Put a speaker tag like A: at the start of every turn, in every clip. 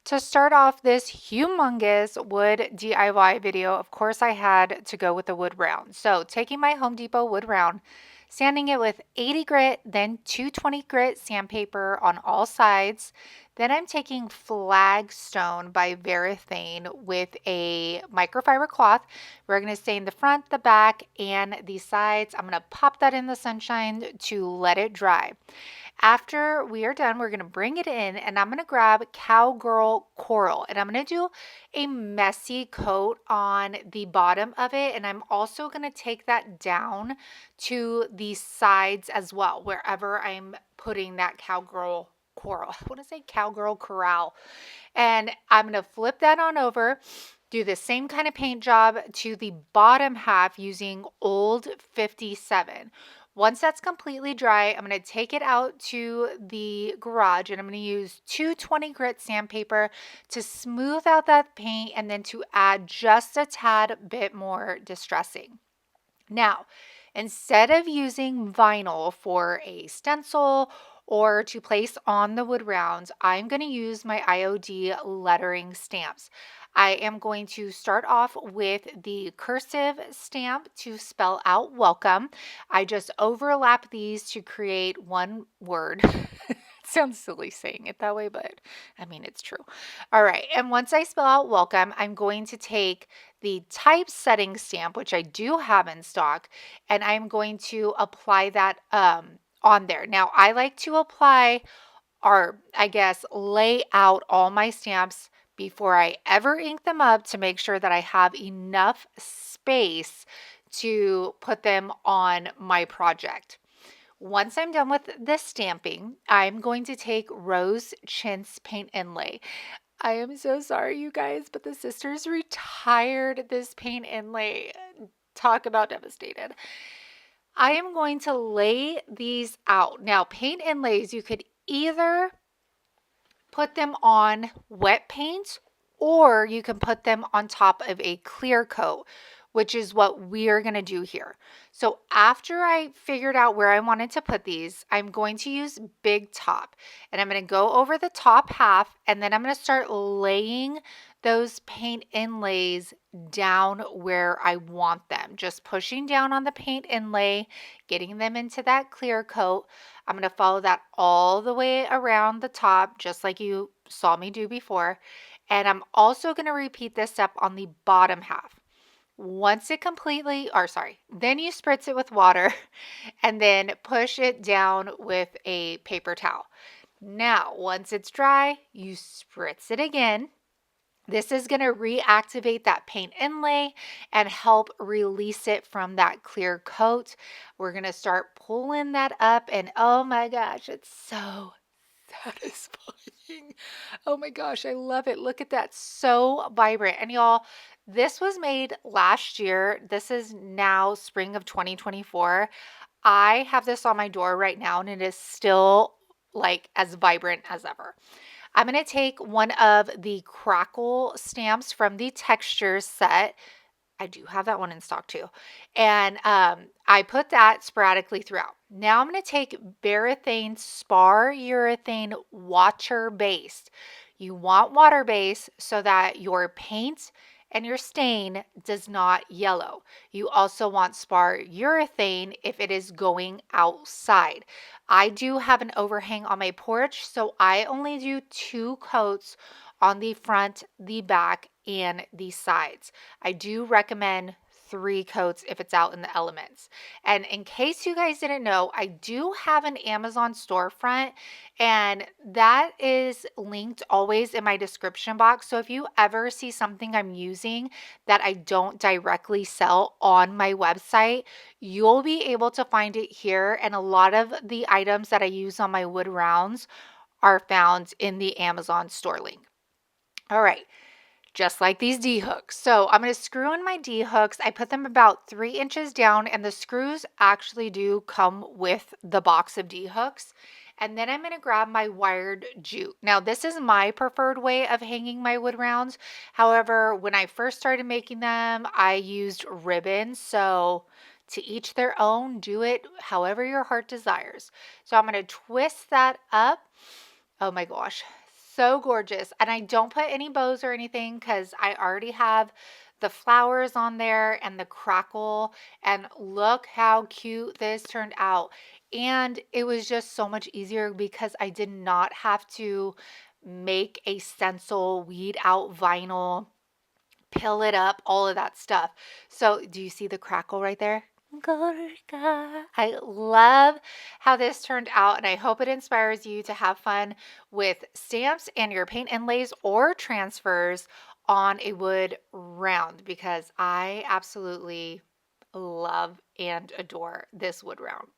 A: To start off this humongous wood DIY video, of course I had to go with the wood round. So taking my Home Depot wood round, sanding it with 80 grit, then 220 grit sandpaper on all sides. Then I'm taking Flagstone by Varathane with a microfiber cloth. We're going to stain the front, the back, and the sides. I'm going to pop that in the sunshine to let it dry. After we are done, we're going to bring it in and I'm going to grab Cowgirl Coral and I'm going to do a messy coat on the bottom of it. And I'm also going to take that down to the sides as well, wherever I'm putting that Cowgirl Coral. I want to say Cowgirl Corral. And I'm going to flip that on over. Do the same kind of paint job to the bottom half using Old 57. Once that's completely dry, I'm going to take it out to the garage and I'm going to use 220 grit sandpaper to smooth out that paint and then to add just a tad bit more distressing. Now, instead of using vinyl for a stencil or to place on the wood rounds, I'm going to use my IOD lettering stamps. I am going to start off with the cursive stamp to spell out welcome. I just overlap these to create one word. Sounds silly saying it that way, but I mean, it's true. All right. And once I spell out welcome, I'm going to take the typesetting stamp, which I do have in stock, and I'm going to apply that on there. Now, I like to apply or I guess lay out all my stamps before I ever ink them up to make sure that I have enough space to put them on my project. Once I'm done with the stamping, I'm going to take Rose Chintz Paint Inlay. I am so sorry, you guys, but the sisters retired this paint inlay. Talk about devastated. I am going to lay these out. Now, paint inlays, you could either put them on wet paint or you can put them on top of a clear coat, which is what we're going to do here. So after I figured out where I wanted to put these, I'm going to use Big Top and I'm going to go over the top half and then I'm going to start laying those paint inlays down where I want them. Just pushing down on the paint inlay, getting them into that clear coat. I'm going to follow that all the way around the top, just like you saw me do before. And I'm also going to repeat this step on the bottom half. Once it completely, then you spritz it with water and then push it down with a paper towel. Now, once it's dry, you spritz it again. This is going to reactivate that paint inlay and help release it from that clear coat. We're going to start pulling that up and oh my gosh, it's so satisfying. Oh my gosh, I love it. Look at that. So vibrant. And y'all, this was made last year. This is now spring of 2024. I have this on my door right now and it is still like as vibrant as ever. I'm going to take one of the crackle stamps from the textures set. I do have that one in stock too. And I put that sporadically throughout. Now I'm going to take Varathane Spar Urethane Water Based. You want water based so that your paint and your stain does not yellow. You also want spar urethane if it is going outside. I do have an overhang on my porch, so I only do 2 coats on the front, the back, and the sides. I do recommend 3 coats if it's out in the elements. And in case you guys didn't know, I do have an Amazon storefront and that is linked always in my description box. So if you ever see something I'm using that I don't directly sell on my website, you'll be able to find it here. And a lot of the items that I use on my wood rounds are found in the Amazon store link. All right, just like these D-hooks. So I'm going to screw in my D-hooks. I put them about 3 inches down and the screws actually do come with the box of D-hooks. And then I'm going to grab my wired jute. Now this is my preferred way of hanging my wood rounds. However, when I first started making them, I used ribbon. So to each their own, do it however your heart desires. So I'm going to twist that up. Oh my gosh, so gorgeous. And I don't put any bows or anything because I already have the flowers on there and the crackle. And look how cute this turned out. And it was just so much easier because I did not have to make a stencil, weed out vinyl, pill it up, all of that stuff. So do you see the crackle right there? Gorga. I love how this turned out, and I hope it inspires you to have fun with stamps and your paint inlays or transfers on a wood round, because I absolutely love and adore this wood round.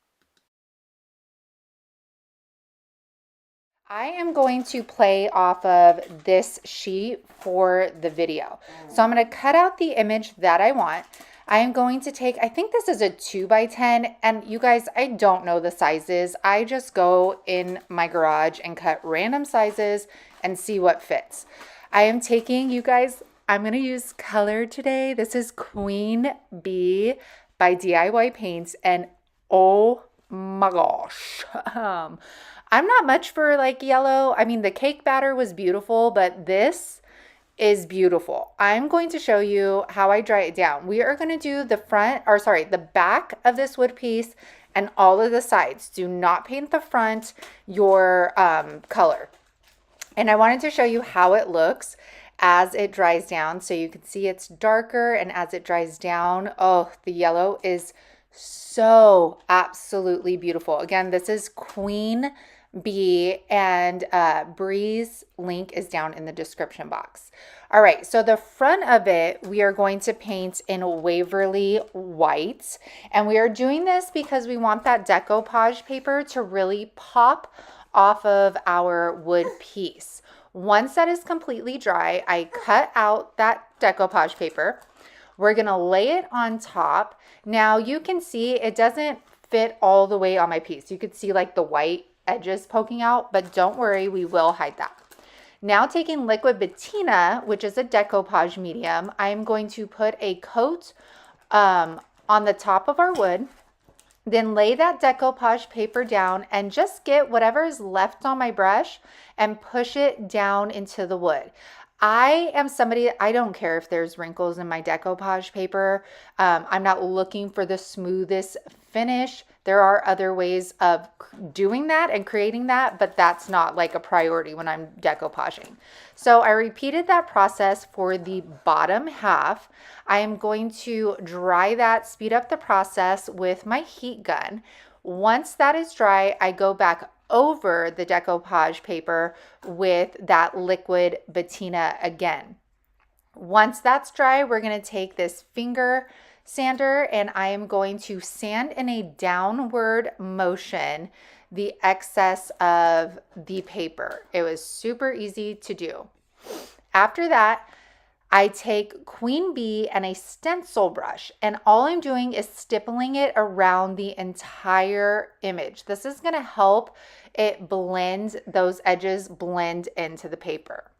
A: I am going to play off of this sheet for the video. So I'm going to cut out the image that I want. I am going to take, I think this is a 2x10, and you guys, I don't know the sizes. I just go in my garage and cut random sizes and see what fits. I am taking, you guys, I'm going to use color today. This is Queen Bee by DIY Paints, and oh my gosh. I'm not much for like yellow. I mean, the cake batter was beautiful, but this is beautiful. I'm going to show you how I dry it down. We are going to do the back of this wood piece and all of the sides. Do not paint the front your color. And I wanted to show you how it looks as it dries down. So you can see it's darker, and as it dries down, oh, the yellow is so absolutely beautiful. Again, this is Queen Bee, and Bree's link is down in the description box. All right, so the front of it, we are going to paint in Waverly White, and we are doing this because we want that decoupage paper to really pop off of our wood piece. Once that is completely dry, I cut out that decoupage paper. We're gonna lay it on top. Now you can see it doesn't fit all the way on my piece. You could see like the white edges poking out, but don't worry, we will hide that. Now taking liquid patina, which is a decoupage medium, I'm going to put a coat on the top of our wood, then lay that decoupage paper down and just get whatever is left on my brush and push it down into the wood. I am somebody, I don't care if there's wrinkles in my decoupage paper. I'm not looking for the smoothest finish. There are other ways of doing that and creating that, but that's not like a priority when I'm decoupaging. So I repeated that process for the bottom half. I am going to dry that, speed up the process with my heat gun. Once that is dry, I go back over the decoupage paper with that liquid patina again. Once that's dry, we're going to take this finger sander and I am going to sand in a downward motion the excess of the paper. It was super easy to do. After that, I take Queen Bee and a stencil brush, and all I'm doing is stippling it around the entire image. This is going to help it blend, those edges blend into the paper.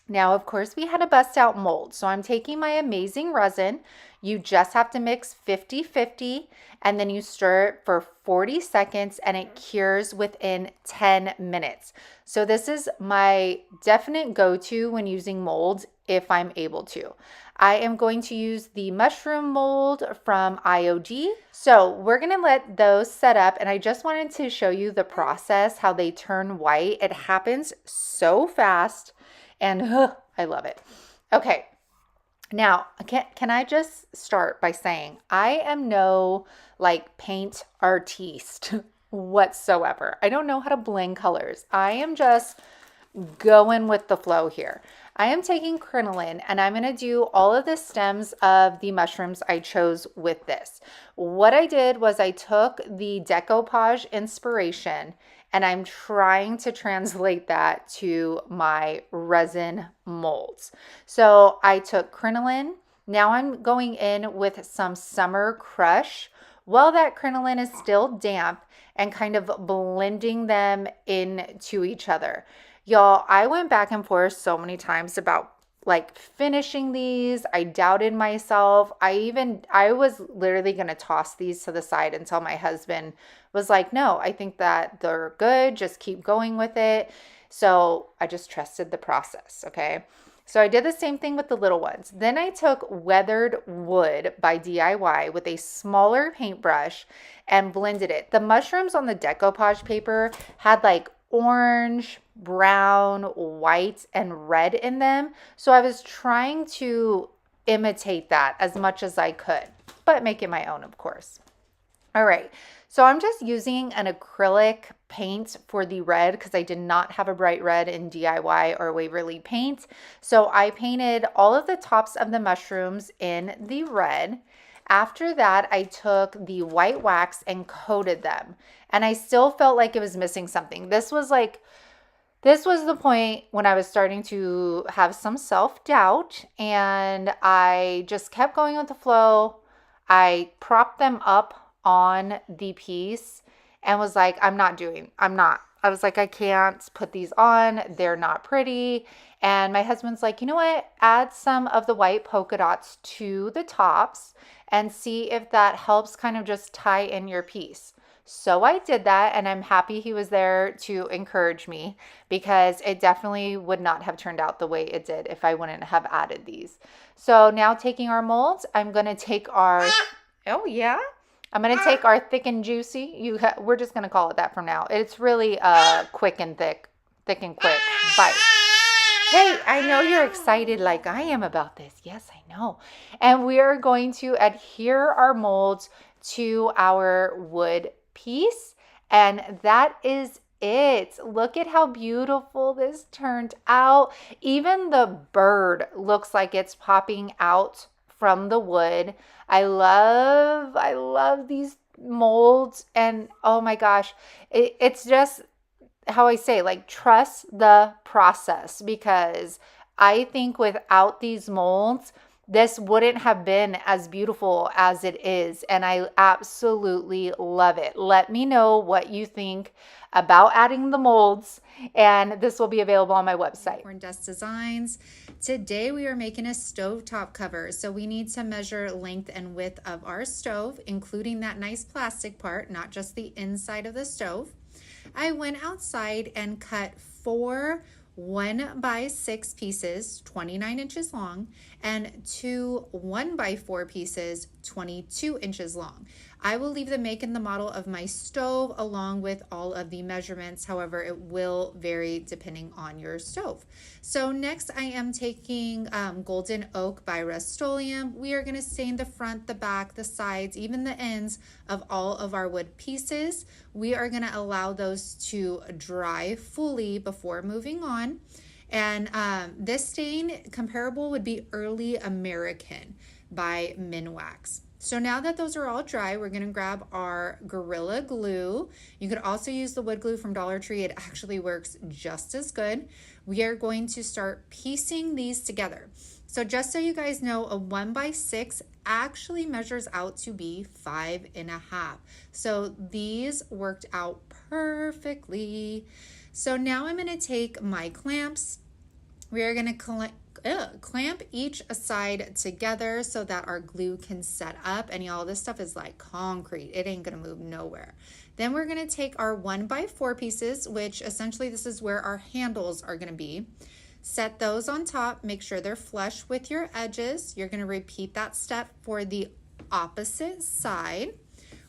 A: Now, of course, we had a bust out mold. So I'm taking my amazing resin. You just have to mix 50-50 and then you stir it for 40 seconds and it cures within 10 minutes. So this is my definite go-to when using molds if I'm able to. I am going to use the mushroom mold from IOD. So we're going to let those set up, and I just wanted to show you the process, how they turn white. It happens so fast. And I love it. Okay, now can I just start by saying I am no like paint artiste whatsoever. I don't know how to blend colors. I am just going with the flow here. I am taking crinoline and I'm going to do all of the stems of the mushrooms I chose with this. What I did was I took the decoupage inspiration and I'm trying to translate that to my resin molds. So I took crinoline. Now I'm going in with some Summer Crush while that crinoline is still damp and kind of blending them into each other. Y'all, I went back and forth so many times about like finishing these. I doubted myself. I was literally going to toss these to the side until my husband was like, no, I think that they're good. Just keep going with it. So I just trusted the process, okay? So I did the same thing with the little ones. Then I took weathered wood by DIY with a smaller paintbrush and blended it. The mushrooms on the decoupage paper had like orange, brown, white, and red in them. So I was trying to imitate that as much as I could, but make it my own, of course. All right, so I'm just using an acrylic paint for the red because I did not have a bright red in DIY or Waverly paint. So I painted all of the tops of the mushrooms in the red. After that, I took the white wax and coated them. And I still felt like it was missing something. This was the point when I was starting to have some self-doubt, and I just kept going with the flow. I propped them up on the piece and was like, I'm not. I was like, I can't put these on. They're not pretty. And my husband's like, you know what? Add some of the white polka dots to the tops and see if that helps kind of just tie in your piece. So I did that, and I'm happy he was there to encourage me because it definitely would not have turned out the way it did if I wouldn't have added these. So now taking our molds, I'm going to take our, oh yeah, I'm going to take our thick and juicy. We're just going to call it that from now. It's really quick and thick and quick bite. Hey, I know you're excited like I am about this. Yes, I know. And we are going to adhere our molds to our wood piece, and that is it. Look at how beautiful this turned out. Even the bird looks like it's popping out from the wood. I love these molds, and oh my gosh, it's just how I say, like, trust the process, because I think without these molds, this wouldn't have been as beautiful as it is, and I absolutely love it. Let me know what you think about adding the molds, and this will be available on my website. Unicorn Dust Designs. Today we are making a stovetop cover, so we need to measure length and width of our stove, including that nice plastic part, not just the inside of the stove. I went outside and cut 4 1x6 pieces, 29 inches long, and 2 1x4 pieces, 22 inches long. I will leave the make and the model of my stove along with all of the measurements. However, it will vary depending on your stove. So next I am taking Golden Oak by Rust-Oleum. We are going to stain the front, the back, the sides, even the ends of all of our wood pieces. We are going to allow those to dry fully before moving on. And this stain comparable would be Early American by Minwax. So now that those are all dry, we're going to grab our Gorilla Glue. You could also use the wood glue from Dollar Tree. It actually works just as good. We are going to start piecing these together. So just so you guys know, a 1x6 actually measures out to be 5.5. So these worked out perfectly. So now I'm going to take my clamps. We are going to clamp each side together so that our glue can set up. And y'all, this stuff is like concrete. It ain't going to move nowhere. Then we're going to take our 1x4 pieces, which essentially this is where our handles are going to be. Set those on top. Make sure they're flush with your edges. You're going to repeat that step for the opposite side.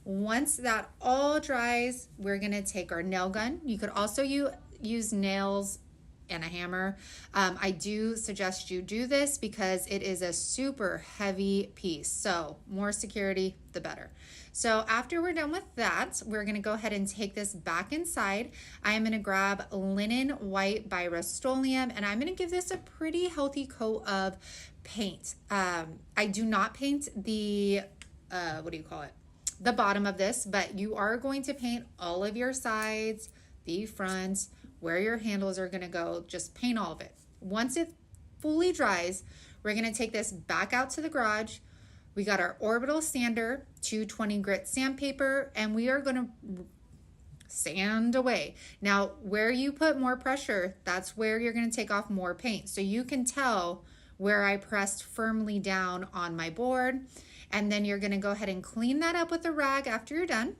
A: Once that all dries, we're going to take our nail gun. You could also use nails and a hammer. I do suggest you do this because it is a super heavy piece. So more security, the better. So after we're done with that, we're going to go ahead and take this back inside. I am going to grab Linen White by Rust-Oleum, and I'm going to give this a pretty healthy coat of paint. I do not paint the, the bottom of this, but you are going to paint all of your sides, the front, where your handles are going to go. Just paint all of it. Once it fully dries, we're going to take this back out to the garage. We got our orbital sander, 220 grit sandpaper, and we are going to sand away. Now, where you put more pressure, that's where you're going to take off more paint. So you can tell where I pressed firmly down on my board, and then you're going to go ahead and clean that up with a rag after you're done.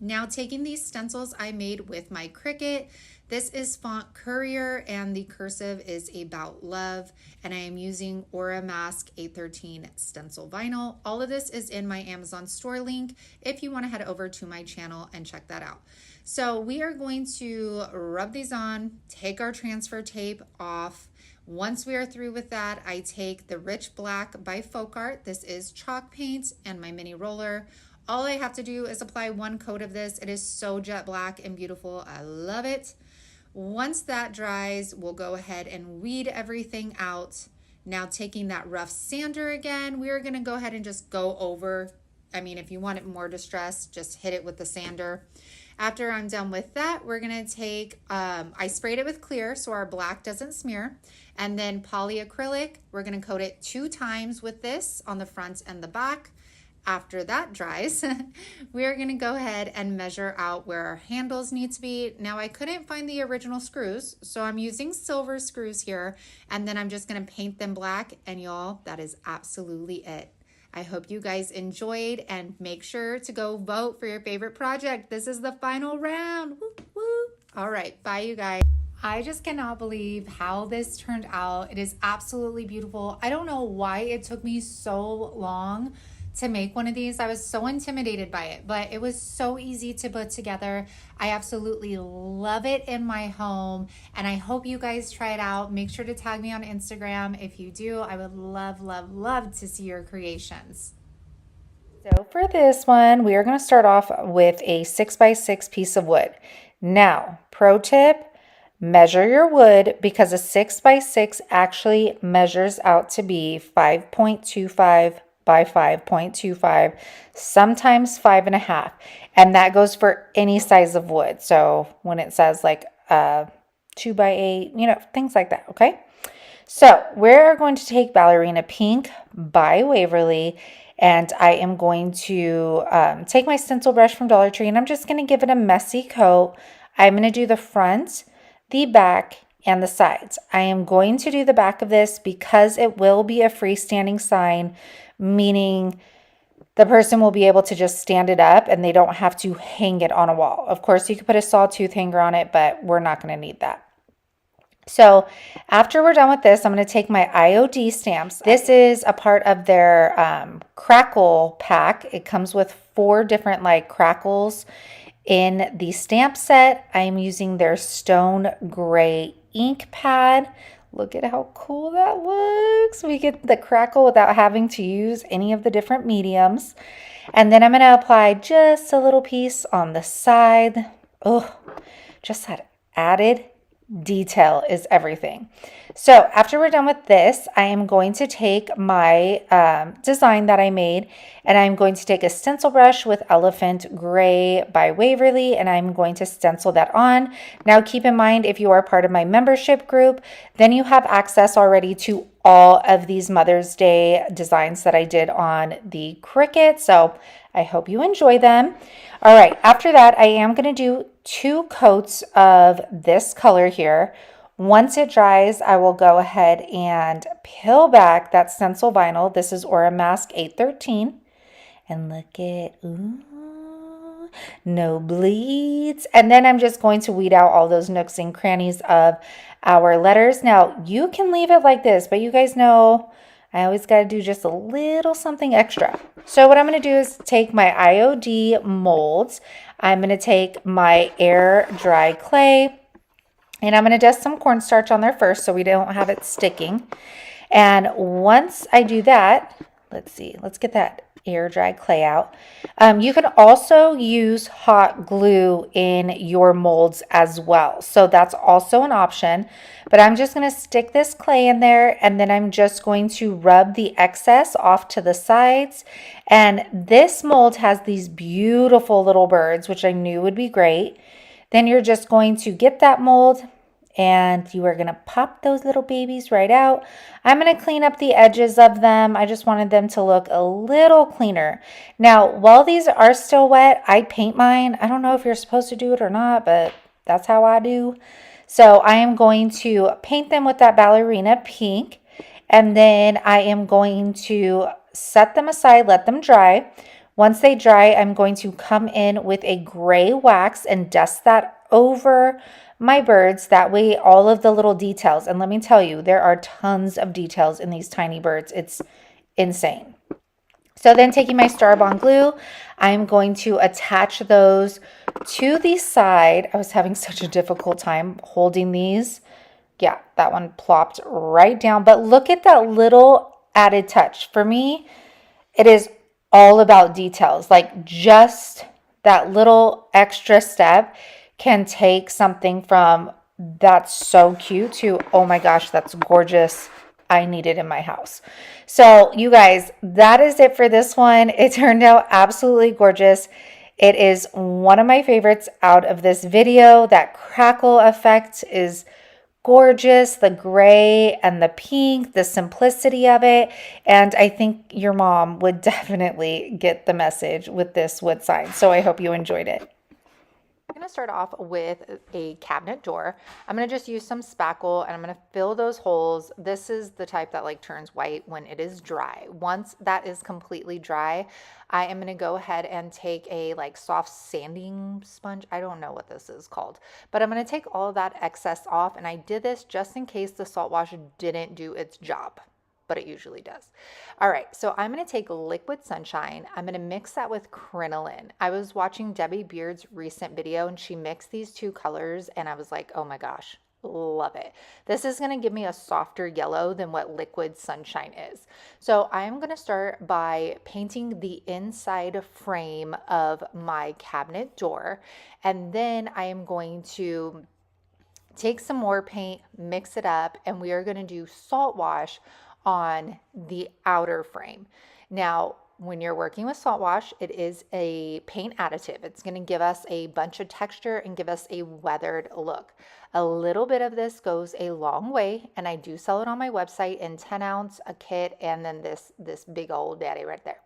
A: Now taking these stencils I made with my Cricut, this is font Courier and the cursive is About Love, and I am using Aura Mask 813 stencil vinyl. All of this is in my Amazon store link if you want to head over to my channel and check that out. So we are going to rub these on, take our transfer tape off. Once we are through with that, I take the Rich Black by Folk Art. This is chalk paint and my mini roller. All I have to do is apply one coat of this. It is so jet black and beautiful. I love it. Once that dries, we'll go ahead and weed everything out. Now taking that rough sander again, we're gonna go ahead and just go over. I mean, if you want it more distressed, just hit it with the sander. After I'm done with that, we're gonna take, I sprayed it with clear so our black doesn't smear. And then polyacrylic, we're gonna coat it 2 times with this on the front and the back. After that dries, we're gonna go ahead and measure out where our handles need to be. Now I couldn't find the original screws, so I'm using silver screws here, and then I'm just gonna paint them black, and y'all, that is absolutely it. I hope you guys enjoyed, and make sure to go vote for your favorite project. This is the final round. Woo, woo. All right, bye you guys. I just cannot believe how this turned out. It is absolutely beautiful. I don't know why it took me so long to make one of these. I was so intimidated by it, but it was so easy to put together. I absolutely love it in my home, and I hope you guys try it out. Make sure to tag me on Instagram if you do. I would love, love, love to see your creations. So for this one, we are going to start off with a 6x6 piece of wood. Now, pro tip, measure your wood because a 6x6 actually measures out to be 5.25 by 5.25, sometimes 5.5. And that goes for any size of wood. So when it says like 2x8, you know, things like that, okay? So we're going to take Ballerina Pink by Waverly, and I am going to take my stencil brush from Dollar Tree, and I'm just going to give it a messy coat. I'm going to do the front, the back, and the sides. I am going to do the back of this because it will be a freestanding sign, meaning the person will be able to just stand it up and they don't have to hang it on a wall. Of course, you could put a sawtooth hanger on it, but we're not going to need that. So after we're done with this, I'm going to take my IOD stamps. This is a part of their crackle pack. It comes with 4 different like crackles in the stamp set. I'm using their stone gray ink pad. Look at how cool that looks. We get the crackle without having to use any of the different mediums. And then I'm going to apply just a little piece on the side. Oh, just that added detail is everything. So after we're done with this, I am going to take my design that I made, and I'm going to take a stencil brush with Elephant Gray by Waverly, and I'm going to stencil that on. Now keep in mind, if you are part of my membership group, then you have access already to all of these Mother's Day designs that I did on the Cricut. So I hope you enjoy them. All right, after that, I am going to do 2 coats of this color here. Once it dries, I will go ahead and peel back that stencil vinyl. This is Aura Mask 813. And look at, ooh, no bleeds. And then I'm just going to weed out all those nooks and crannies of our letters. Now, you can leave it like this, but you guys know I always got to do just a little something extra. So what I'm going to do is take my IOD molds. I'm going to take my air dry clay, and I'm going to dust some cornstarch on there first so we don't have it sticking. And once I do that, let's see, let's get that air dry clay out. You can also use hot glue in your molds as well. So that's also an option, but I'm just going to stick this clay in there, and then I'm just going to rub the excess off to the sides. And this mold has these beautiful little birds, which I knew would be great. Then you're just going to get that mold, and you are going to pop those little babies right out. I'm going to clean up the edges of them. I just wanted them to look a little cleaner. Now, while these are still wet, I paint mine. I don't know if you're supposed to do it or not, but that's how I do. So I am going to paint them with that Ballerina Pink, and then I am going to set them aside, let them dry. Once they dry, I'm going to come in with a gray wax and dust that over my birds. That way, all of the little details, and let me tell you, there are tons of details in these tiny birds. It's insane. So then taking my Star-Bond glue, I'm going to attach those to the side. I was having such a difficult time holding these. Yeah, that one plopped right down. But look at that little added touch. For me, it is all about details. Like just that little extra step can take something from that's so cute to, oh my gosh, that's gorgeous. I need it in my house. So you guys, that is it for this one. It turned out absolutely gorgeous. It is one of my favorites out of this video. That crackle effect is gorgeous, the gray and the pink, the simplicity of it. And I think your mom would definitely get the message with this wood sign. So I hope you enjoyed it. I'm going to start off with a cabinet door. I'm going to just use some spackle and I'm going to fill those holes. This is the type that like turns white when it is dry. Once that is completely dry, I am going to go ahead and take a like soft sanding sponge. I don't know what this is called, but I'm going to take all of that excess off. And I did this just in case the salt wash didn't do its job, but it usually does. All right, so I'm going to take liquid sunshine. I'm going to mix that with crinoline. I was watching Debbie Beard's recent video and she mixed these two colors and I was like, oh my gosh, love it. This is going to give me a softer yellow than what liquid sunshine is. So I'm going to start by painting the inside frame of my cabinet door, and then I am going to take some more paint, mix it up, and we are going to do salt wash on the outer frame. Now, when you're working with salt wash, it is a paint additive. It's going to give us a bunch of texture and give us a weathered look. A little bit of this goes a long way, and I do sell it on my website in 10 ounce, a kit, and then this big old daddy right there.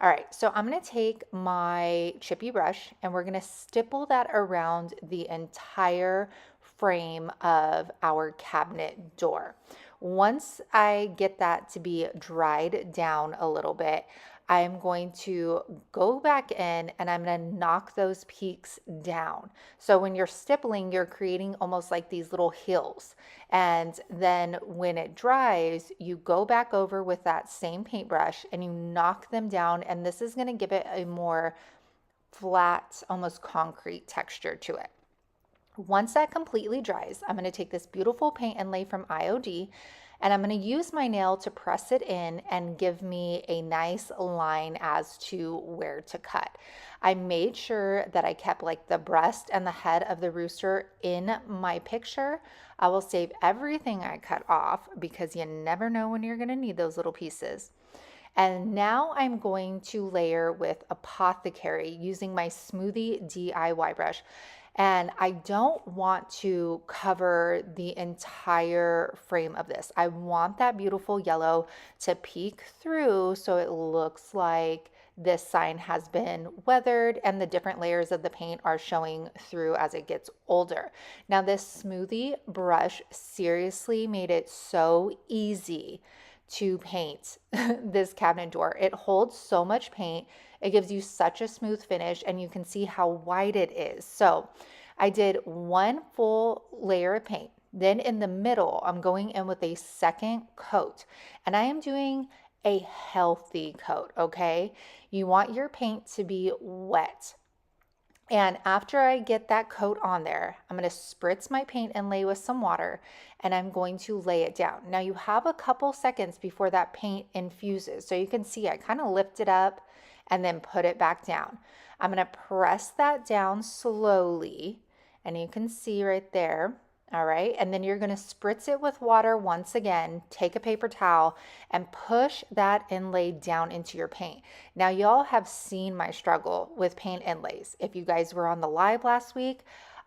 A: All right, so I'm going to take my chippy brush and we're going to stipple that around the entire frame of our cabinet door. Once I get that to be dried down a little bit, I'm going to go back in and I'm going to knock those peaks down. So when you're stippling, you're creating almost like these little hills. And then when it dries, you go back over with that same paintbrush and you knock them down. And this is going to give it a more flat, almost concrete texture to it. Once that completely dries, I'm going to take this beautiful paint inlay from IOD and I'm going to use my nail to press it in and give me a nice line as to where to cut. I made sure that I kept like the breast and the head of the rooster in my picture. I will save everything I cut off because you never know when you're going to need those little pieces. And now I'm going to layer with Apothecary using my Smoothie DIY brush. And I don't want to cover the entire frame of this. I want that beautiful yellow to peek through so it looks like this sign has been weathered and the different layers of the paint are showing through as it gets older. Now this smoothie brush seriously made it so easy to paint this cabinet door. It holds so much paint. It gives you such a smooth finish and you can see how wide it is. So I did one full layer of paint. Then in the middle, I'm going in with a second coat and I am doing a healthy coat, okay? You want your paint to be wet. And after I get that coat on there, I'm going to spritz my paint inlay with some water and I'm going to lay it down. Now you have a couple seconds before that paint infuses. So you can see I kind of lift it up and then put it back down. I'm going to press that down slowly and you can see right there. All right, and then you're going to spritz it with water once again, take a paper towel and push that inlay down into your paint. Now y'all have seen my struggle with paint inlays. If you guys were on the live last week,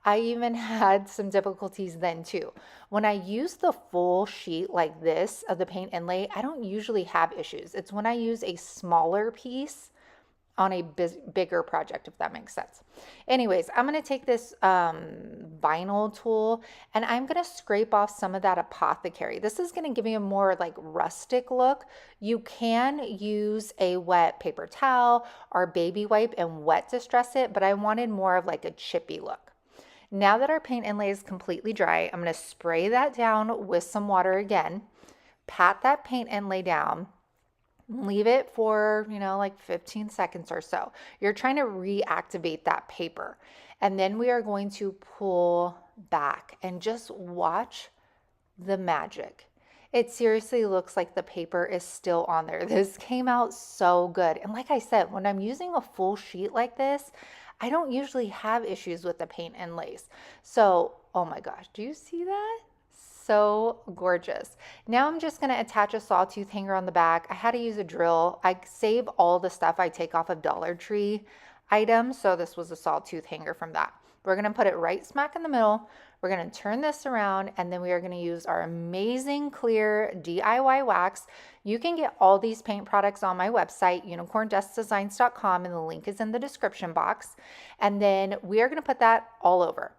A: I even had some difficulties then too. When I use the full sheet like this of the paint inlay, I don't usually have issues. It's when I use a smaller piece, on a bigger project, if that makes sense. Anyways, I'm going to take this vinyl tool and I'm going to scrape off some of that apothecary. This is going to give me a more like rustic look. You can use a wet paper towel or baby wipe and wet distress it, but I wanted more of like a chippy look. Now that our paint inlay is completely dry, I'm going to spray that down with some water again, pat that paint inlay down, leave it for, like 15 seconds or so. You're trying to reactivate that paper. And then we are going to pull back and just watch the magic. It seriously looks like the paper is still on there. This came out so good. And like I said, when I'm using a full sheet like this, I don't usually have issues with the paint inlays. So, oh my gosh, do you see that? So gorgeous. Now I'm just going to attach a sawtooth hanger on the back. I had to use a drill. I save all the stuff I take off of Dollar Tree items, so this was a sawtooth hanger from that. We're going to put it right smack in the middle. We're going to turn this around, and then we are going to use our amazing clear DIY wax. You can get all these paint products on my website, unicorndustdesigns.com, and the link is in the description box. And then we are going to put that all over.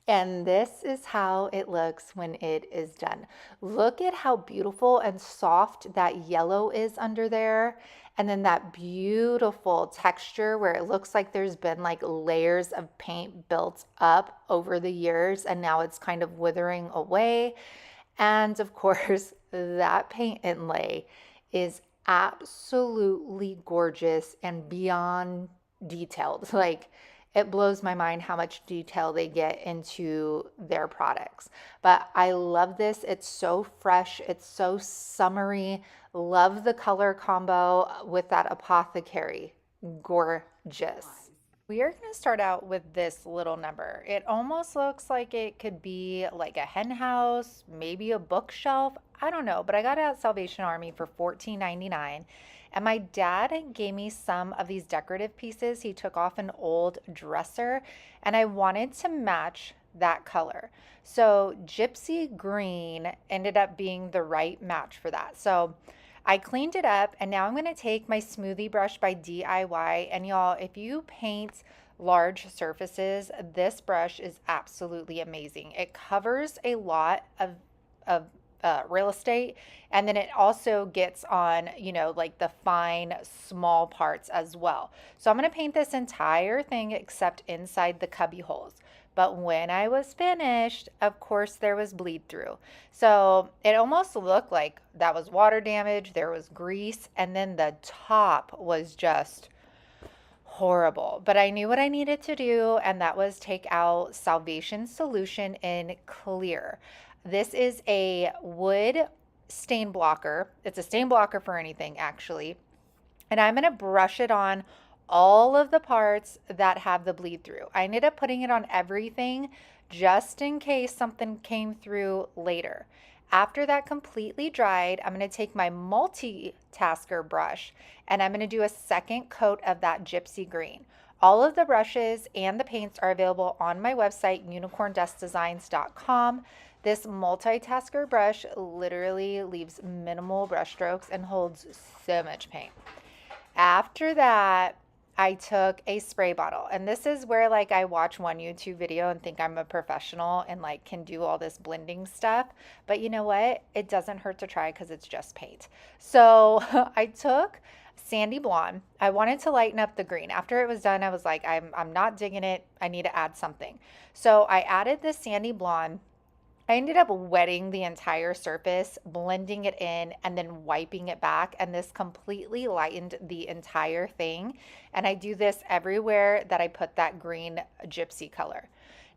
A: And this is how it looks when it is done. Look at how beautiful and soft that yellow is under there. And then that beautiful texture where it looks like there's been like layers of paint built up over the years and now it's kind of withering away. And of course, that paint inlay is absolutely gorgeous and beyond detailed. Like, it blows my mind how much detail they get into their products. But I love this. It's so fresh. It's so summery. Love the color combo with that apothecary. Gorgeous. We are going to start out with this little number. It almost looks like it could be like a hen house, maybe a bookshelf. I don't know, but I got it at Salvation Army for $14.99. And my dad gave me some of these decorative pieces. He took off an old dresser and I wanted to match that color. So gypsy green ended up being the right match for that. So I cleaned it up and now I'm going to take my smoothie brush by DIY. And y'all, if you paint large surfaces, this brush is absolutely amazing. It covers a lot of real estate, and then it also gets on, like the fine small parts as well. So I'm going to paint this entire thing except inside the cubby holes. But when I was finished, of course, there was bleed through. So it almost looked like that was water damage. There was grease, and then the top was just horrible. But I knew what I needed to do, and that was take out Salvation Solution in clear. This is a wood stain blocker. It's a stain blocker for anything, actually. And I'm going to brush it on all of the parts that have the bleed through. I ended up putting it on everything just in case something came through later. After that completely dried, I'm going to take my multitasker brush and I'm going to do a second coat of that gypsy green. All of the brushes and the paints are available on my website, unicorndustdesigns.com. This multitasker brush literally leaves minimal brush strokes and holds so much paint. After that, I took a spray bottle, and this is where like I watch one YouTube video and think I'm a professional and like can do all this blending stuff. But you know what? It doesn't hurt to try because it's just paint. So I took sandy blonde. I wanted to lighten up the green. After it was done, I was like, I'm not digging it. I need to add something. So I added this sandy blonde. I ended up wetting the entire surface, blending it in, and then wiping it back. And this completely lightened the entire thing. And I do this everywhere that I put that green gypsy color.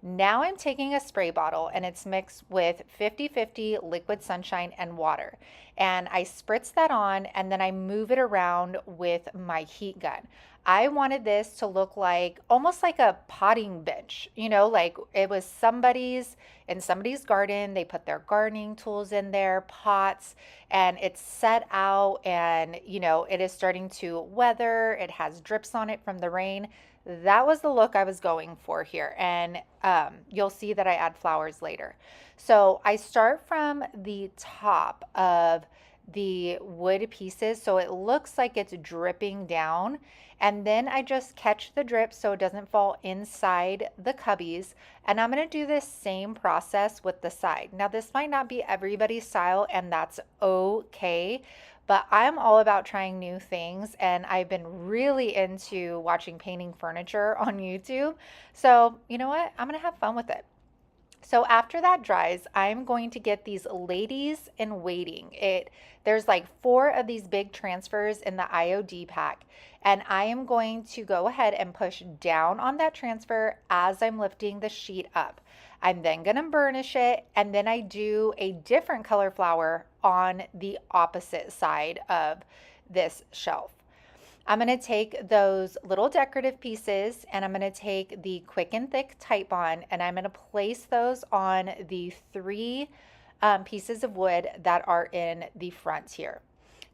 A: Now I'm taking a spray bottle and it's mixed with 50-50 liquid sunshine and water. And I spritz that on and then I move it around with my heat gun. I wanted this to look like almost like a potting bench, like it was in somebody's garden. They put their gardening tools in there, pots, and it's set out and, it is starting to weather. It has drips on it from the rain. That was the look I was going for here. And you'll see that I add flowers later. So I start from the top of the wood pieces so it looks like it's dripping down. And then I just catch the drip so it doesn't fall inside the cubbies. And I'm going to do this same process with the side. Now, this might not be everybody's style, and that's okay. But I'm all about trying new things, and I've been really into watching painting furniture on YouTube. So, you know what? I'm going to have fun with it. So after that dries, I'm going to get these ladies in waiting. There's like 4 of these big transfers in the IOD pack, and I am going to go ahead and push down on that transfer as I'm lifting the sheet up. I'm then going to burnish it, and then I do a different color flower on the opposite side of this shelf. I'm going to take those little decorative pieces, and I'm going to take the Quick and Thick Titebond, and I'm going to place those on the 3 pieces of wood that are in the front here.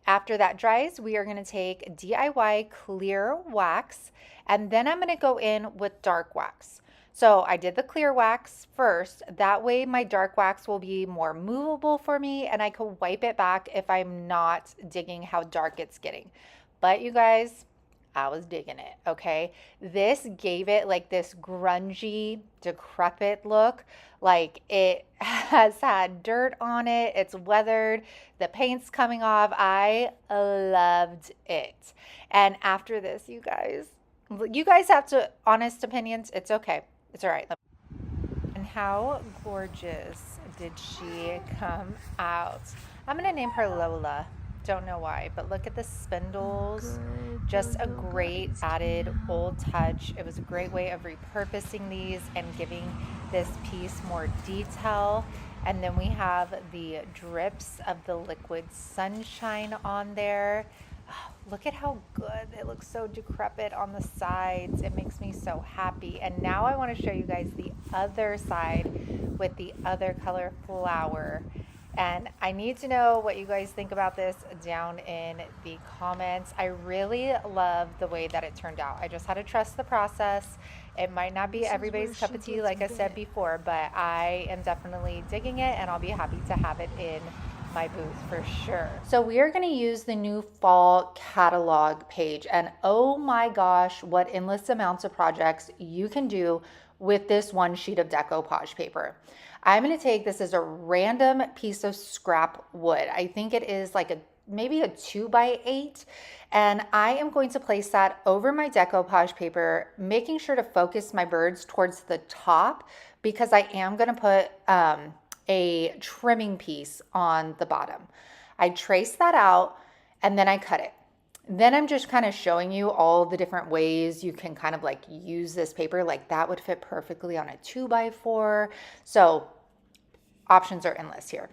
A: After that dries, we are going to take DIY clear wax, and then I'm going to go in with dark wax. So I did the clear wax first. That way my dark wax will be more movable for me, and I can wipe it back if I'm not digging how dark it's getting. But you guys, I was digging it, okay? This gave it like this grungy, decrepit look. Like it has had dirt on it. It's weathered. The paint's coming off. I loved it. And after this, you guys have to, honest opinions. It's okay. It's all right. And how gorgeous did she come out? I'm going to name her Lola. Don't know why, but look at the spindles. Just a great added old touch. It was a great way of repurposing these and giving this piece more detail. And then we have the drips of the liquid sunshine on there. Oh, look at how good it looks, so decrepit on the sides. It makes me so happy. And now I want to show you guys the other side with the other color flower. And I need to know what you guys think about this down in the comments. I really love the way that it turned out. I just had to trust the process. It might not be everybody's cup of tea, like I said before, but I am definitely digging it, and I'll be happy to have it in my booth for sure. So we are going to use the new fall catalog page, and oh my gosh, what endless amounts of projects you can do with this one sheet of decoupage paper. I'm going to take this as a random piece of scrap wood. I think it is like maybe a 2x8, and I am going to place that over my decoupage paper, making sure to focus my birds towards the top because I am going to put a trimming piece on the bottom. I trace that out and then I cut it. Then I'm just kind of showing you all the different ways you can kind of like use this paper. Like that would fit perfectly on a 2x4. So options are endless here.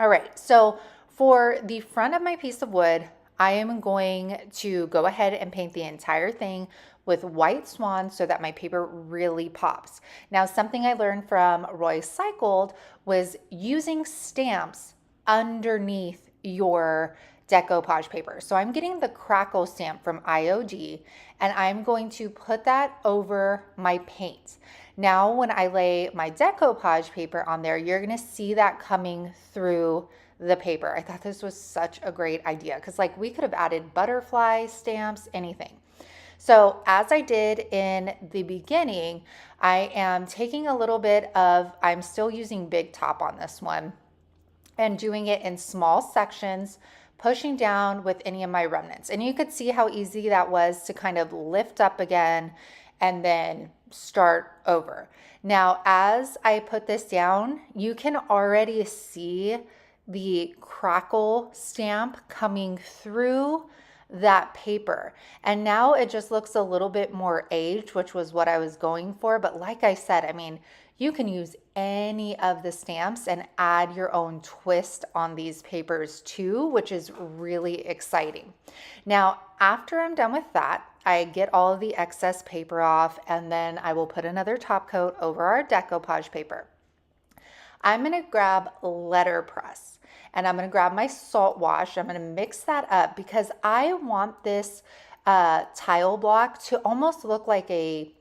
A: All right, so for the front of my piece of wood, I am going to go ahead and paint the entire thing with white swan so that my paper really pops. Now, something I learned from Roy Cycled was using stamps underneath your decoupage paper. So I'm getting the crackle stamp from IOD, and I'm going to put that over my paint. Now, when I lay my decoupage paper on there, you're gonna see that coming through the paper. I thought this was such a great idea because like we could have added butterfly stamps, anything. So as I did in the beginning, I am taking a little bit of, I'm still using Big Top on this one, and doing it in small sections, pushing down with any of my remnants. And you could see how easy that was to kind of lift up again and then start over. Now, as I put this down, you can already see the crackle stamp coming through that paper. And now it just looks a little bit more aged, which was what I was going for. But like I said, I mean, you can use any of the stamps and add your own twist on these papers too, which is really exciting. Now, after I'm done with that, I get all of the excess paper off, and then I will put another top coat over our decoupage paper. I'm going to grab letterpress, and I'm going to grab my salt wash. I'm going to mix that up because I want this tile block to almost look like it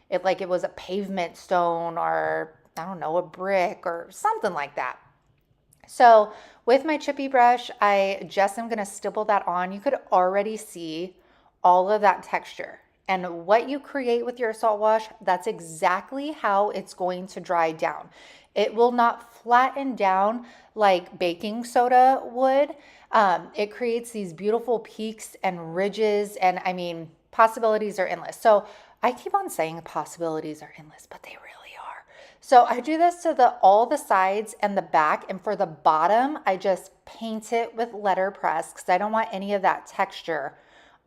A: was a pavement stone, or I don't know, a brick or something like that. So with my chippy brush, I just am gonna stipple that on. You could already see all of that texture. And what you create with your salt wash, that's exactly how it's going to dry down. It will not flatten down like baking soda would. It creates these beautiful peaks and ridges, and I mean, possibilities are endless. So I keep on saying possibilities are endless, but they really are. So I do this to all the sides and the back, and for the bottom, I just paint it with letterpress because I don't want any of that texture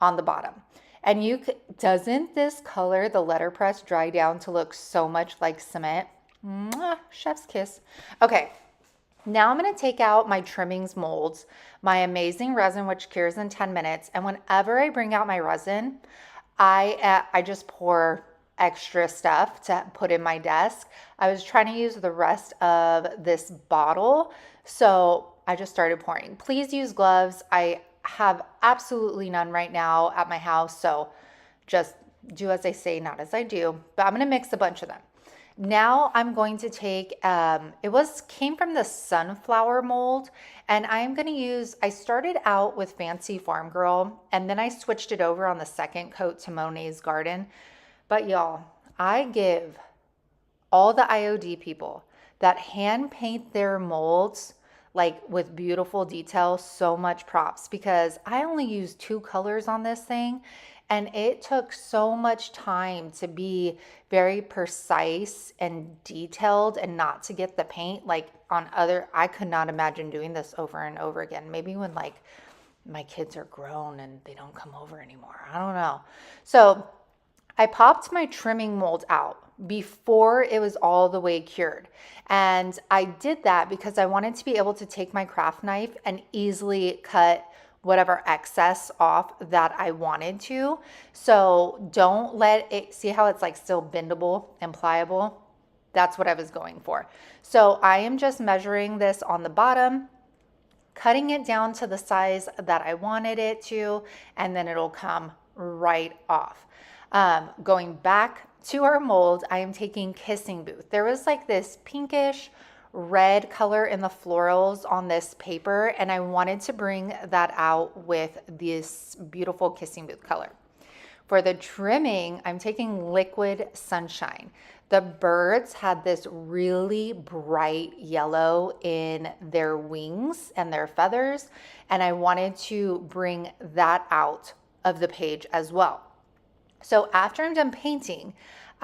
A: on the bottom. And doesn't this color, the letterpress, dry down to look so much like cement? Mwah, chef's kiss. Okay, now I'm going to take out my trimmings molds, my amazing resin, which cures in 10 minutes. And whenever I bring out my resin, I just pour extra stuff to put in my desk. I was trying to use the rest of this bottle, so I just started pouring. Please use gloves. I have absolutely none right now at my house, so just do as I say, not as I do. But I'm going to mix a bunch of them. Now I'm going to take, came from the sunflower mold, and I'm going to use, I started out with Fancy Farm Girl, and then I switched it over on the second coat to Monet's Garden. But y'all, I give all the IOD people that hand paint their molds like with beautiful detail so much props, because I only used 2 colors on this thing, and it took so much time to be very precise and detailed and not to get the paint like on other. I could not imagine doing this over and over again. Maybe when like my kids are grown and they don't come over anymore. I don't know. So I popped my trimming mold out before it was all the way cured. And I did that because I wanted to be able to take my craft knife and easily cut whatever excess off that I wanted to. So don't let it, see how it's like still bendable and pliable? That's what I was going for. So I am just measuring this on the bottom, cutting it down to the size that I wanted it to, and then it'll come right off. Going back to our mold, I am taking Kissing Booth. There was like this pinkish red color in the florals on this paper, and I wanted to bring that out with this beautiful Kissing Booth color. For the trimming, I'm taking Liquid Sunshine. The birds had this really bright yellow in their wings and their feathers, and I wanted to bring that out of the page as well. So after I'm done painting,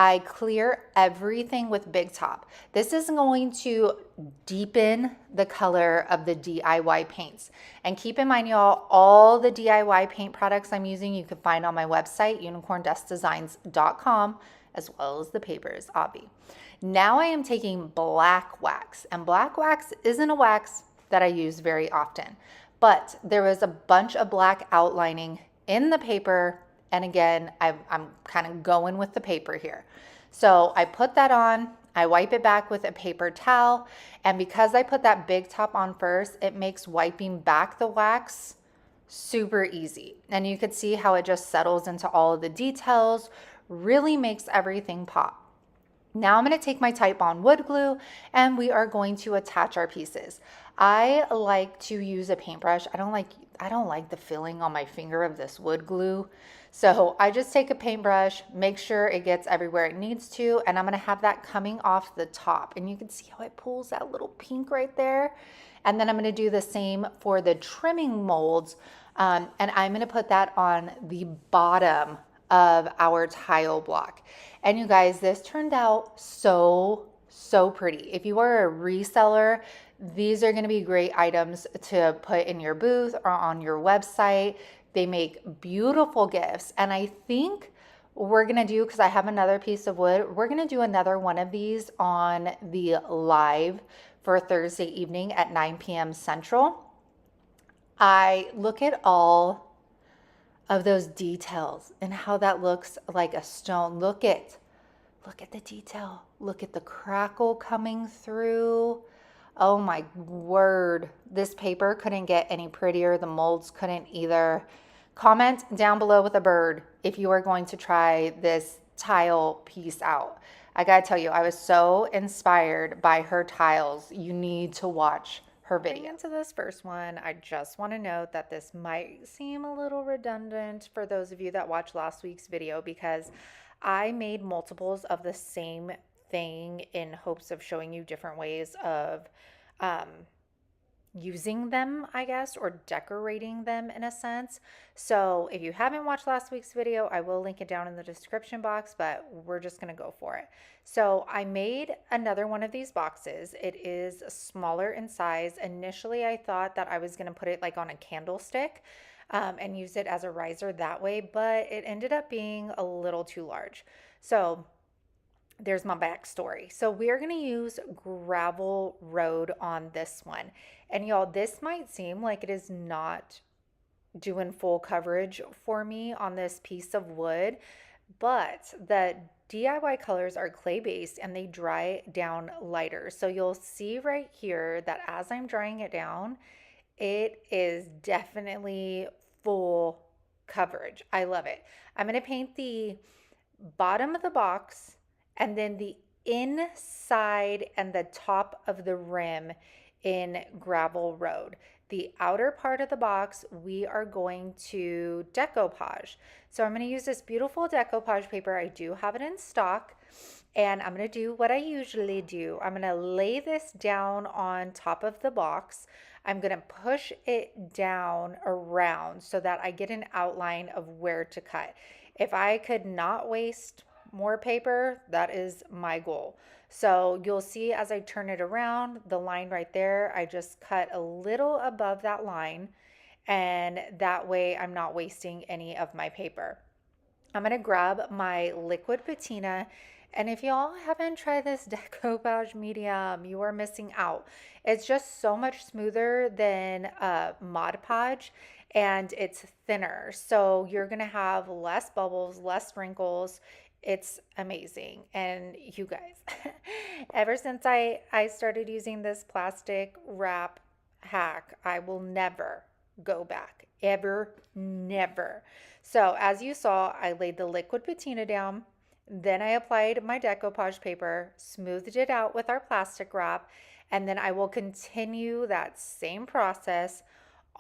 A: I clear everything with Big Top. This is going to deepen the color of the DIY paints. And keep in mind, y'all, all the DIY paint products I'm using you can find on my website, unicorndustdesigns.com, as well as the papers, obvi. Now I am taking black wax, and black wax isn't a wax that I use very often, but there was a bunch of black outlining in the paper. And again, I'm kind of going with the paper here. So I put that on, I wipe it back with a paper towel. And because I put that Big Top on first, it makes wiping back the wax super easy. And you could see how it just settles into all of the details, really makes everything pop. Now I'm going to take my Titebond wood glue, and we are going to attach our pieces. I like to use a paintbrush. I don't like the feeling on my finger of this wood glue. So I just take a paintbrush, make sure it gets everywhere it needs to, and I'm going to have that coming off the top. And you can see how it pulls that little pink right there. And then I'm going to do the same for the trimming molds, and I'm going to put that on the bottom of our tile block. And you guys, this turned out so pretty. If you are a reseller, these are going to be great items to put in your booth or on your website. They make beautiful gifts. And I think we're going to do, because I have another piece of wood, we're going to do another one of these on the live for Thursday evening at 9 p.m. Central. I look at all of those details and how that looks like a stone. Look at the detail. Look at the crackle coming through. Oh my word. This paper couldn't get any prettier. The molds couldn't either. Comment down below with a bird if you are going to try this tile piece out. I gotta tell you, I was so inspired by her tiles. You need to watch her video. Going into this first one, I just want to note that this might seem a little redundant for those of you that watched last week's video, because I made multiples of the same thing in hopes of showing you different ways of using them, I guess, or decorating them in a sense. So if you haven't watched last week's video, I will link it down in the description box, but we're just going to go for it. So I made another one of these boxes. It is smaller in size. Initially, I thought that I was going to put it like on a candlestick and use it as a riser that way, but it ended up being a little too large. So there's my backstory. So we're going to use gravel road on this one. And y'all, this might seem like it is not doing full coverage for me on this piece of wood, but the DIY colors are clay-based and they dry down lighter. So you'll see right here that as I'm drying it down, it is definitely full coverage. I love it. I'm going to paint the bottom of the box and then the inside and the top of the rim in gravel road. The outer part of the box, we are going to decoupage. So I'm going to use this beautiful decoupage paper. I do have it in stock. And I'm going to do what I usually do. I'm going to lay this down on top of the box. I'm going to push it down around so that I get an outline of where to cut. If I could not waste more paper, that is my goal. So you'll see as I turn it around, the line right there, I just cut a little above that line, and that way I'm not wasting any of my paper. I'm going to grab my liquid patina, and if y'all haven't tried this decoupage medium, you are missing out. It's just so much smoother than Mod Podge, and it's thinner, so you're going to have less bubbles, less wrinkles. It's amazing. And you guys, ever since I started using this plastic wrap hack, I will never go back. Ever, never. So as you saw, I laid the liquid patina down, then I applied my decoupage paper, smoothed it out with our plastic wrap, and then I will continue that same process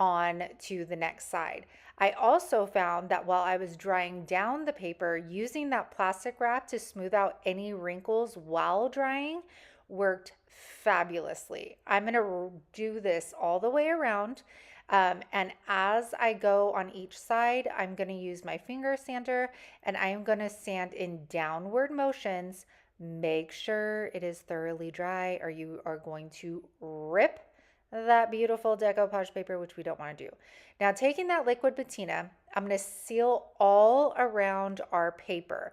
A: on to the next side. I also found that while I was drying down the paper, using that plastic wrap to smooth out any wrinkles while drying worked fabulously. I'm going to do this all the way around. And as I go on each side, I'm going to use my finger sander and I am going to sand in downward motions. Make sure it is thoroughly dry or you are going to rip that beautiful decoupage paper, which we don't want to do. Now, taking that liquid patina, I'm going to seal all around our paper.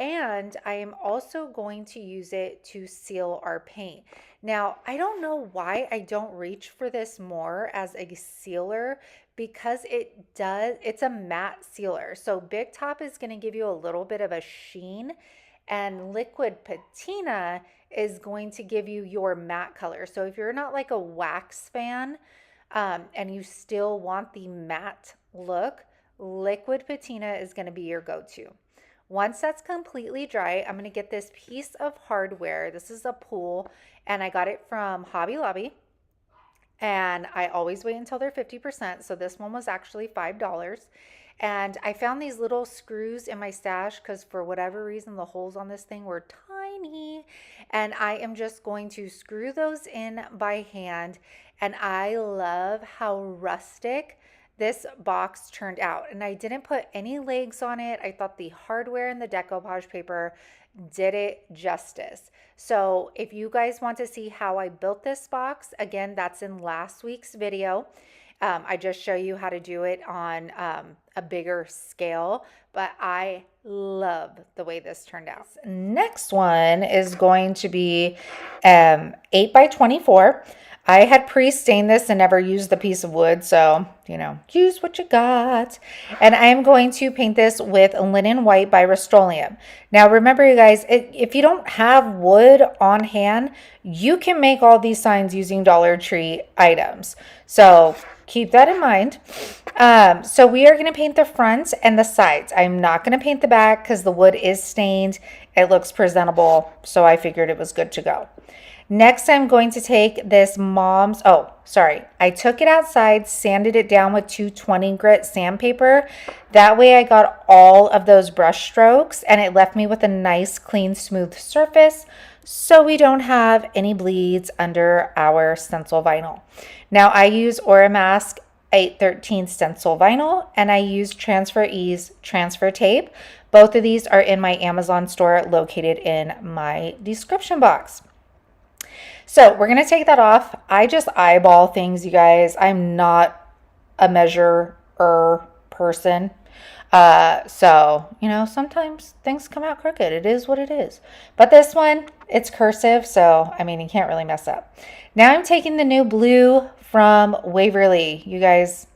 A: And I am also going to use it to seal our paint. Now, I don't know why I don't reach for this more as a sealer, because it's a matte sealer. So Big Top is going to give you a little bit of a sheen, and liquid patina is going to give you your matte color. So if you're not like a wax fan and you still want the matte look, liquid patina is going to be your go-to. Once that's completely dry, I'm going to get this piece of hardware. This is a pool, and I got it from Hobby Lobby. And I always wait until they're 50%. So this one was actually $5. And I found these little screws in my stash because for whatever reason, the holes on this thing were tiny. And I am just going to screw those in by hand. And I love how rustic this box turned out. And I didn't put any legs on it. I thought the hardware and the decoupage paper did it justice. So if you guys want to see how I built this box, again, that's in last week's video. I just show you how to do it on a bigger scale, but I love the way this turned out. Next one is going to be 8 by 24. I had pre-stained this and never used the piece of wood, so, use what you got. And I'm going to paint this with Linen White by Rust-Oleum. Now, remember, you guys, if you don't have wood on hand, you can make all these signs using Dollar Tree items. So keep that in mind. So we are going to paint the front and the sides. I'm not going to paint the back because the wood is stained. It looks presentable, so I figured it was good to go. Next, I'm going to take this I took it outside, sanded it down with 220 grit sandpaper. That way I got all of those brush strokes and it left me with a nice, clean, smooth surface so we don't have any bleeds under our stencil vinyl. Now I use Oramask 813 stencil vinyl and I use Transfer Ease transfer tape. Both of these are in my Amazon store located in my description box. So we're going to take that off. I just eyeball things, you guys. I'm not a measurer person. Sometimes things come out crooked. It is what it is. But this one, it's cursive, so, I mean, you can't really mess up. Now I'm taking the new blue from Waverly. You guys,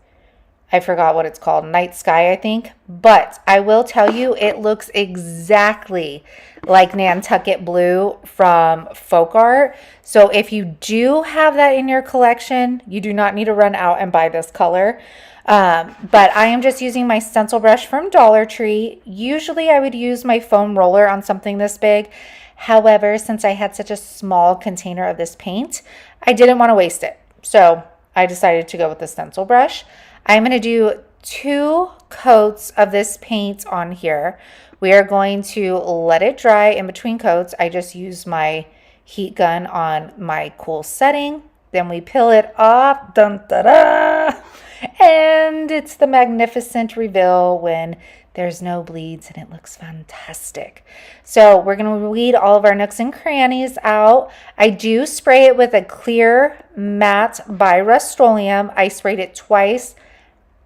A: I forgot what it's called. Night Sky, I think. But I will tell you, it looks exactly like Nantucket Blue from Folk Art. So if you do have that in your collection, you do not need to run out and buy this color. But I am just using my stencil brush from Dollar Tree. Usually I would use my foam roller on something this big. However, since I had such a small container of this paint, I didn't want to waste it. So I decided to go with the stencil brush. I'm going to do 2 coats of this paint on here. We are going to let it dry in between coats. I just use my heat gun on my cool setting. Then we peel it off. Dun, da, da. And it's the magnificent reveal when there's no bleeds and it looks fantastic. So we're going to weed all of our nooks and crannies out. I do spray it with a clear matte by Rust-Oleum. I sprayed it twice,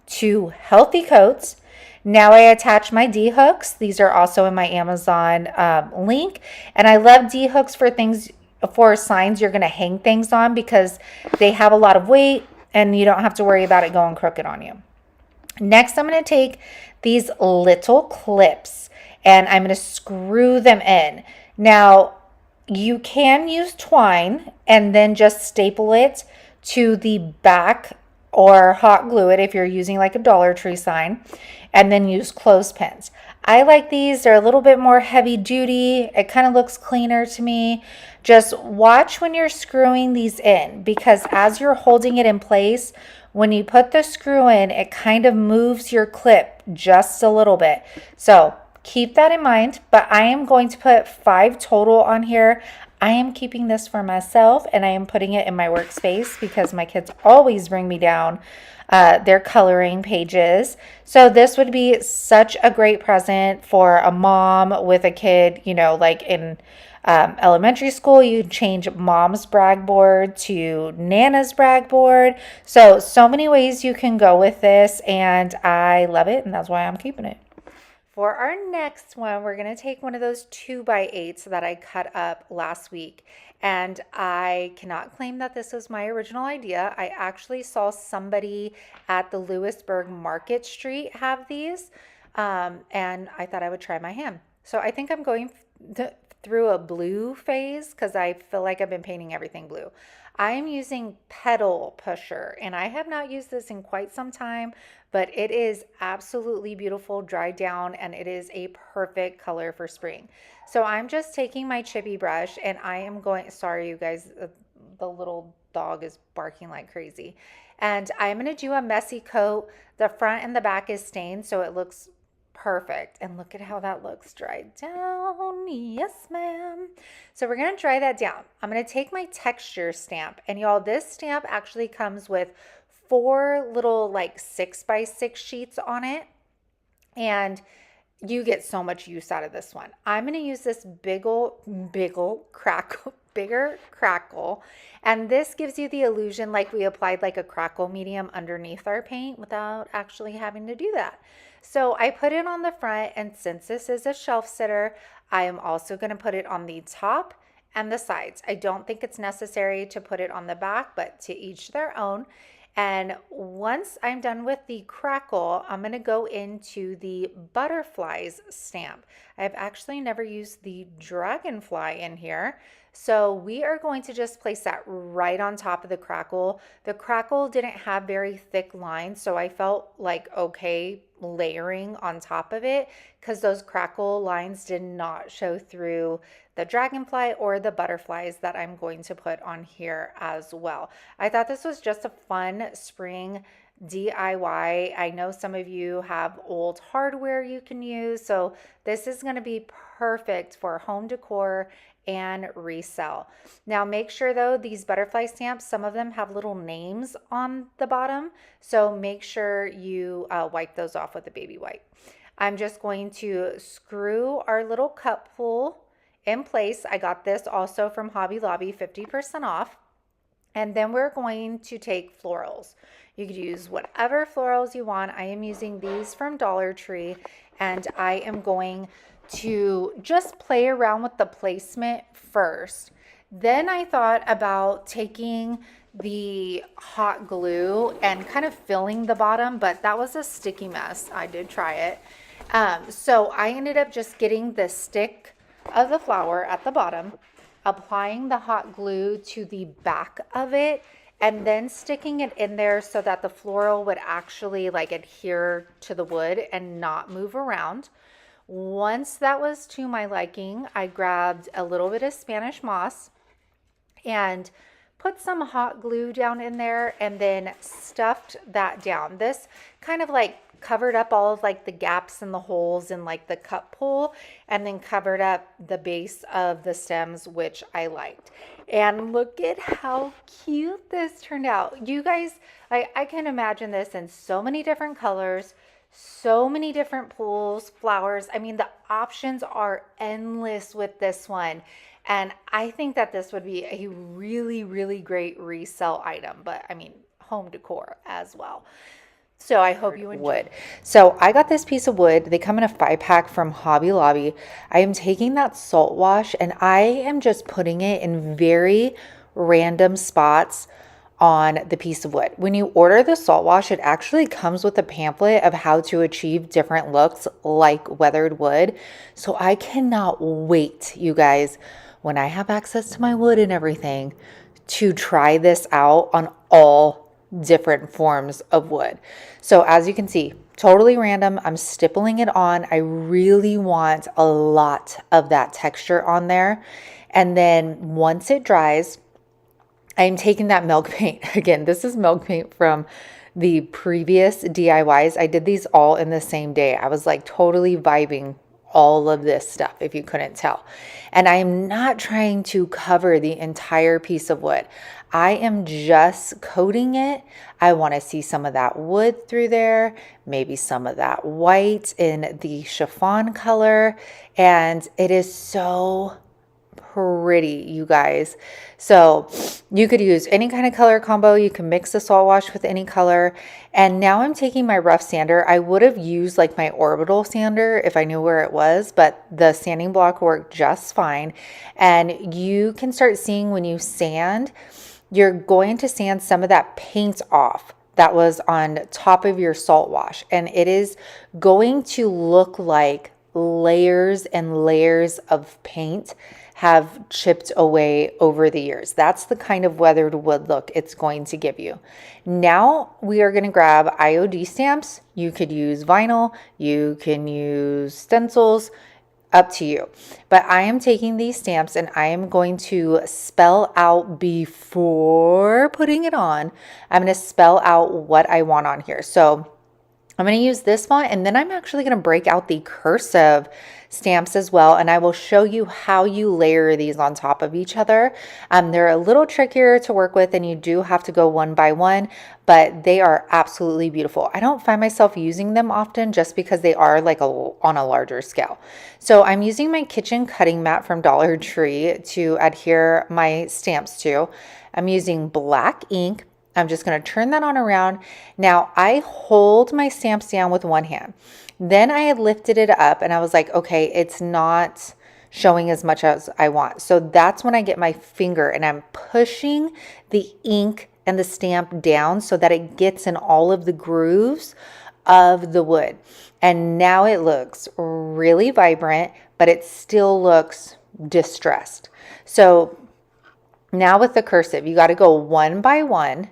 A: 2 healthy coats. Now I attach my D-hooks. These are also in my Amazon link. And I love D-hooks for signs you're going to hang things on because they have a lot of weight and you don't have to worry about it going crooked on you. Next, I'm going to take these little clips and I'm going to screw them in. Now, you can use twine and then just staple it to the back or hot glue it if you're using like a Dollar Tree sign, and then use clothespins. I like these. They're a little bit more heavy duty. It kind of looks cleaner to me. Just watch when you're screwing these in because as you're holding it in place, when you put the screw in, it kind of moves your clip just a little bit. So keep that in mind, but I am going to put 5 total on here. I am keeping this for myself and I am putting it in my workspace because my kids always bring me down their coloring pages. So this would be such a great present for a mom with a kid, like in elementary school. You change mom's brag board to Nana's brag board. So many ways you can go with this and I love it and that's why I'm keeping it. For our next one, we're going to take one of those 2x8s that I cut up last week. And I cannot claim that this was my original idea. I actually saw somebody at the Lewisburg Market Street have these. And I thought I would try my hand. So I think I'm going through a blue phase because I feel like I've been painting everything blue. I am using Pedal Pusher and I have not used this in quite some time, but it is absolutely beautiful, dried down, and it is a perfect color for spring. So I'm just taking my chippy brush and I am going, sorry you guys, the little dog is barking like crazy. And I'm going to do a messy coat. The front and the back is stained so it looks perfect. And look at how that looks dried down. Yes, ma'am. So we're going to dry that down. I'm going to take my texture stamp. And y'all, this stamp actually comes with 4 little like 6x6 sheets on it. And you get so much use out of this one. I'm going to use this bigger crackle. And this gives you the illusion like we applied like a crackle medium underneath our paint without actually having to do that. So I put it on the front, and since this is a shelf sitter, I am also going to put it on the top and the sides. I don't think it's necessary to put it on the back, but to each their own. And once I'm done with the crackle, I'm going to go into the butterflies stamp. I've actually never used the dragonfly in here. So we are going to just place that right on top of the crackle. The crackle didn't have very thick lines, so I felt like okay layering on top of it because those crackle lines did not show through the dragonfly or the butterflies that I'm going to put on here as well. I thought this was just a fun spring DIY. I know some of you have old hardware you can use, so this is going to be perfect for home decor and resell. Now make sure though, these butterfly stamps, some of them have little names on the bottom, so make sure you wipe those off with a baby wipe. I'm just going to screw our little cup pull in place. I got this also from Hobby Lobby, 50% off. And then we're going to take florals. You could use whatever florals you want. I am using these from Dollar Tree, and I am going to just play around with the placement first. Then I thought about taking the hot glue and kind of filling the bottom, but that was a sticky mess. I did try it. So I ended up just getting the stick of the flower at the bottom, applying the hot glue to the back of it, and then sticking it in there so that the floral would actually like adhere to the wood and not move around. Once that was to my liking, I grabbed a little bit of Spanish moss and put some hot glue down in there and then stuffed that down. This kind of like covered up all of like the gaps and the holes in like the cup pull, and then covered up the base of the stems, which I liked. And look at how cute this turned out. You guys, I can imagine this in so many different colors, so many different pools, flowers. I mean, the options are endless with this one. And I think that this would be a really, really great resale item, but I mean, home decor as well. So I hope you enjoy. Wood. So I got this piece of wood. They come in a 5-pack from Hobby Lobby. I am taking that salt wash and I am just putting it in very random spots on the piece of wood. When you order the salt wash, it actually comes with a pamphlet of how to achieve different looks like weathered wood. So I cannot wait, you guys, when I have access to my wood and everything, to try this out on all different forms of wood. So as you can see, totally random. I'm stippling it on. I really want a lot of that texture on there. And then once it dries, I'm taking that milk paint. Again, this is milk paint from the previous DIYs. I did these all in the same day. I was like totally vibing all of this stuff, if you couldn't tell. And I am not trying to cover the entire piece of wood. I am just coating it. I want to see some of that wood through there, maybe some of that white in the chiffon color. And it is so pretty, you guys. So you could use any kind of color combo. You can mix the salt wash with any color. And now I'm taking my rough sander. I would have used like my orbital sander if I knew where it was, but the sanding block worked just fine. And you can start seeing when you sand, you're going to sand some of that paint off that was on top of your salt wash. And it is going to look like layers and layers of paint have chipped away over the years. That's the kind of weathered wood look it's going to give you. Now we are going to grab IOD stamps. You could use vinyl, you can use stencils, up to you. But I am taking these stamps and I am going to spell out before putting it on. I'm going to spell out what I want on here. So I'm going to use this font, and then I'm actually going to break out the cursive stamps as well, and I will show you how you layer these on top of each other. They're a little trickier to work with, and you do have to go one by one, but they are absolutely beautiful. I don't find myself using them often just because they are like on a larger scale. So I'm using my kitchen cutting mat from Dollar Tree to adhere my stamps to. I'm using black ink. I'm just going to turn that on around. Now I hold my stamps down with one hand. Then I had lifted it up and I was like, okay, it's not showing as much as I want. So that's when I get my finger and I'm pushing the ink and the stamp down so that it gets in all of the grooves of the wood. And now it looks really vibrant, but it still looks distressed. So now with the cursive, you got to go one by one.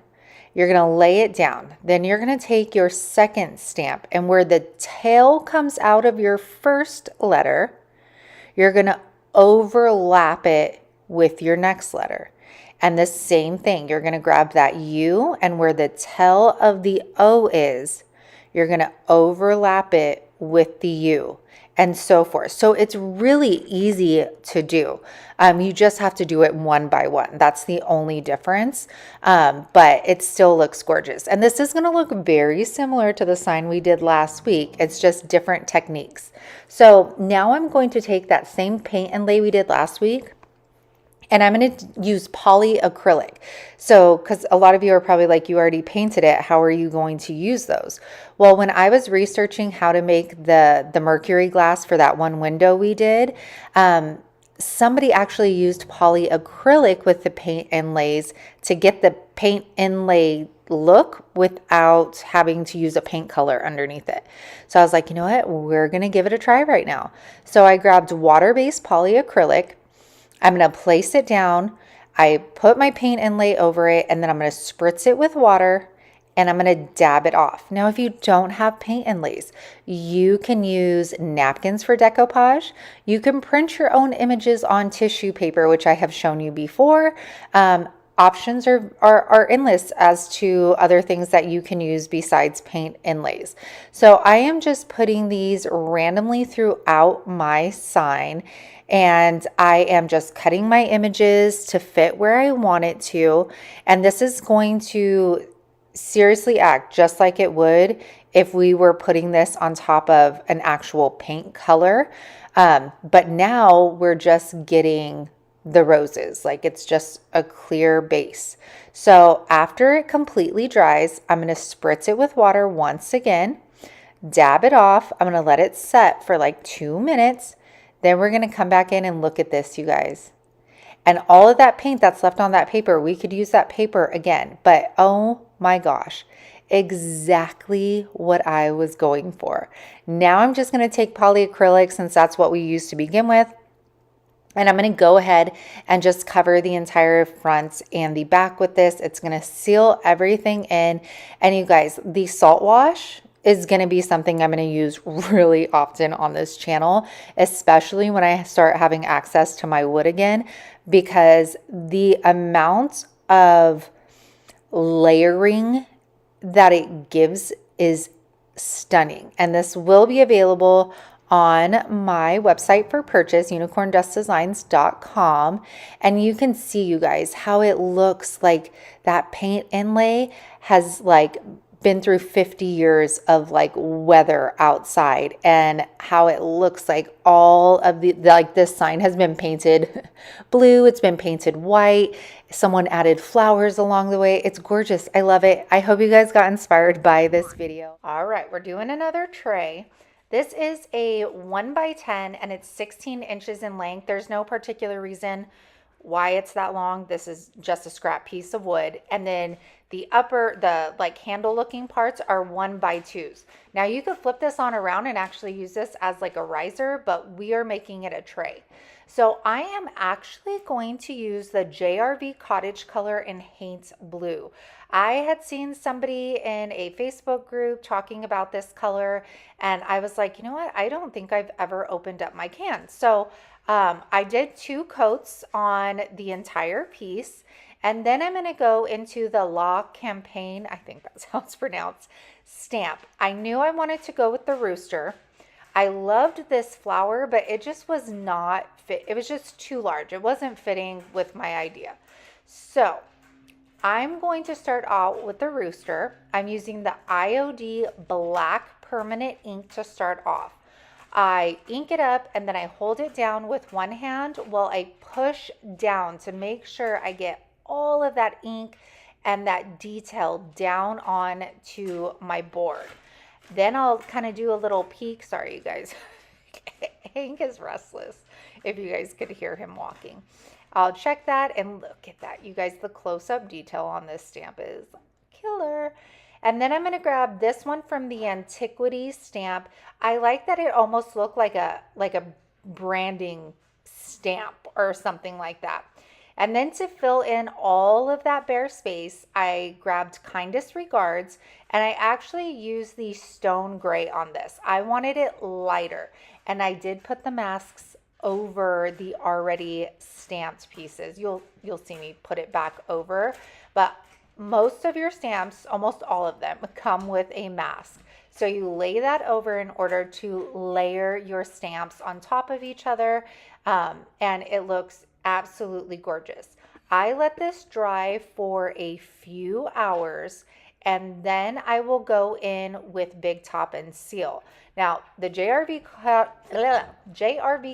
A: You're going to lay it down. Then you're going to take your second stamp, and where the tail comes out of your first letter, you're going to overlap it with your next letter. And the same thing, you're going to grab that U, and where the tail of the O is, you're going to overlap it with the U, and so forth. So it's really easy to do. You just have to do it one by one. That's the only difference, but it still looks gorgeous. And this is going to look very similar to the sign we did last week. It's just different techniques. So now I'm going to take that same paint and lay we did last week, and I'm going to use polyacrylic. So, because a lot of you are probably like, you already painted it, how are you going to use those? Well, when I was researching how to make the mercury glass for that one window we did, somebody actually used polyacrylic with the paint inlays to get the paint inlay look without having to use a paint color underneath it. So I was like, you know what, we're going to give it a try right now. So I grabbed water-based polyacrylic. I'm going to place it down. I put my paint inlay over it, and then I'm going to spritz it with water, and I'm going to dab it off. Now, if you don't have paint inlays, you can use napkins for decoupage. You can print your own images on tissue paper, which I have shown you before. Options are endless as to other things that you can use besides paint inlays. So I am just putting these randomly throughout my sign, and I am just cutting my images to fit where I want it to. And this is going to seriously act just like it would if we were putting this on top of an actual paint color. But now we're just getting the roses, like it's just a clear base. So after it completely dries, I'm going to spritz it with water once again, dab it off. I'm going to let it set for like 2 minutes. Then we're going to come back in and look at this, you guys. And all of that paint that's left on that paper, we could use that paper again. But oh my gosh, exactly what I was going for. Now I'm just going to take polyacrylic, since that's what we used to begin with. And I'm going to go ahead and just cover the entire front and the back with this. It's going to seal everything in. And you guys, the salt wash is going to be something I'm going to use really often on this channel, especially when I start having access to my wood again, because the amount of layering that it gives is stunning. And this will be available on my website for purchase, unicorndustdesigns.com. And you can see, you guys, how it looks like that paint inlay has like been through 50 years of like weather outside, and how it looks like all of the, like this sign has been painted blue, it's been painted white, someone added flowers along the way. It's gorgeous. I love it. I hope you guys got inspired by this video. All right, we're doing another tray. This is a 1x10 and it's 16 inches in length. There's no particular reason why it's that long. This is just a scrap piece of wood. And then the like handle looking parts are 1x2s. Now you could flip this on around and actually use this as like a riser, but we are making it a tray. So I am actually going to use the JRV Cottage Color in Haint Blue. I had seen somebody in a Facebook group talking about this color, and I was like, you know what? I don't think I've ever opened up my can. So I did 2 coats on the entire piece, and then I'm going to go into the La Campagne, I think that's how it's pronounced, stamp. I knew I wanted to go with the rooster. I loved this flower, but it just was not fit. It was just too large. It wasn't fitting with my idea. So I'm going to start out with the rooster. I'm using the IOD black permanent ink to start off. I ink it up and then I hold it down with one hand while I push down to make sure I get all of that ink and that detail down on to my board. Then I'll kind of do a little peek. Sorry, you guys. Hank is restless, if you guys could hear him walking. I'll check that, and look at that. You guys, the close-up detail on this stamp is killer. And then I'm going to grab this one from the Antiquity stamp. I like that it almost looked like a branding stamp or something like that. And then to fill in all of that bare space, I grabbed Kindest Regards and I actually used the stone gray on this. I wanted it lighter, and I did put the masks over the already stamped pieces. You'll see me put it back over, but most of your stamps, almost all of them, come with a mask. So you lay that over in order to layer your stamps on top of each other, and it looks absolutely gorgeous. I let this dry for a few hours, and then I will go in with Big Top and seal. Now, the JRV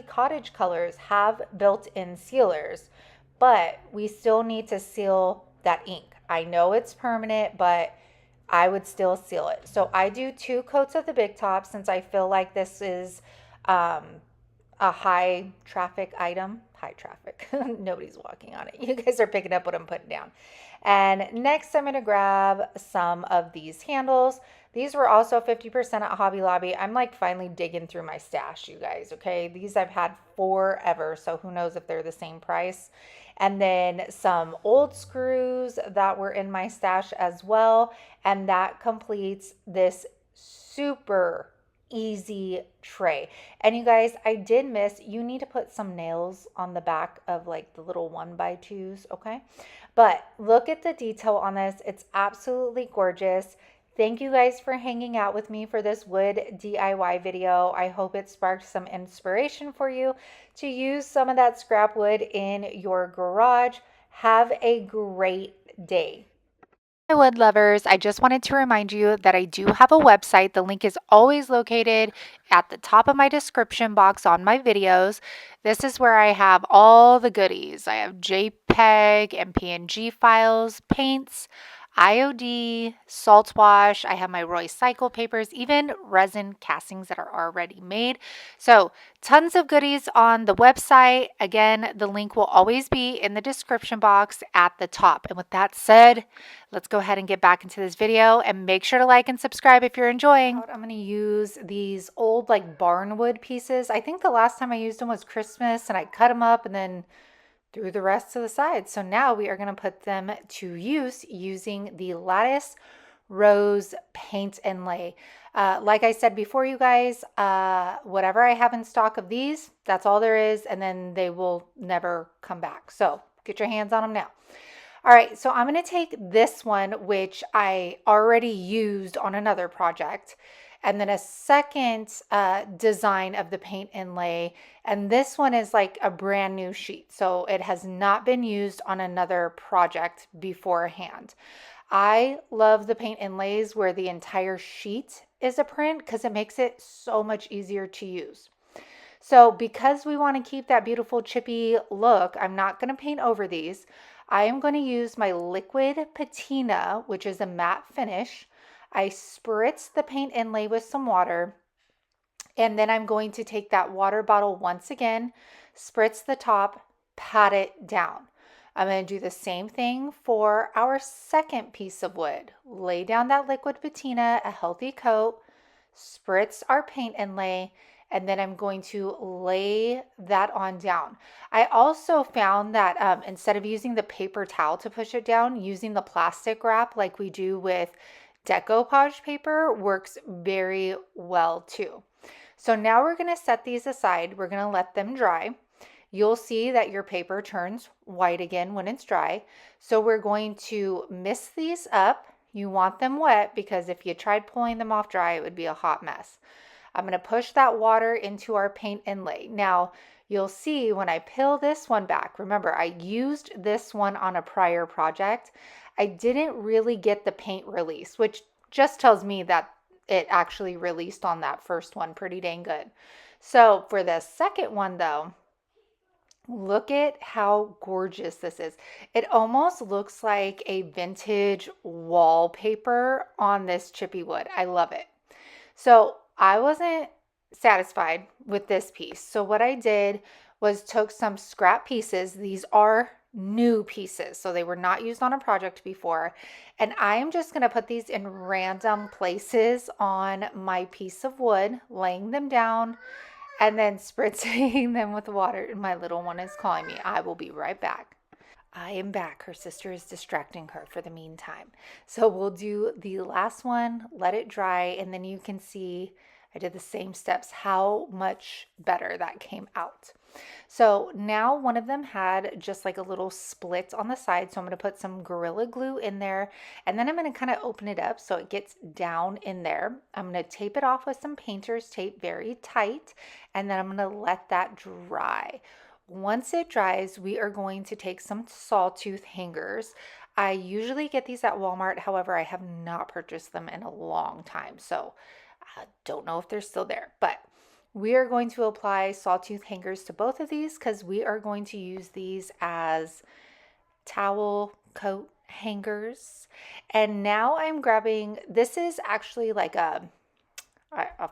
A: Cottage colors have built-in sealers, but we still need to seal that ink. I know it's permanent, but I would still seal it. So I do 2 coats of the Big Top since I feel like this is um, a high traffic item. High traffic. Nobody's walking on it. You guys are picking up what I'm putting down. And next I'm going to grab some of these handles. These were also 50% at Hobby Lobby. I'm like finally digging through my stash, you guys, okay? These I've had forever, so who knows if they're the same price. And then some old screws that were in my stash as well. And that completes this super easy tray. And you guys, I did miss, you need to put some nails on the back of like the little 1x2s, okay? But look at the detail on this. It's absolutely gorgeous. Thank you guys for hanging out with me for this wood DIY video. I hope it sparked some inspiration for you to use some of that scrap wood in your garage. Have a great day. Hi, wood lovers. I just wanted to remind you that I do have a website. The link is always located at the top of my description box on my videos. This is where I have all the goodies. I have JPEG and PNG files, paints, IOD, salt wash. I have my Roy Cycle papers, even resin castings that are already made. So tons of goodies on the website. Again, the link will always be in the description box at the top. And with that said, let's go ahead and get back into this video, and make sure to like and subscribe if you're enjoying. I'm going to use these old like barnwood pieces. I think the last time I used them was Christmas, and I cut them up and then threw the rest to the side. So now we are going to put them to use using the Lattice Rose Paint and Lay. Like I said before, you guys, whatever I have in stock of these, that's all there is, and then they will never come back. So get your hands on them now. All right, so I'm going to take this one, which I already used on another project, and then a second design of the paint inlay. And this one is like a brand new sheet, so it has not been used on another project beforehand. I love the paint inlays where the entire sheet is a print because it makes it so much easier to use. So because we want to keep that beautiful chippy look, I'm not going to paint over these. I am going to use my liquid patina, which is a matte finish. I spritz the paint inlay with some water, and then I'm going to take that water bottle once again, spritz the top, pat it down. I'm going to do the same thing for our second piece of wood. Lay down that liquid patina, a healthy coat, spritz our paint inlay, and then I'm going to lay that on down. I also found that instead of using the paper towel to push it down, using the plastic wrap like we do with decoupage paper works very well too. So now we're going to set these aside. We're going to let them dry. You'll see that your paper turns white again when it's dry. So we're going to mist these up. You want them wet because if you tried pulling them off dry, it would be a hot mess. I'm going to push that water into our paint inlay. Now, you'll see when I peel this one back, remember I used this one on a prior project. I didn't really get the paint release, which just tells me that it actually released on that first one pretty dang good. So for the second one though, look at how gorgeous this is. It almost looks like a vintage wallpaper on this chippy wood. I love it. So I wasn't satisfied with this piece. So what I did was took some scrap pieces. These are new pieces, so they were not used on a project before. And I am just going to put these in random places on my piece of wood, laying them down and then spritzing them with water. My little one is calling me. I will be right back. I am back. Her sister is distracting her for the meantime. So we'll do the last one, let it dry, and then you can see I did the same steps, how much better that came out. So now one of them had just like a little split on the side. So I'm going to put some Gorilla Glue in there, and then I'm going to kind of open it up so it gets down in there. I'm going to tape it off with some painter's tape very tight, and then I'm going to let that dry. Once it dries, we are going to take some sawtooth hangers. I usually get these at Walmart. However, I have not purchased them in a long time. So I don't know if they're still there, but we are going to apply sawtooth hangers to both of these because we are going to use these as towel coat hangers. And now I'm grabbing, this is actually like a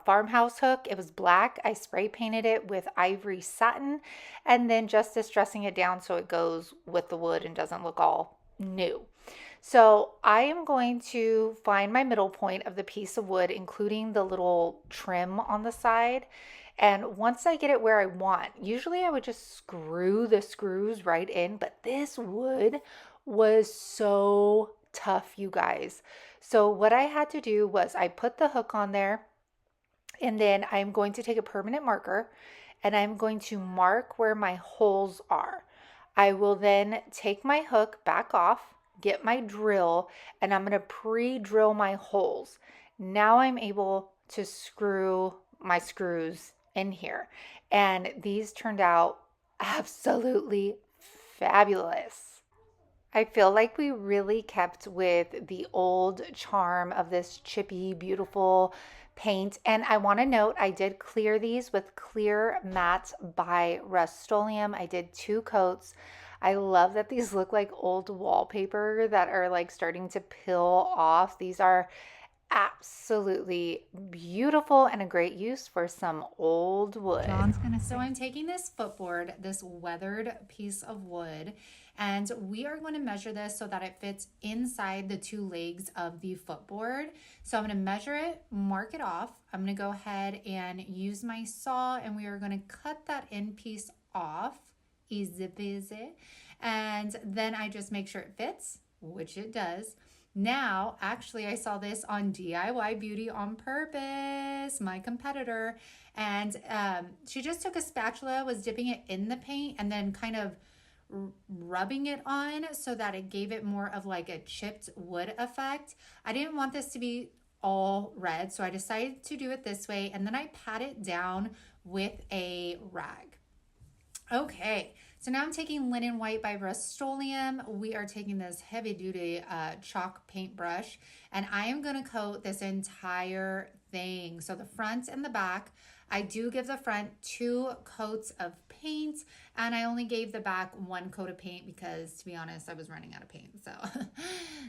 A: farmhouse hook. It was black. I spray painted it with ivory satin and then just distressing it down so it goes with the wood and doesn't look all new. So I am going to find my middle point of the piece of wood, including the little trim on the side. And once I get it where I want, usually I would just screw the screws right in, but this wood was so tough, you guys. So what I had to do was I put the hook on there, and then I'm going to take a permanent marker and I'm going to mark where my holes are. I will then take my hook back off, get my drill, and I'm going to pre-drill my holes. Now I'm able to screw my screws in here. And these turned out absolutely fabulous. I feel like we really kept with the old charm of this chippy, beautiful paint. And I want to note, I did clear these with Clear Matte by Rust-Oleum. I did 2 coats. I love that these look like old wallpaper that are like starting to peel off. These are absolutely beautiful and a great use for some old wood. So I'm taking this footboard, this weathered piece of wood, and we are going to measure this so that it fits inside the 2 legs of the footboard. So I'm going to measure it, mark it off. I'm going to go ahead and use my saw, and we are going to cut that end piece off. Easy peasy. And then I just make sure it fits, which it does. Now, actually, I saw this on DIY Beauty on Purpose, my competitor, and she just took a spatula, was dipping it in the paint, and then kind of rubbing it on so that it gave it more of like a chipped wood effect. I didn't want this to be all red, so I decided to do it this way, and then I pat it down with a rag. Okay, so now I'm taking Linen White by Rust-Oleum. We are taking this heavy-duty chalk paintbrush, and I am going to coat this entire thing. So the front and the back. I do give the front 2 coats of paint, and I only gave the back 1 coat of paint because, to be honest, I was running out of paint. So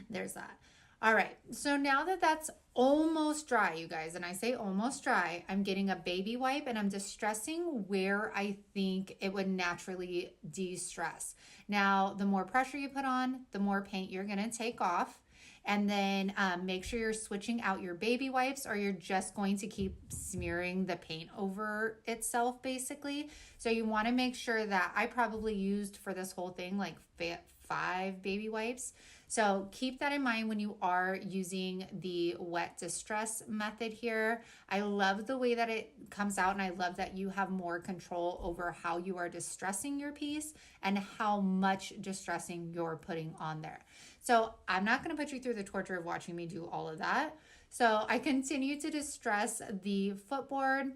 A: there's that. All right, so now that that's almost dry, you guys, and I say almost dry, I'm getting a baby wipe and I'm distressing where I think it would naturally de-stress. Now, the more pressure you put on, the more paint you're gonna take off. And then make sure you're switching out your baby wipes, or you're just going to keep smearing the paint over itself, basically. So you wanna make sure that I probably used for this whole thing like 5 baby wipes. So keep that in mind when you are using the wet distress method here. I love the way that it comes out, and I love that you have more control over how you are distressing your piece and how much distressing you're putting on there. So I'm not going to put you through the torture of watching me do all of that. So I continue to distress the footboard,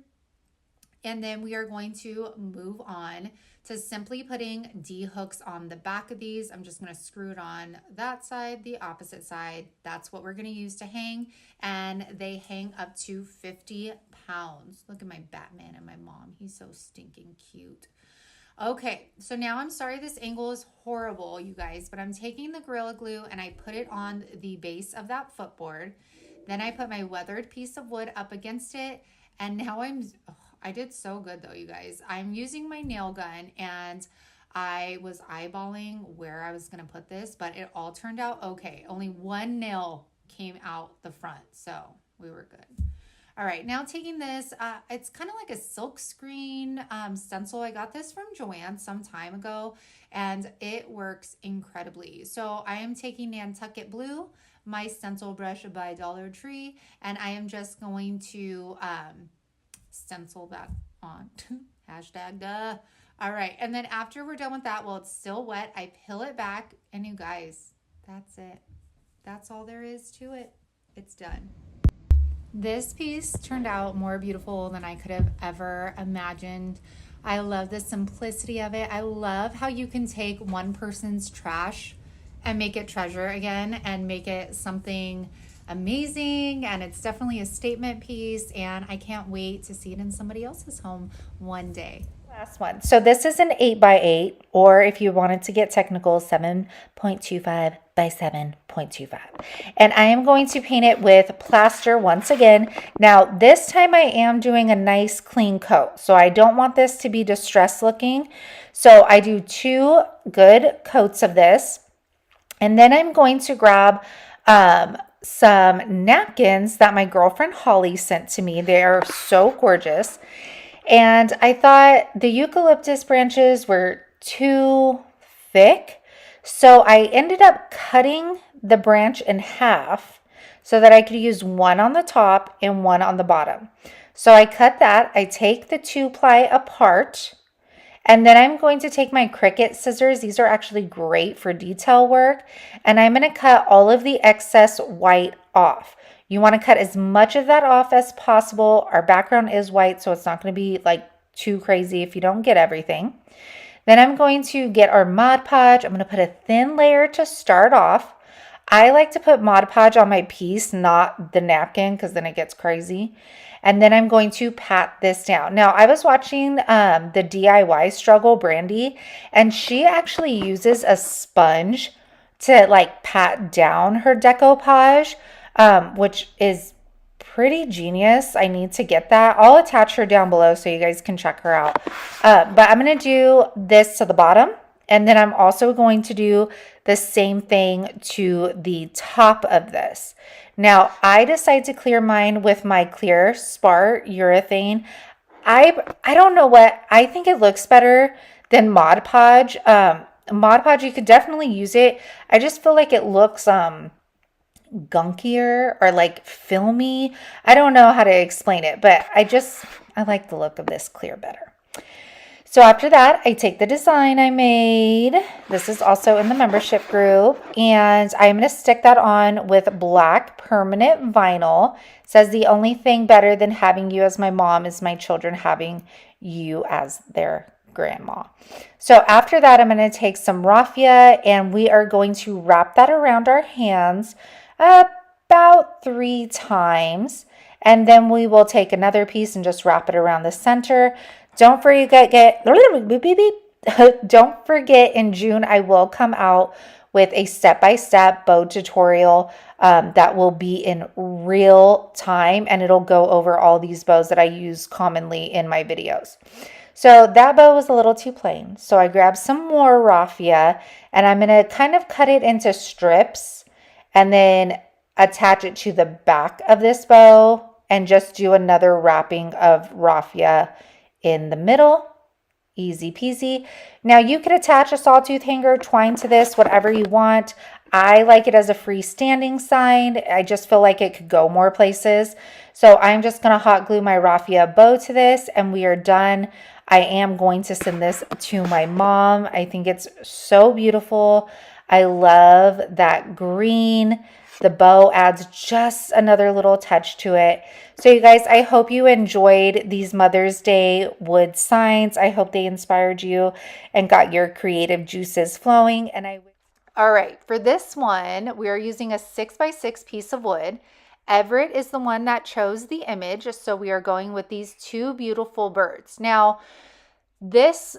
A: and then we are going to move on to simply putting D-hooks on the back of these. I'm just going to screw it on that side, the opposite side. That's what we're going to use to hang, and they hang up to 50 pounds. Look at my Batman and my mom. He's so stinking cute. Okay, so now I'm sorry this angle is horrible, you guys, but I'm taking the Gorilla Glue and I put it on the base of that footboard. Then I put my weathered piece of wood up against it, and now I did so good though, you guys. I'm using my nail gun, and I was eyeballing where I was going to put this, but it all turned out okay. Only 1 nail came out the front, so we were good. All right, now taking this, it's kind of like a silk screen stencil. I got this from Joann some time ago, and it works incredibly. So I am taking Nantucket Blue, my stencil brush by Dollar Tree, and I am just going to stencil that on. Hashtag duh. All right, and then after we're done with that, well, it's still wet, I peel it back, and you guys, that's it. That's all there is to it. It's done. This piece turned out more beautiful than I could have ever imagined. I love the simplicity of it. I love how you can take one person's trash and make it treasure again and make it something amazing. And it's definitely a statement piece, and I can't wait to see it in somebody else's home one day. Last one. So this is an 8x8, or if you wanted to get technical, 7.25 by 7.25. And I am going to paint it with plaster once again. Now, this time I am doing a nice clean coat. So I don't want this to be distressed looking. So I do 2 good coats of this. And then I'm going to grab some napkins that my girlfriend Holly sent to me. They are so gorgeous. And I thought the eucalyptus branches were too thick. So I ended up cutting the branch in half so that I could use one on the top and one on the bottom. So I cut that. I take the 2-ply apart. And then I'm going to take my Cricut scissors. These are actually great for detail work. And I'm going to cut all of the excess white off. You want to cut as much of that off as possible. Our background is white, so it's not going to be like too crazy if you don't get everything. Then I'm going to get our Mod Podge. I'm going to put a thin layer to start off. I like to put Mod Podge on my piece, not the napkin, because then it gets crazy. And then I'm going to pat this down. Now, I was watching the DIY struggle, Brandy, and she actually uses a sponge to like pat down her decoupage, which is pretty genius. I need to get that. I'll attach her down below so you guys can check her out. But I'm going to do this to the bottom. And then I'm also going to do the same thing to the top of this. Now, I decided to clear mine with my clear Spart urethane. I don't know what, I think it looks better than Mod Podge. Mod Podge, you could definitely use it. I just feel like it looks gunkier or like filmy. I don't know how to explain it, but I like the look of this clear better. So after that, I take the design I made. This is also in the membership group, and I'm going to stick that on with black permanent vinyl. It says the only thing better than having you as my mom is my children having you as their grandma. So after that, I'm going to take some raffia, and we are going to wrap that around our hands about 3 times. And then we will take another piece and just wrap it around the center. Don't forget, don't forget in June, I will come out with a step-by-step bow tutorial that will be in real time, and it'll go over all these bows that I use commonly in my videos. So that bow was a little too plain. So I grabbed some more raffia, and I'm going to kind of cut it into strips and then attach it to the back of this bow and just do another wrapping of raffia in the middle. Easy peasy. Now you could attach a sawtooth hanger, twine to this, whatever you want. I like it as a freestanding sign. I just feel like it could go more places. So I'm just going to hot glue my raffia bow to this, and we are done. I am going to send this to my mom. I think it's so beautiful. I love that green. The bow adds just another little touch to it. So you guys, I hope you enjoyed these Mother's Day wood signs. I hope they inspired you and got your creative juices flowing. All right, for this one, we are using a 6x6 piece of wood. Everett is the one that chose the image, so we are going with these 2 beautiful birds. Now, this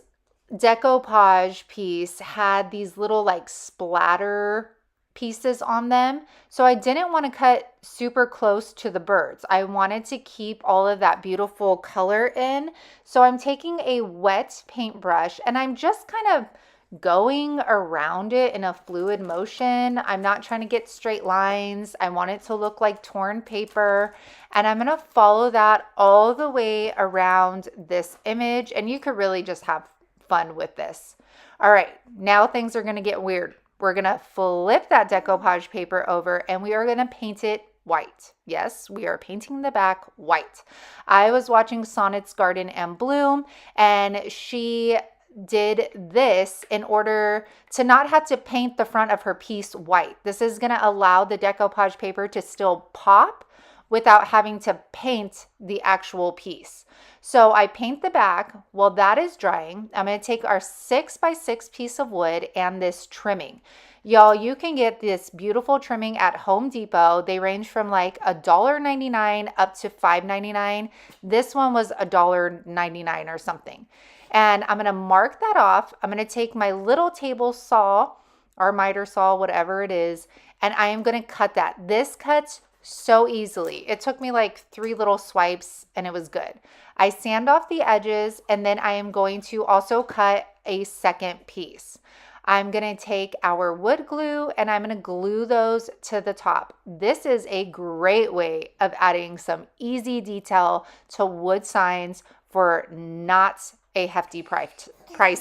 A: decoupage piece had these little like splatter pieces on them, so I didn't want to cut super close to the birds. I wanted to keep all of that beautiful color in, so I'm taking a wet paintbrush and I'm just kind of going around it in a fluid motion. I'm not trying to get straight lines. I want it to look like torn paper. And I'm gonna follow that all the way around this image. And you could really just have fun with this. All right, now things are gonna get weird. We're gonna flip that decoupage paper over and we are gonna paint it white. Yes, we are painting the back white. I was watching Sonnet's Garden and Bloom, and she did this in order to not have to paint the front of her piece white. This is going to allow the decoupage paper to still pop without having to paint the actual piece. So I paint the back. While that is drying, I'm going to take our 6x6 piece of wood and this trimming. Y'all, you can get this beautiful trimming at Home Depot. They range from like $1.99 up to $5.99. This one was $1.99 or something. And I'm going to mark that off. I'm going to take my little table saw or miter saw, whatever it is, and I am going to cut that. This cuts so easily. It took me like 3 little swipes and it was good. I sand off the edges, and then I am going to also cut a second piece. I'm going to take our wood glue and I'm going to glue those to the top. This is a great way of adding some easy detail to wood signs for not a hefty price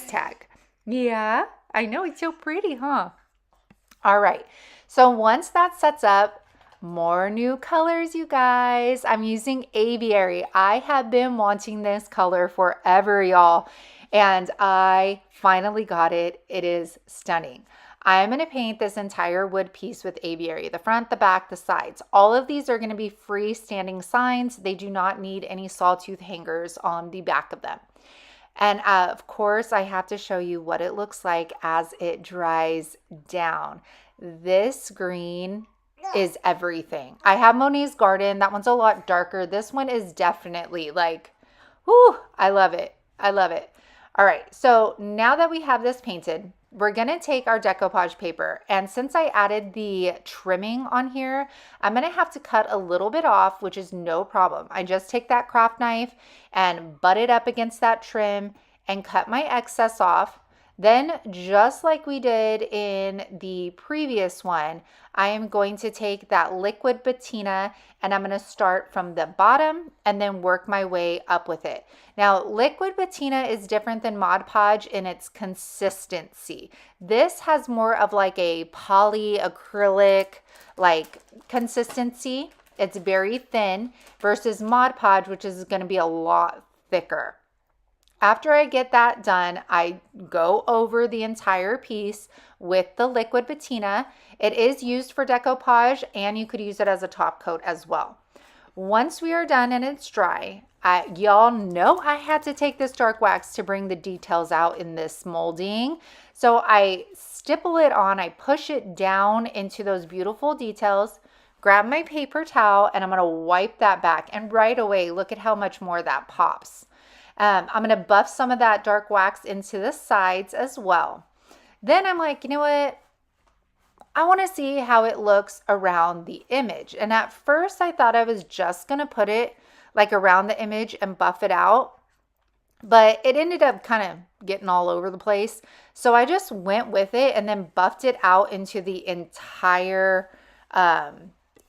A: tag. Yeah, I know, it's so pretty, huh? All right, so once that sets up, more new colors, you guys. I'm using Aviary. I have been wanting this color forever, y'all, and I finally got it. It is stunning. I'm going to paint this entire wood piece with Aviary, the front, the back, the sides. All of these are going to be freestanding signs. They do not need any sawtooth hangers on the back of them. And of course, I have to show you what it looks like as it dries down. This green is everything. I have Monet's Garden. That one's a lot darker. This one is definitely like, whoo, I love it. I love it. All right, so now that we have this painted, we're going to take our decoupage paper, and since I added the trimming on here, I'm going to have to cut a little bit off, which is no problem. I just take that craft knife and butt it up against that trim and cut my excess off. Then, just like we did in the previous one, I am going to take that liquid patina and I'm going to start from the bottom and then work my way up with it. Now, liquid patina is different than Mod Podge in its consistency. This has more of like a poly acrylic like consistency. It's very thin versus Mod Podge, which is going to be a lot thicker. After I get that done, I go over the entire piece with the liquid patina. It is used for decoupage, and you could use it as a top coat as well. Once we are done and it's dry, y'all know I had to take this dark wax to bring the details out in this molding. So I stipple it on, I push it down into those beautiful details, grab my paper towel, and I'm going to wipe that back. And right away, look at how much more that pops. I'm going to buff some of that dark wax into the sides as well. Then I'm like, you know what? I want to see how it looks around the image. And at first I thought I was just going to put it like around the image and buff it out. But it ended up kind of getting all over the place. So I just went with it and then buffed it out into the entire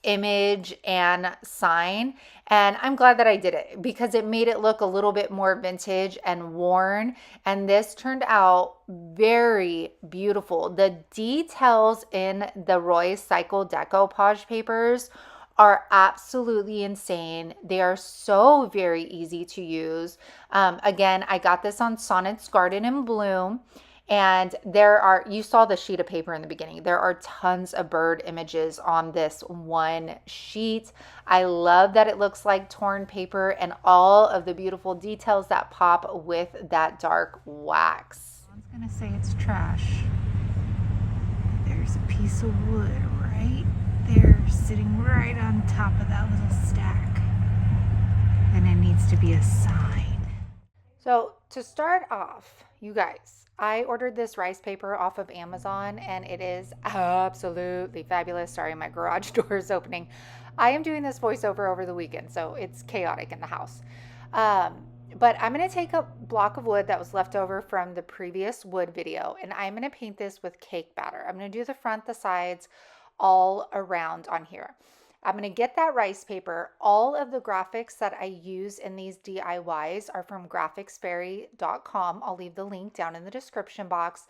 A: image and sign. And I'm glad that I did it because it made it look a little bit more vintage and worn. And this turned out very beautiful. The details in the Roy Cycle decoupage papers are absolutely insane. They are so very easy to use. Again, I got this on Sonnet's Garden and Bloom. And you saw the sheet of paper in the beginning. There are tons of bird images on this one sheet. I love that it looks like torn paper and all of the beautiful details that pop with that dark wax. I was gonna say it's trash. There's a piece of wood right there sitting right on top of that little stack. And it needs to be a sign. So to start off, you guys, I ordered this rice paper off of Amazon and it is absolutely fabulous. Sorry, my garage door is opening. I am doing this voiceover over the weekend, so it's chaotic in the house. But I'm going to take a block of wood that was left over from the previous wood video, and I'm going to paint this with cake batter. I'm going to do the front, the sides, all around on here. I'm going to get that rice paper. All of the graphics that I use in these DIYs are from graphicsfairy.com. I'll leave the link down in the description box.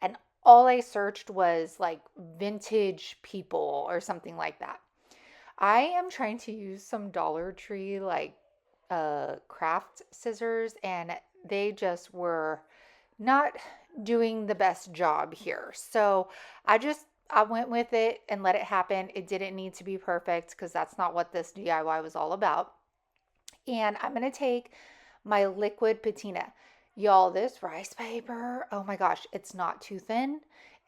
A: And all I searched was like vintage people or something like that. I am trying to use some Dollar Tree like craft scissors, and they just were not doing the best job here. So I went with it and let it happen. It didn't need to be perfect because that's not what this DIY was all about. And I'm going to take my liquid patina. Y'all, this rice paper, oh my gosh, it's not too thin.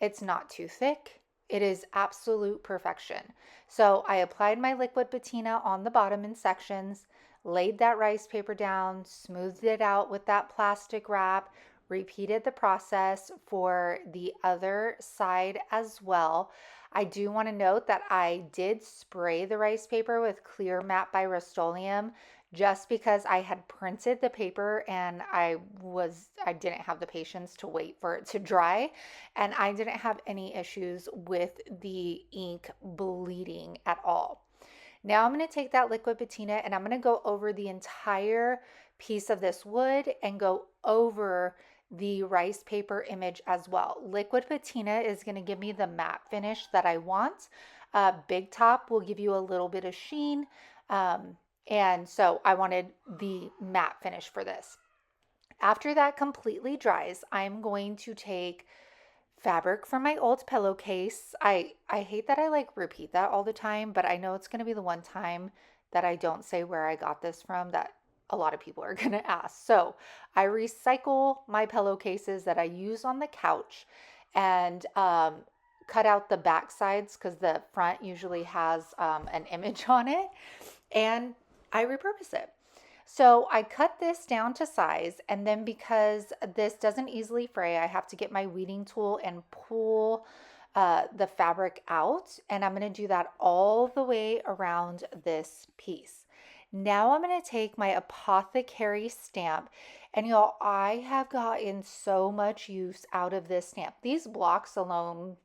A: It's not too thick. It is absolute perfection. So I applied my liquid patina on the bottom in sections, laid that rice paper down, smoothed it out with that plastic wrap, repeated the process for the other side as well. I do want to note that I did spray the rice paper with Clear Matte by Rust-Oleum just because I had printed the paper and I didn't have the patience to wait for it to dry, and I didn't have any issues with the ink bleeding at all. Now I'm going to take that liquid patina and I'm going to go over the entire piece of this wood and go over the rice paper image as well. Liquid patina is going to give me the matte finish that I want. Big Top will give you a little bit of sheen. And so I wanted the matte finish for this. After that completely dries, I'm going to take fabric from my old pillowcase. I hate that I like repeat that all the time, but I know it's going to be the one time that I don't say where I got this from that a lot of people are going to ask. So I recycle my pillowcases that I use on the couch and cut out the back sides because the front usually has an image on it, and I repurpose it. So I cut this down to size, and then because this doesn't easily fray, I have to get my weeding tool and pull the fabric out, and I'm going to do that all the way around this piece. Now I'm going to take my apothecary stamp, and y'all, I have gotten so much use out of this stamp. These blocks alone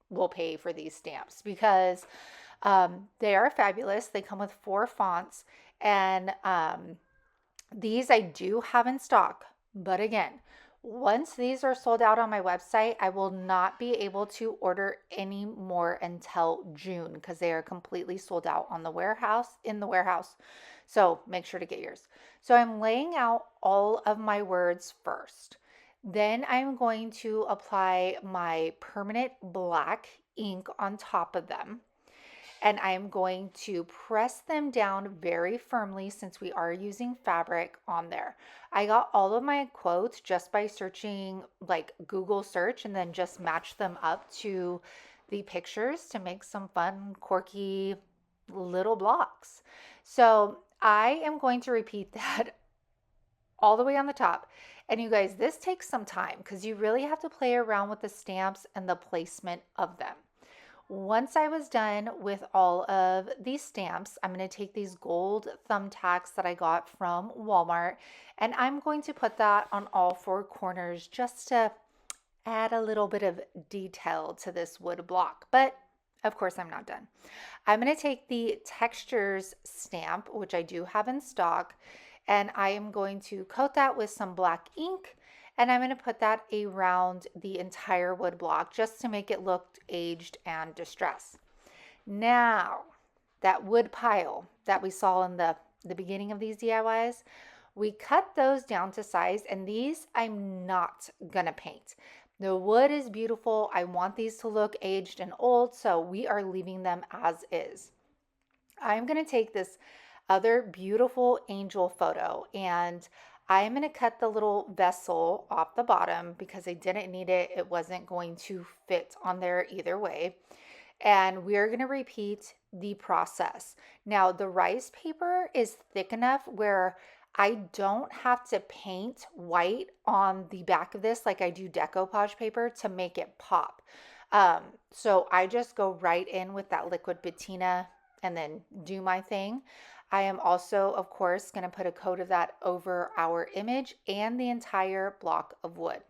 A: will pay for these stamps because they are fabulous. They come with 4 fonts, and these I do have in stock, but again, once these are sold out on my website, I will not be able to order any more until June because they are completely sold out on the warehouse, in the warehouse. So make sure to get yours. So I'm laying out all of my words first. Then I'm going to apply my permanent black ink on top of them, and I'm going to press them down very firmly since we are using fabric on there. I got all of my quotes just by searching, like Google search, and then just match them up to the pictures to make some fun, quirky little blocks. So I am going to repeat that all the way on the top. And you guys, this takes some time because you really have to play around with the stamps and the placement of them. Once I was done with all of these stamps, I'm going to take these gold thumbtacks that I got from Walmart, and I'm going to put that on all 4 corners just to add a little bit of detail to this wood block. But of course, I'm not done. I'm going to take the textures stamp, which I do have in stock, and I am going to coat that with some black ink, and I'm going to put that around the entire wood block just to make it look aged and distressed. Now, that wood pile that we saw in the beginning of these DIYs, we cut those down to size, and these I'm not going to paint. The wood is beautiful. I want these to look aged and old, so we are leaving them as is. I'm going to take this other beautiful angel photo, and I'm going to cut the little vessel off the bottom because I didn't need it. It wasn't going to fit on there either way. And we're going to repeat the process. Now, the rice paper is thick enough where I don't have to paint white on the back of this like I do decoupage paper to make it pop. So I just go right in with that liquid patina and then do my thing. I am also, of course, going to put a coat of that over our image and the entire block of wood.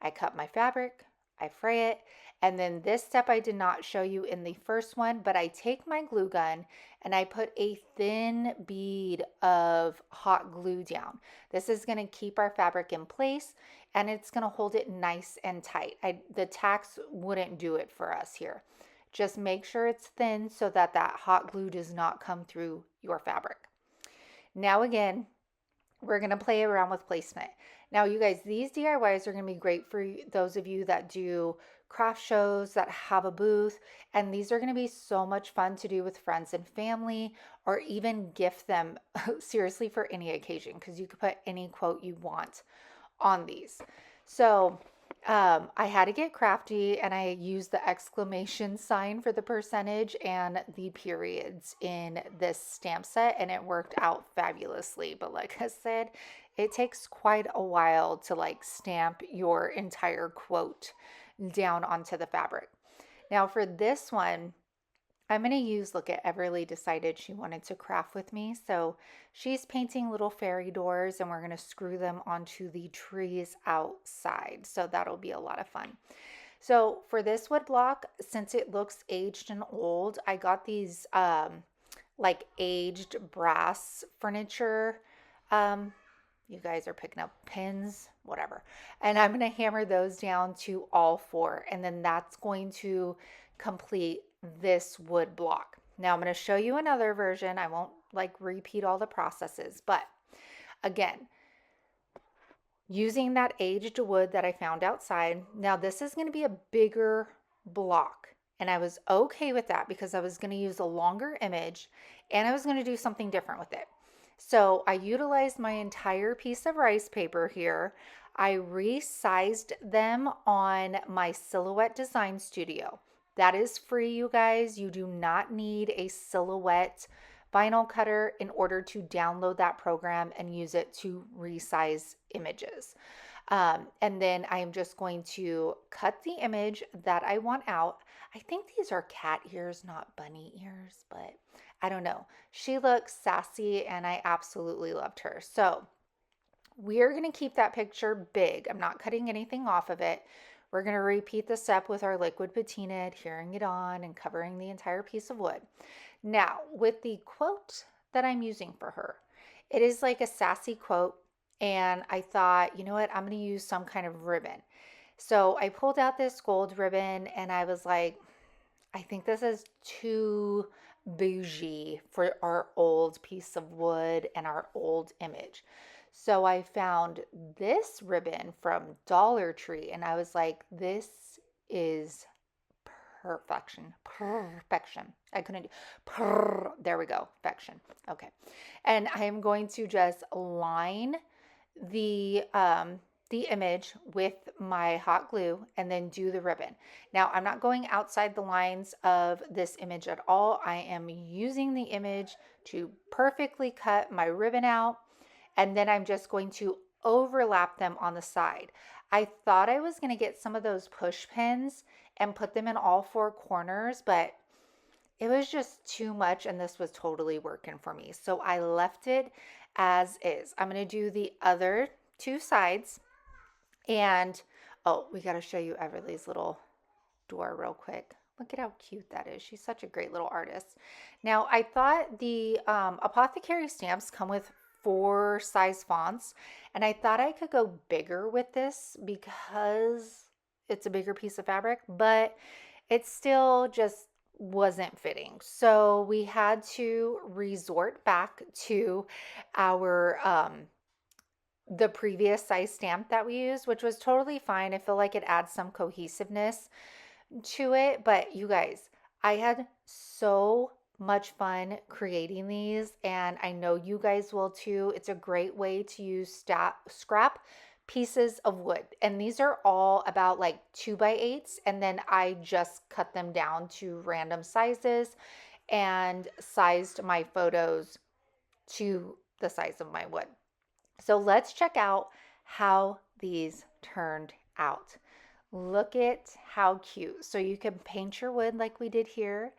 A: I cut my fabric, I fray it, and then this step I did not show you in the first one, but I take my glue gun and I put a thin bead of hot glue down. This is going to keep our fabric in place and it's going to hold it nice and tight. The tacks wouldn't do it for us here. Just make sure it's thin so that that hot glue does not come through your fabric. Now again, we're going to play around with placement. Now, you guys, these DIYs are going to be great for those of you that do craft shows, that have a booth, and these are going to be so much fun to do with friends and family, or even gift them seriously for any occasion, because you could put any quote you want on these. So I had to get crafty and I used the exclamation sign for the percentage and the periods in this stamp set, and it worked out fabulously. But like I said, it takes quite a while to like stamp your entire quote down onto the fabric. Now for this one, I'm going to use, look at Everly decided she wanted to craft with me. So she's painting little fairy doors and we're going to screw them onto the trees outside. So that'll be a lot of fun. So for this wood block, since it looks aged and old, I got these like aged brass furniture. You guys are picking up pins, whatever. And I'm going to hammer those down to all four. And then that's going to complete this wood block. Now I'm going to show you another version. I won't like repeat all the processes, but again, using that aged wood that I found outside. Now this is going to be a bigger block, and I was okay with that because I was going to use a longer image and I was going to do something different with it. So I utilized my entire piece of rice paper here. I resized them on my Silhouette Design Studio. That is free, you guys. You do not need a Silhouette vinyl cutter in order to download that program and use it to resize images. And then I am just going to cut the image that I want out. I think these are cat ears, not bunny ears, but I don't know. She looks sassy and I absolutely loved her. So we're going to keep that picture big. I'm not cutting anything off of it. We're going to repeat the step with our liquid patina, adhering it on and covering the entire piece of wood. Now, with the quote that I'm using for her, it is like a sassy quote, and I thought, you know what, I'm going to use some kind of ribbon. So I pulled out this gold ribbon and I was like, I think this is too bougie for our old piece of wood and our old image. So I found this ribbon from Dollar Tree and I was like, this is perfection. I couldn't do there we go. Perfection. Okay. And I am going to just line the image with my hot glue and then do the ribbon. Now I'm not going outside the lines of this image at all. I am using the image to perfectly cut my ribbon out, and then I'm just going to overlap them on the side. I thought I was going to get some of those push pins and put them in all four corners, but it was just too much and this was totally working for me. So I left it as is. I'm going to do the other two sides. And oh, we got to show you Everly's little door real quick. Look at how cute that is. She's such a great little artist. Now, I thought the apothecary stamps come with 4 size fonts, and I thought I could go bigger with this because it's a bigger piece of fabric, but it still just wasn't fitting. So we had to resort back to our the previous size stamp that we used, which was totally fine. I feel like it adds some cohesiveness to it. But you guys, I had so much fun creating these, and I know you guys will too. It's a great way to use scrap pieces of wood, and these are all about like 2x8s, and then I just cut them down to random sizes and sized my photos to the size of my wood. So let's check out how these turned out. Look at how cute. So you can paint your wood like we did here.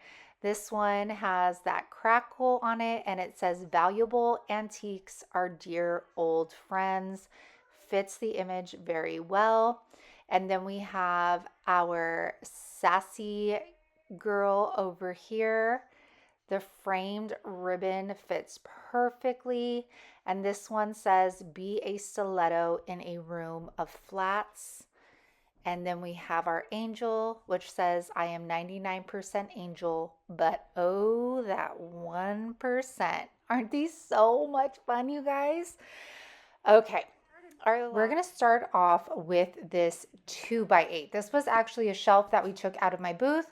A: This one has that crackle on it and it says valuable antiques are dear old friends. Fits the image very well. And then we have our sassy girl over here. The framed ribbon fits perfectly. And this one says, be a stiletto in a room of flats. And then we have our angel, which says, I am 99% angel, but oh, that 1%. Aren't these so much fun, you guys? Okay. All right, we're going to start off with this 2x8. This was actually a shelf that we took out of my booth,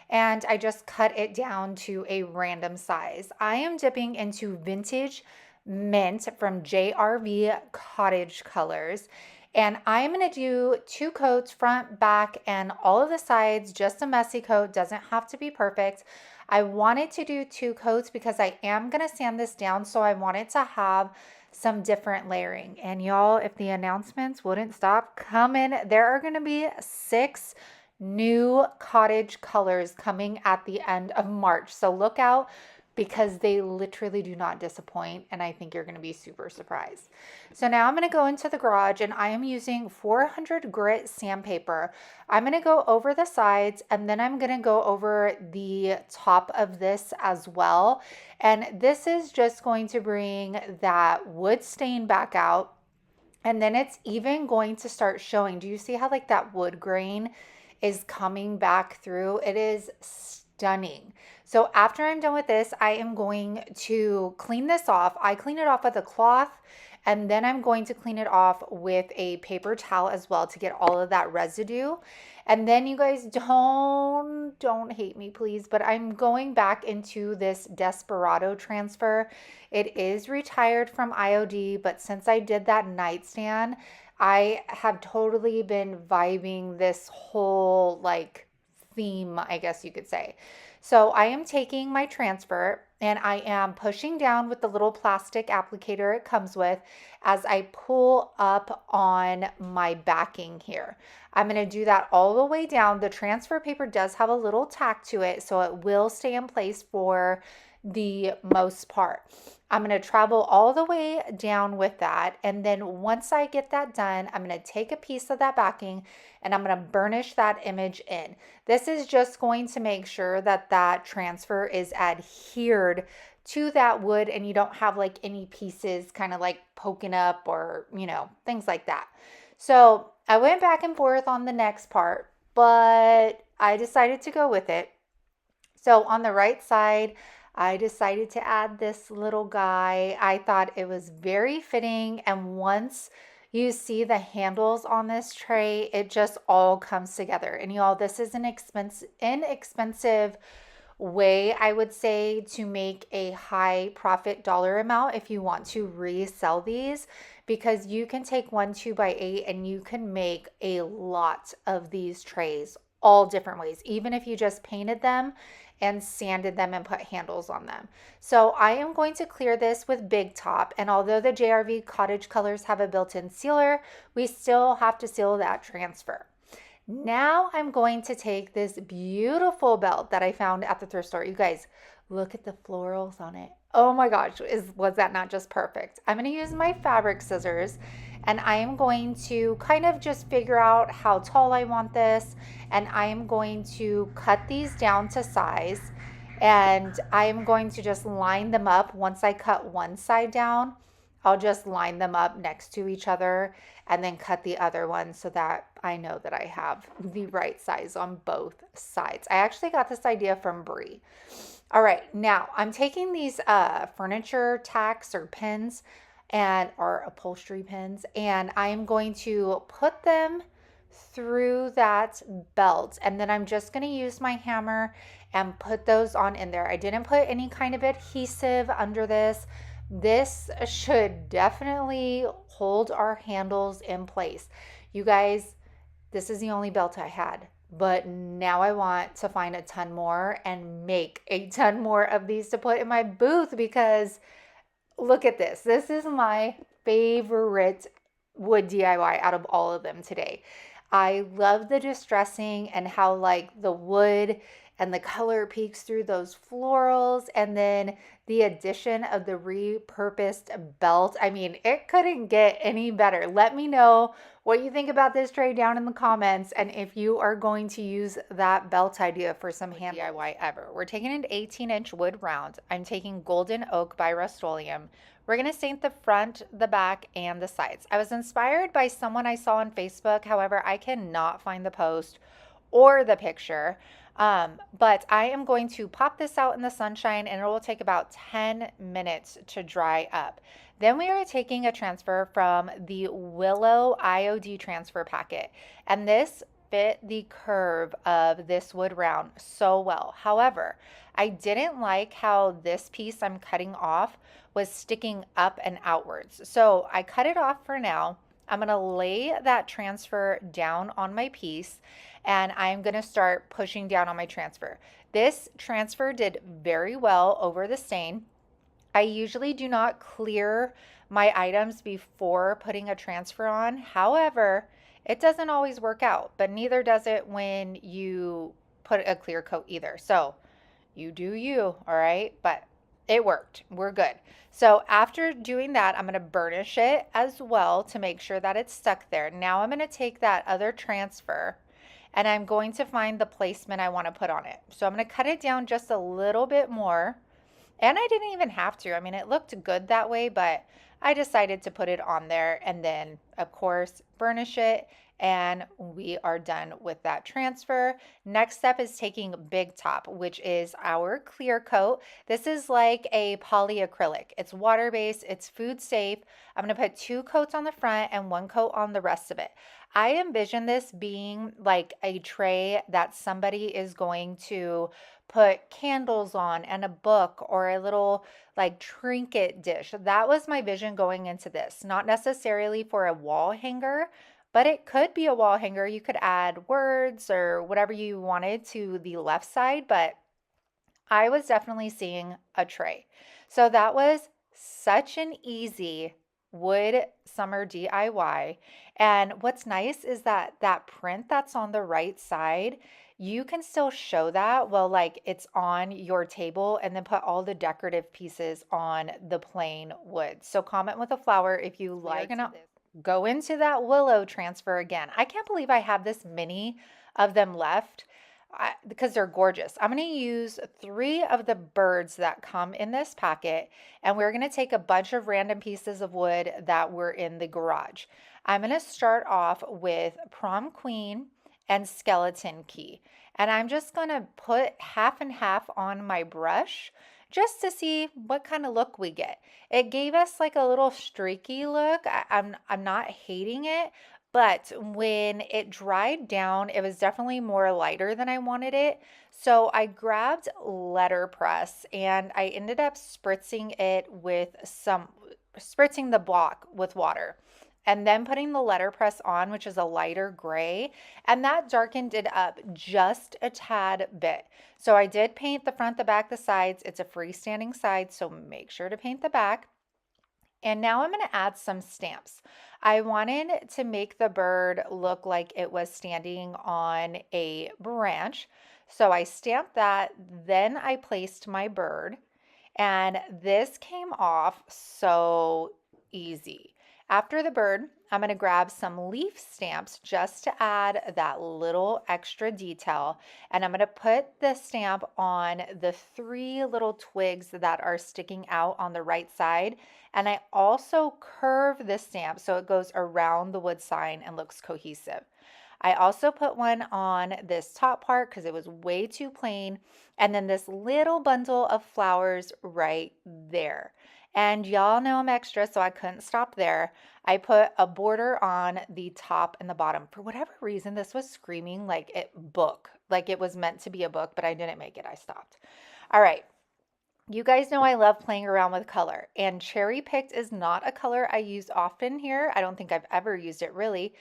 A: and I just cut it down to a random size. I am dipping into vintage mint from JRV Cottage Colors. And I'm going to do 2 coats, front, back, and all of the sides, just a messy coat. Doesn't have to be perfect. I wanted to do 2 coats because I am going to sand this down, so I wanted to have some different layering. And y'all, if the announcements wouldn't stop coming, there are going to be 6 new cottage colors coming at the end of March. So look out, because they literally do not disappoint, and I think you're going to be super surprised. So now I'm going to go into the garage, and I am using 400 grit sandpaper. I'm going to go over the sides, and then I'm going to go over the top of this as well. And this is just going to bring that wood stain back out, and then it's even going to start showing. Do you see how like that wood grain is coming back through? It is stunning. So after I'm done with this, I am going to clean this off. I clean it off with a cloth, and then I'm going to clean it off with a paper towel as well to get all of that residue. And then you guys don't hate me, please, but I'm going back into this Desperado transfer. It is retired from IOD, but since I did that nightstand, I have totally been vibing this whole like theme, I guess you could say. So I am taking my transfer and I am pushing down with the little plastic applicator it comes with as I pull up on my backing here. I'm going to do that all the way down. The transfer paper does have a little tack to it, so it will stay in place for the most part. I'm going to travel all the way down with that. And then once I get that done, I'm going to take a piece of that backing and I'm going to burnish that image in. This is just going to make sure that that transfer is adhered to that wood and you don't have like any pieces kind of like poking up or, things like that. So I went back and forth on the next part, but I decided to go with it. So on the right side, I decided to add this little guy. I thought it was very fitting. And once you see the handles on this tray, it just all comes together. And y'all, this is an inexpensive way, I would say, to make a high profit dollar amount if you want to resell these, because you can take 1 2x8 and you can make a lot of these trays all different ways, even if you just painted them and sanded them and put handles on them. So I am going to clear this with Big Top, and although the JRV Cottage Colors have a built-in sealer, we still have to seal that transfer. Now I'm going to take this beautiful belt that I found at the thrift store. You guys, look at the florals on it. Oh my gosh, was that not just perfect? I'm going to use my fabric scissors and I am going to kind of just figure out how tall I want this, and I am going to cut these down to size, and I am going to just line them up. Once I cut one side down, I'll just line them up next to each other and then cut the other one so that I know that I have the right size on both sides. I actually got this idea from Brie. All right, now I'm taking these furniture tacks or pins or upholstery pins, and I am going to put them through that belt, and then I'm just going to use my hammer and put those on in there. I didn't put any kind of adhesive under this. This should definitely hold our handles in place. You guys, this is the only belt I had, but now I want to find a ton more and make a ton more of these to put in my booth, because look at this. This is my favorite wood DIY out of all of them today. I love the distressing and how like the wood and the color peeks through those florals, and then the addition of the repurposed belt. I mean, it couldn't get any better. Let me know what you think about this tray down in the comments, and if you are going to use that belt idea for some hand DIY ever. We're taking an 18-inch wood round. I'm taking golden oak by Rust-Oleum. We're going to stain the front, the back, and the sides. I was inspired by someone I saw on Facebook. However, I cannot find the post or the picture. But I am going to pop this out in the sunshine, and it will take about 10 minutes to dry up. Then we are taking a transfer from the Willow IOD transfer packet, and this fit the curve of this wood round so well. However, I didn't like how this piece I'm cutting off was sticking up and outwards. So I cut it off for now. I'm going to lay that transfer down on my piece, and I'm going to start pushing down on my transfer. This transfer did very well over the stain. I usually do not clear my items before putting a transfer on. However, it doesn't always work out, but neither does it when you put a clear coat either. So you do you, all right? But it worked. We're good. So after doing that, I'm going to burnish it as well to make sure that it's stuck there. Now I'm going to take that other transfer and I'm going to find the placement I want to put on it. So I'm going to cut it down just a little bit more. And I didn't even have to. I mean, it looked good that way, but I decided to put it on there and then, of course, burnish it. And we are done with that transfer. Next step is taking Big Top, which is our clear coat. This is like a polyacrylic. It's water-based, it's food safe. I'm going to put 2 coats on the front and 1 coat on the rest of it. I envision this being like a tray that somebody is going to put candles on and a book or a little like trinket dish. That was my vision going into this. Not necessarily for a wall hanger, but it could be a wall hanger. You could add words or whatever you wanted to the left side, but I was definitely seeing a tray. So that was such an easy wood summer DIY. And what's nice is that that print that's on the right side, you can still show that while like it's on your table, and then put all the decorative pieces on the plain wood. So comment with a flower if you like. We're gonna go into that willow transfer again. I can't believe I have this many of them left. Because they're gorgeous. I'm going to use 3 of the birds that come in this packet, and we're going to take a bunch of random pieces of wood that were in the garage. I'm going to start off with Prom Queen and Skeleton Key, and I'm just going to put half and half on my brush just to see what kind of look we get. It gave us like a little streaky look. I'm not hating it, but when it dried down, it was definitely more lighter than I wanted it. So I grabbed letterpress and I ended up spritzing the block with water, and then putting the letterpress on, which is a lighter gray, and that darkened it up just a tad bit. So I did paint the front, the back, the sides. It's a freestanding side, so make sure to paint the back. And now I'm going to add some stamps. I wanted to make the bird look like it was standing on a branch. So I stamped that, then I placed my bird, and this came off so easy. After the bird, I'm going to grab some leaf stamps just to add that little extra detail. And I'm going to put the stamp on the 3 little twigs that are sticking out on the right side. And I also curve the stamp so it goes around the wood sign and looks cohesive. I also put one on this top part because it was way too plain. And then this little bundle of flowers right there. And y'all know I'm extra, so I couldn't stop there. I put a border on the top and the bottom. For whatever reason, this was screaming like it was meant to be a book, but I didn't make it. I stopped. All right. You guys know I love playing around with color, and cherry picked is not a color I use often here. I don't think I've ever used it really.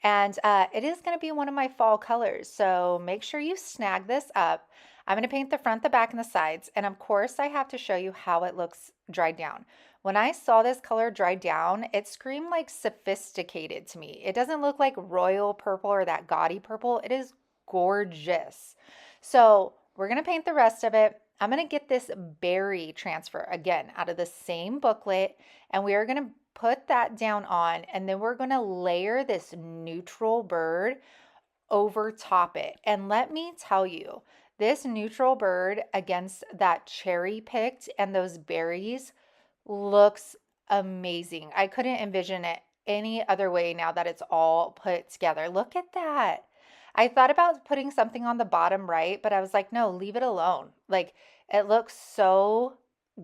A: And it is going to be one of my fall colors, so make sure you snag this up. I'm going to paint the front, the back, and the sides, and of course I have to show you how it looks dried down. When I saw this color dried down, it screamed like sophisticated to me. It doesn't look like royal purple or that gaudy purple. It is gorgeous. So we're going to paint the rest of it. I'm going to get this berry transfer again out of the same booklet, and we are going to put that down on, and then we're going to layer this neutral bird over top it. And let me tell you, this neutral bird against that cherry picked and those berries looks amazing. I couldn't envision it any other way now that it's all put together. Look at that. I thought about putting something on the bottom right, but I was like, no, leave it alone. Like, it looks so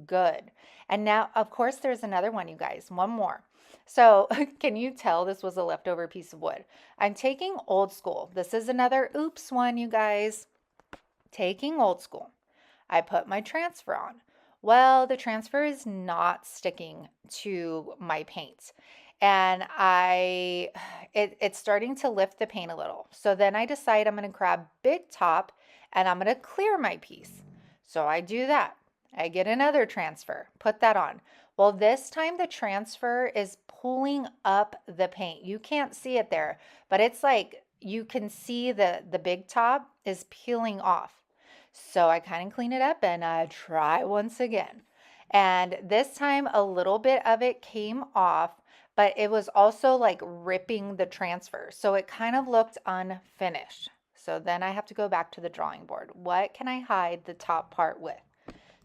A: good. And now, of course, there's another one, you guys, one more. So, can you tell this was a leftover piece of wood? I'm taking old school. This is another oops one, you guys. Taking old school. I put my transfer on. Well, the transfer is not sticking to my paint. And it's starting to lift the paint a little. So then I decide I'm going to grab Big Top and I'm going to clear my piece. So I do that. I get another transfer, put that on. Well, this time the transfer is pulling up the paint. You can't see it there, but it's like you can see the Big Top is peeling off. So I kind of clean it up and I try once again. And this time a little bit of it came off, but it was also like ripping the transfer. So it kind of looked unfinished. So then I have to go back to the drawing board. What can I hide the top part with?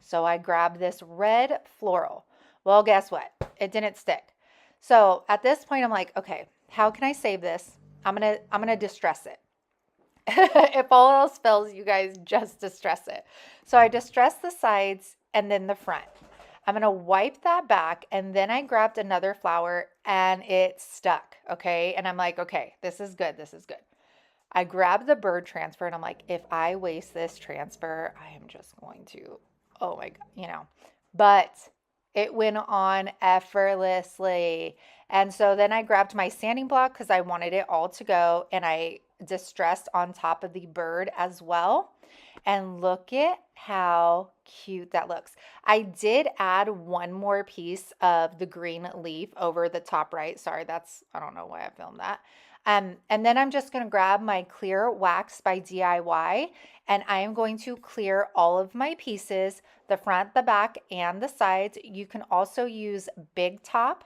A: So I grabbed this red floral. Well, guess what? It didn't stick. So at this point, I'm like, okay, how can I save this? I'm gonna distress it. If all else fails, you guys just distress it. So I distress the sides and then the front. I'm going to wipe that back, and then I grabbed another flower and it stuck, okay? And I'm like, okay, this is good, this is good. I grabbed the bird transfer and I'm like, if I waste this transfer, I am just going to, oh my God, But it went on effortlessly. And so then I grabbed my sanding block because I wanted it all to go, and I distressed on top of the bird as well. And look at how cute that looks. I did add one more piece of the green leaf over the top right. Sorry, I don't know why I filmed that. And then I'm just going to grab my clear wax by DIY, and I am going to clear all of my pieces, the front, the back, and the sides. You can also use Big Top,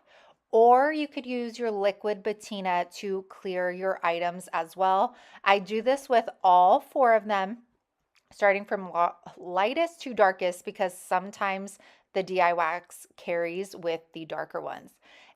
A: or you could use your liquid patina to clear your items as well. I do this with all 4 of them, starting from lightest to darkest, because sometimes the DIY wax carries with the darker ones.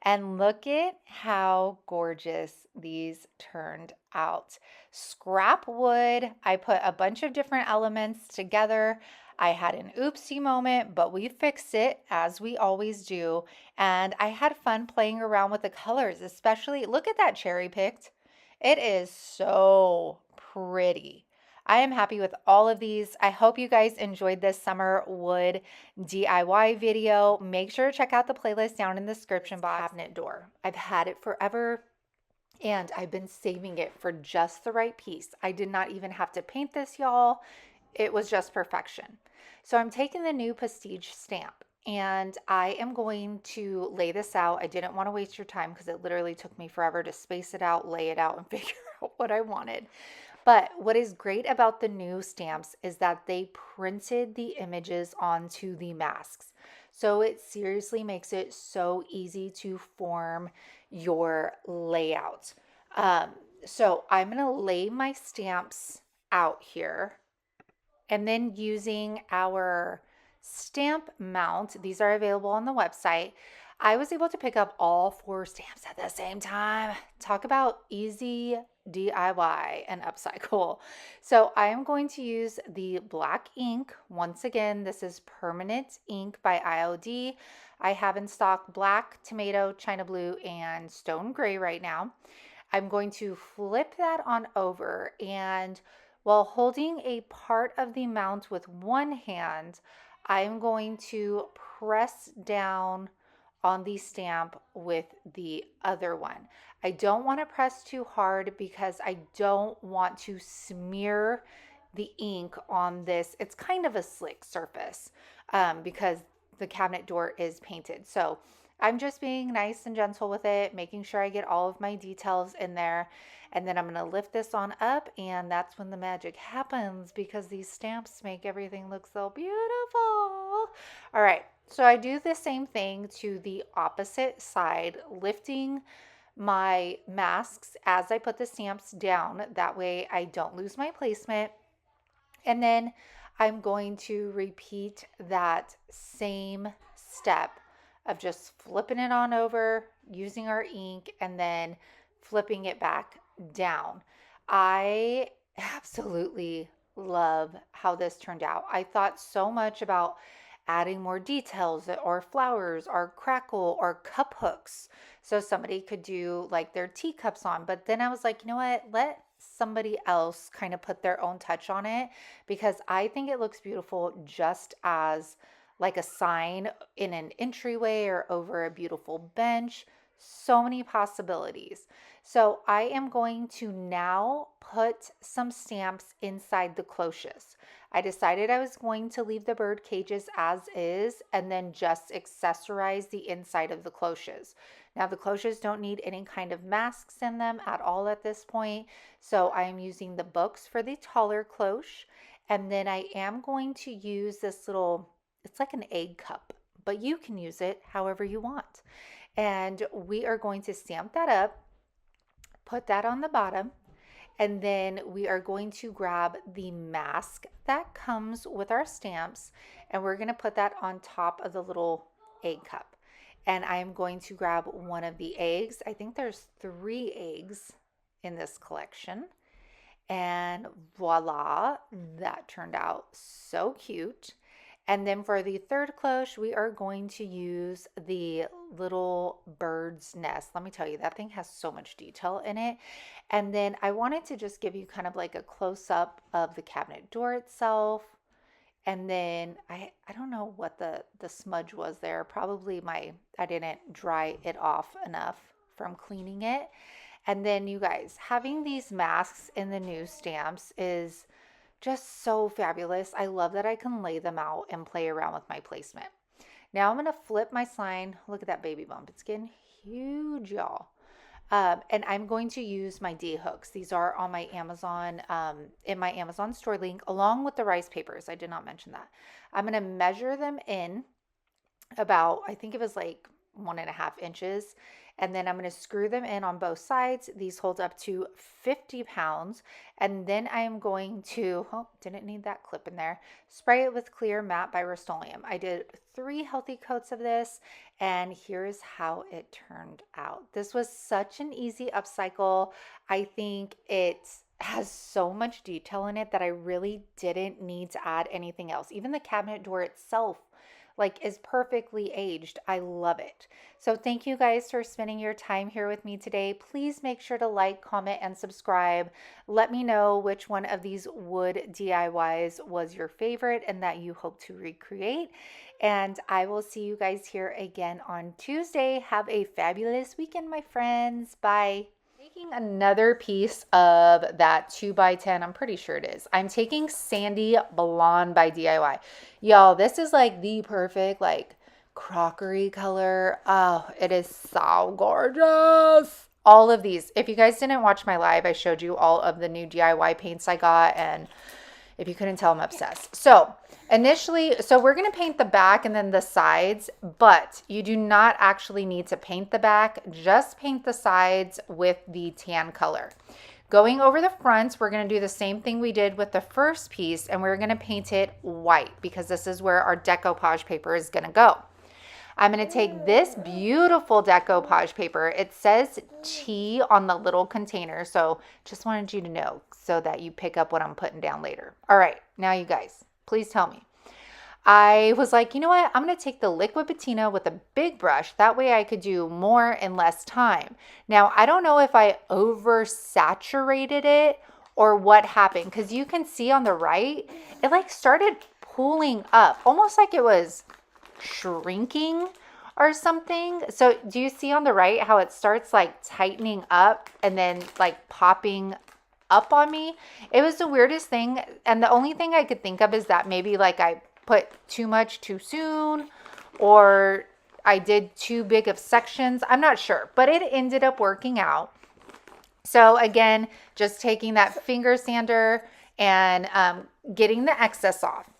A: And look at how gorgeous these turned out. Scrap wood. I put a bunch of different elements together. I had an oopsie moment, but we fixed it as we always do. And I had fun playing around with the colors, especially look at that cherry picked. It is so pretty. I am happy with all of these. I hope you guys enjoyed this summer wood DIY video. Make sure to check out the playlist down in the description box. Cabinet door. I've had it forever, and I've been saving it for just the right piece. I did not even have to paint this, y'all. It was just perfection. So I'm taking the new Prestige stamp, and I am going to lay this out. I didn't want to waste your time because it literally took me forever to space it out, lay it out, and figure out what I wanted. But what is great about the new stamps is that they printed the images onto the masks. So it seriously makes it so easy to form your layout. So I'm going to lay my stamps out here, and then using our stamp mount, these are available on the website. I was able to pick up all 4 stamps at the same time. Talk about easy DIY and upcycle. So I am going to use the black ink. Once again, this is permanent ink by IOD. I have in stock black, tomato, china blue, and stone gray right now. I'm going to flip that on over, and while holding a part of the mount with one hand, I'm going to press down on the stamp with the other one. I don't want to press too hard because I don't want to smear the ink on this. It's kind of a slick surface because the cabinet door is painted. So I'm just being nice and gentle with it, making sure I get all of my details in there. And then I'm going to lift this on up, and that's when the magic happens because these stamps make everything look so beautiful. All right, so I do the same thing to the opposite side, lifting my masks as I put the stamps down. That way I don't lose my placement. And then I'm going to repeat that same step of just flipping it on over, using our ink, and then flipping it back down. I absolutely love how this turned out. I thought so much about adding more details or flowers or crackle or cup hooks so somebody could do like their teacups on. But then I was like, you know what? Let somebody else kind of put their own touch on it because I think it looks beautiful just as like a sign in an entryway or over a beautiful bench. So many possibilities. So I am going to now put some stamps inside the cloches. I decided I was going to leave the bird cages as is and then just accessorize the inside of the cloches. Now the cloches don't need any kind of masks in them at all at this point. So I am using the books for the taller cloche. And then I am going to use this little, it's like an egg cup, but you can use it however you want. And we are going to stamp that up, put that on the bottom, and then we are going to grab the mask that comes with our stamps, and we're going to put that on top of the little egg cup. And I'm going to grab one of the eggs. I think there's 3 eggs in this collection. And voila, that turned out so cute. And then for the third cloche, we are going to use the little bird's nest. Let me tell you, that thing has so much detail in it. And then I wanted to just give you kind of like a close-up of the cabinet door itself. And then I don't know what the smudge was there. Probably I didn't dry it off enough from cleaning it. And then you guys, having these masks in the new stamps is just so fabulous. I love that I can lay them out and play around with my placement. Now I'm going to flip my sign. Look at that baby bump. It's getting huge, y'all. And I'm going to use my D hooks. These are on my Amazon, in my Amazon store link, along with the rice papers. I did not mention that. I'm going to measure them in about, I think it was like 1.5 inches. And then I'm going to screw them in on both sides. These hold up to 50 pounds. And then I am going to, oh, didn't need that clip in there, spray it with clear matte by Rust-Oleum. I did 3 healthy coats of this, and here's how it turned out. This was such an easy upcycle. I think it has so much detail in it that I really didn't need to add anything else. Even the cabinet door itself is perfectly aged. I love it. So thank you guys for spending your time here with me today. Please make sure to like, comment, and subscribe. Let me know which one of these wood DIYs was your favorite and that you hope to recreate. And I will see you guys here again on Tuesday. Have a fabulous weekend, my friends. Bye. Taking another piece of that 2x10, I'm pretty sure it is. I'm taking Sandy Blonde by DIY. Y'all, this is like the perfect crockery color. Oh, it is so gorgeous. All of these, if you guys didn't watch my live, I showed you all of the new DIY paints I got, and if you couldn't tell, I'm obsessed. So initially, we're going to paint the back and then the sides, but you do not actually need to paint the back. Just paint the sides with the tan color. Going over the fronts, we're going to do the same thing we did with the first piece, and we're going to paint it white because this is where our decoupage paper is going to go. I'm going to take this beautiful decoupage paper. It says T on the little container, so just wanted you to know so that you pick up what I'm putting down later. All right, now you guys, please tell me. I was like, you know what? I'm going to take the liquid patina with a big brush. That way I could do more in less time. Now, I don't know if I oversaturated it or what happened, because you can see on the right, it started pulling up, almost like it was shrinking or something. So do you see on the right how it starts tightening up and then popping up on me? It was the weirdest thing, and the only thing I could think of is that maybe I put too much too soon, or I did too big of sections. I'm not sure, but it ended up working out. So again, just taking that finger sander and getting the excess off.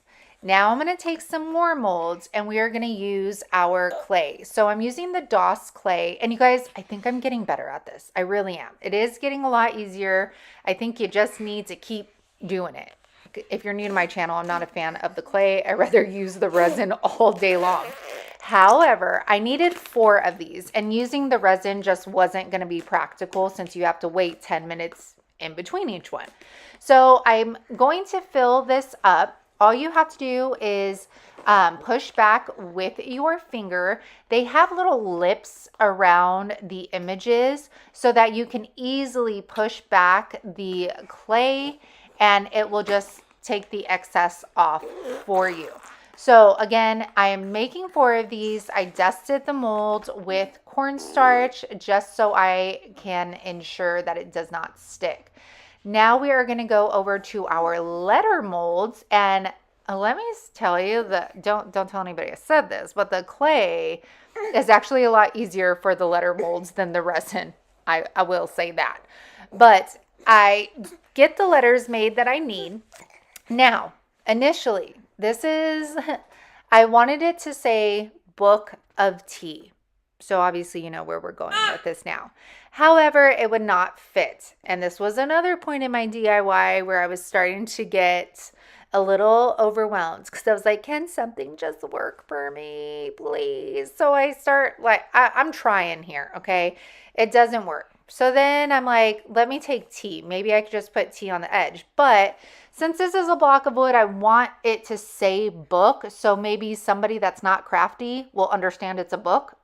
A: Now I'm going to take some more molds and we are going to use our clay. So I'm using the DOS clay. And you guys, I think I'm getting better at this. I really am. It is getting a lot easier. I think you just need to keep doing it. If you're new to my channel, I'm not a fan of the clay. I rather use the resin all day long. However, I needed 4 of these and using the resin just wasn't going to be practical since you have to wait 10 minutes in between each one. So I'm going to fill this up. All you have to do is push back with your finger. They have little lips around the images so that you can easily push back the clay and it will just take the excess off for you. So again, I am making 4 of these. I dusted the mold with cornstarch just so I can ensure that it does not stick. Now we are going to go over to our letter molds, and let me tell you that don't tell anybody I said this, but the clay is actually a lot easier for the letter molds than the resin. I will say that. But I get the letters made that I need. Now, initially, I wanted it to say Book of Tea. So obviously you know where we're going with this now. However, it would not fit. And this was another point in my DIY where I was starting to get a little overwhelmed because I was like, can something just work for me, please? So I start I'm trying here, okay? It doesn't work. So then I'm like, let me take tea. Maybe I could just put tea on the edge. But since this is a block of wood, I want it to say book. So maybe somebody that's not crafty will understand it's a book.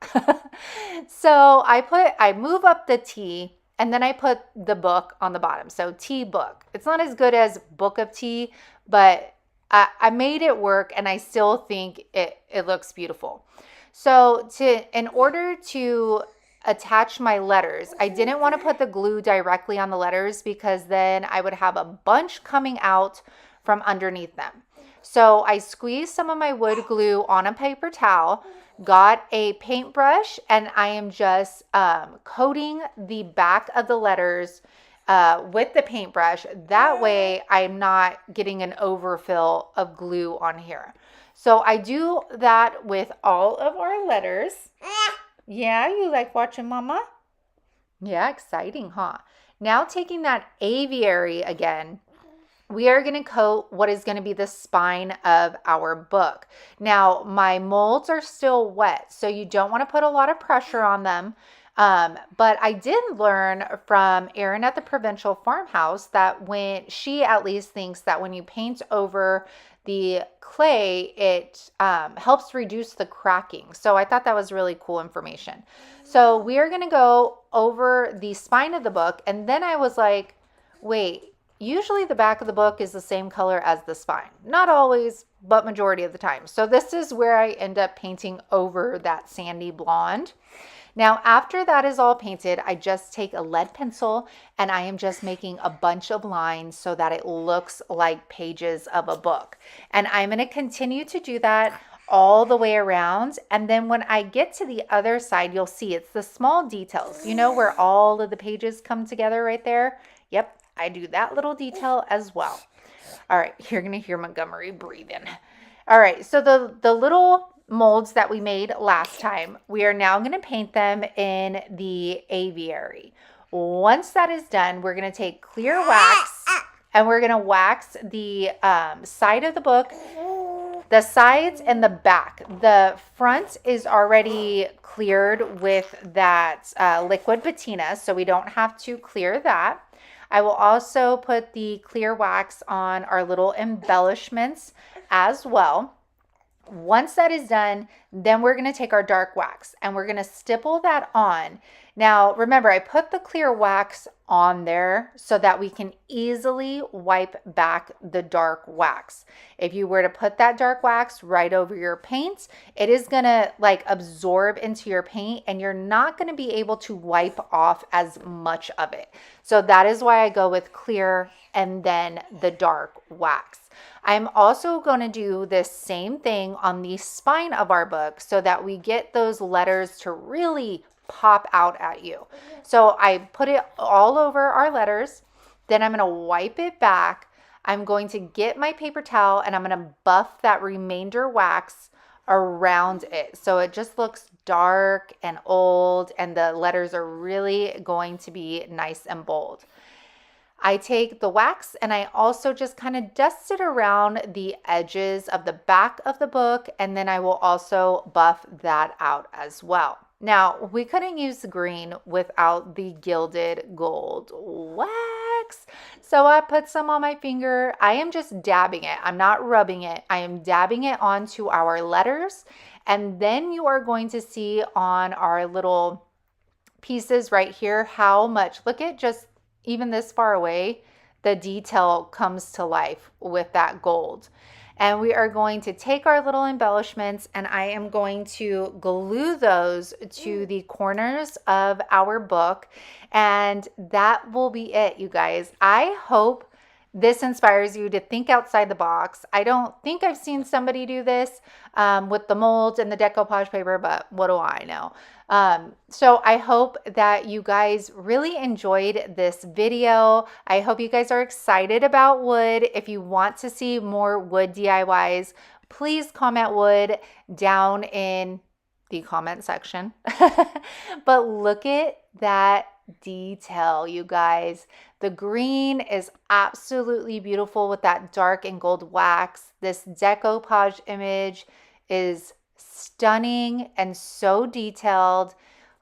A: So I move up the tea and then I put the book on the bottom. So tea book. It's not as good as Book of Tea, but I made it work and I still think it looks beautiful. So in order to attach my letters, I didn't want to put the glue directly on the letters because then I would have a bunch coming out from underneath them. So I squeezed some of my wood glue on a paper towel, got a paintbrush, and I am just coating the back of the letters with the paintbrush. That way I'm not getting an overfill of glue on here. So I do that with all of our letters. Yeah, you like watching Mama? Yeah, exciting, huh? Now taking that aviary again, we are going to coat what is going to be the spine of our book. Now, my molds are still wet, so you don't want to put a lot of pressure on them. But I did learn from Erin at the Provincial Farmhouse that she at least thinks that when you paint over the clay, it helps reduce the cracking. So I thought that was really cool information. So we are going to go over the spine of the book. And then I was like, wait, usually the back of the book is the same color as the spine. Not always, but majority of the time. So this is where I end up painting over that sandy blonde. Now, after that is all painted, I just take a lead pencil and I am just making a bunch of lines so that it looks like pages of a book. And I'm going to continue to do that all the way around. And then when I get to the other side, you'll see it's the small details. You know where all of the pages come together right there? Yep, I do that little detail as well. All right, you're going to hear Montgomery breathing. All right, so the little molds that we made last time, we are now going to paint them in the aviary. Once that is done, we're going to take clear wax and we're going to wax the side of the book, the sides and the back. The front is already cleared with that liquid patina, so we don't have to clear that. I will also put the clear wax on our little embellishments as well. Once that is done, then we're going to take our dark wax and we're going to stipple that on. Now, remember, I put the clear wax on there so that we can easily wipe back the dark wax. If you were to put that dark wax right over your paint, it is going to absorb into your paint and you're not going to be able to wipe off as much of it. So that is why I go with clear and then the dark wax. I'm also going to do this same thing on the spine of our book so that we get those letters to really pop out at you. So I put it all over our letters. Then I'm going to wipe it back. I'm going to get my paper towel and I'm going to buff that remainder wax around it. So it just looks dark and old and the letters are really going to be nice and bold. I take the wax and I also just kind of dust it around the edges of the back of the book, and then I will also buff that out as well. Now, we couldn't use green without the gilded gold wax. So I put some on my finger. I am just dabbing it. I'm not rubbing it. I am dabbing it onto our letters. And then you are going to see on our little pieces right here how much, look at just even this far away, the detail comes to life with that gold. And we are going to take our little embellishments and I am going to glue those to the corners of our book. And that will be it, you guys. I hope this inspires you to think outside the box. I don't think I've seen somebody do this with the molds and the decoupage paper, but what do I know? So I hope that you guys really enjoyed this video. I hope you guys are excited about wood. If you want to see more wood DIYs, please comment wood down in the comment section. But look at that detail, you guys. The green is absolutely beautiful with that dark and gold wax. This decoupage image is stunning and so detailed.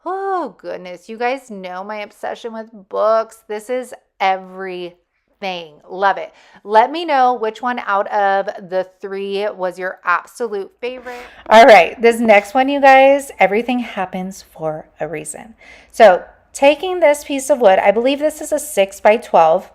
A: Oh goodness, you guys know my obsession with books. This is everything. Love it. Let me know which one out of the three was your absolute favorite. All right, this next one, you guys, everything happens for a reason. So taking this piece of wood, I believe this is a 6 by 12.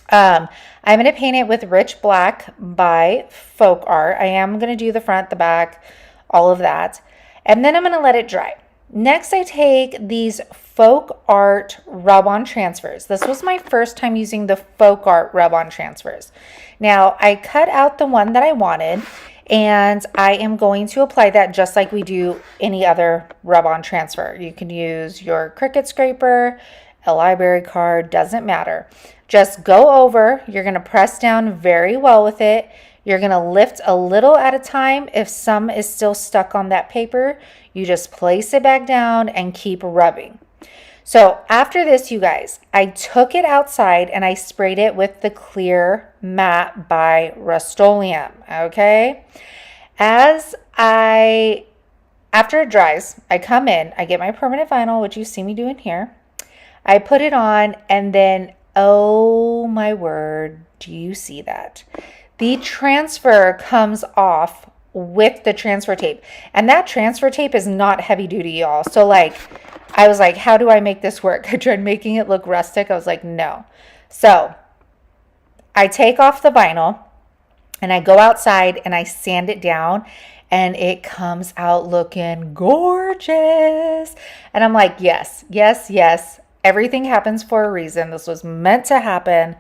A: I'm going to paint it with Rich Black by Folk Art. I am going to do the front, the back, all of that. And then I'm going to let it dry. Next, I take these Folk Art rub-on transfers. This was my first time using the Folk Art rub-on transfers. Now, I cut out the one that I wanted, and I am going to apply that just like we do any other rub-on transfer. You can use your Cricut scraper, a library card, doesn't matter. Just go over, you're going to press down very well with it. You're going to lift a little at a time. If some is still stuck on that paper, you just place it back down and keep rubbing. So after this, you guys, I took it outside and I sprayed it with the clear matte by Rust-Oleum, okay? After it dries, I come in, I get my permanent vinyl, which you see me doing here. I put it on and then, oh my word, do you see that? The transfer comes off with the transfer tape. And that transfer tape is not heavy duty, y'all. So I was like, how do I make this work? I tried making it look rustic. I was like, no. So I take off the vinyl and I go outside and I sand it down and it comes out looking gorgeous. And I'm like, yes, yes, yes. Everything happens for a reason. This was meant to happen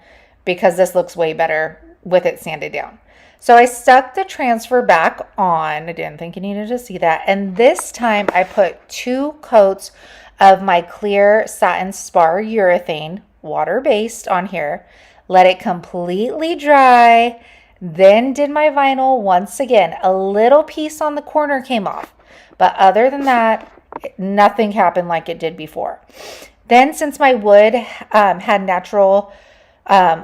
A: because this looks way better with it sanded down. So I stuck the transfer back on. I didn't think you needed to see that. And this time I put 2 coats of my clear satin spar urethane, water-based, on here. Let it completely dry. Then did my vinyl once again. A little piece on the corner came off. But other than that, nothing happened like it did before. Then since my wood had natural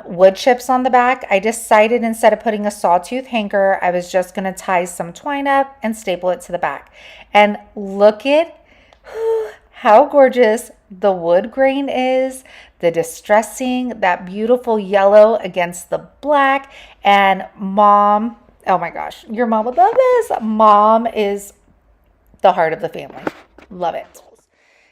A: wood chips on the back, I decided instead of putting a sawtooth hanger, I was just going to tie some twine up and staple it to the back. And look at how gorgeous the wood grain is, the distressing, that beautiful yellow against the black. And mom, oh my gosh, your mom would love this. Mom is the heart of the family. Love it.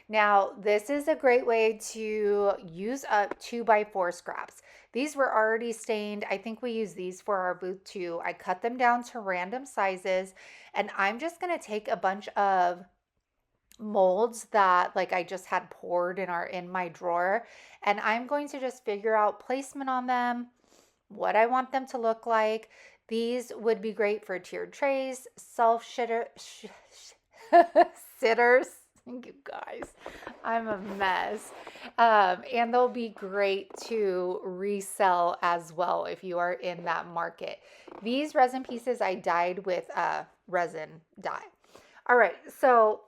A: Now, this is a great way to use up 2x4 scraps. These were already stained. I think we use these for our booth too. I cut them down to random sizes, and I'm just going to take a bunch of molds that I just had poured in my drawer, and I'm going to just figure out placement on them, what I want them to look like. These would be great for tiered trays, sitters. You guys, I'm a mess. And they'll be great to resell as well if you are in that market. These resin pieces I dyed with resin dye. All right, so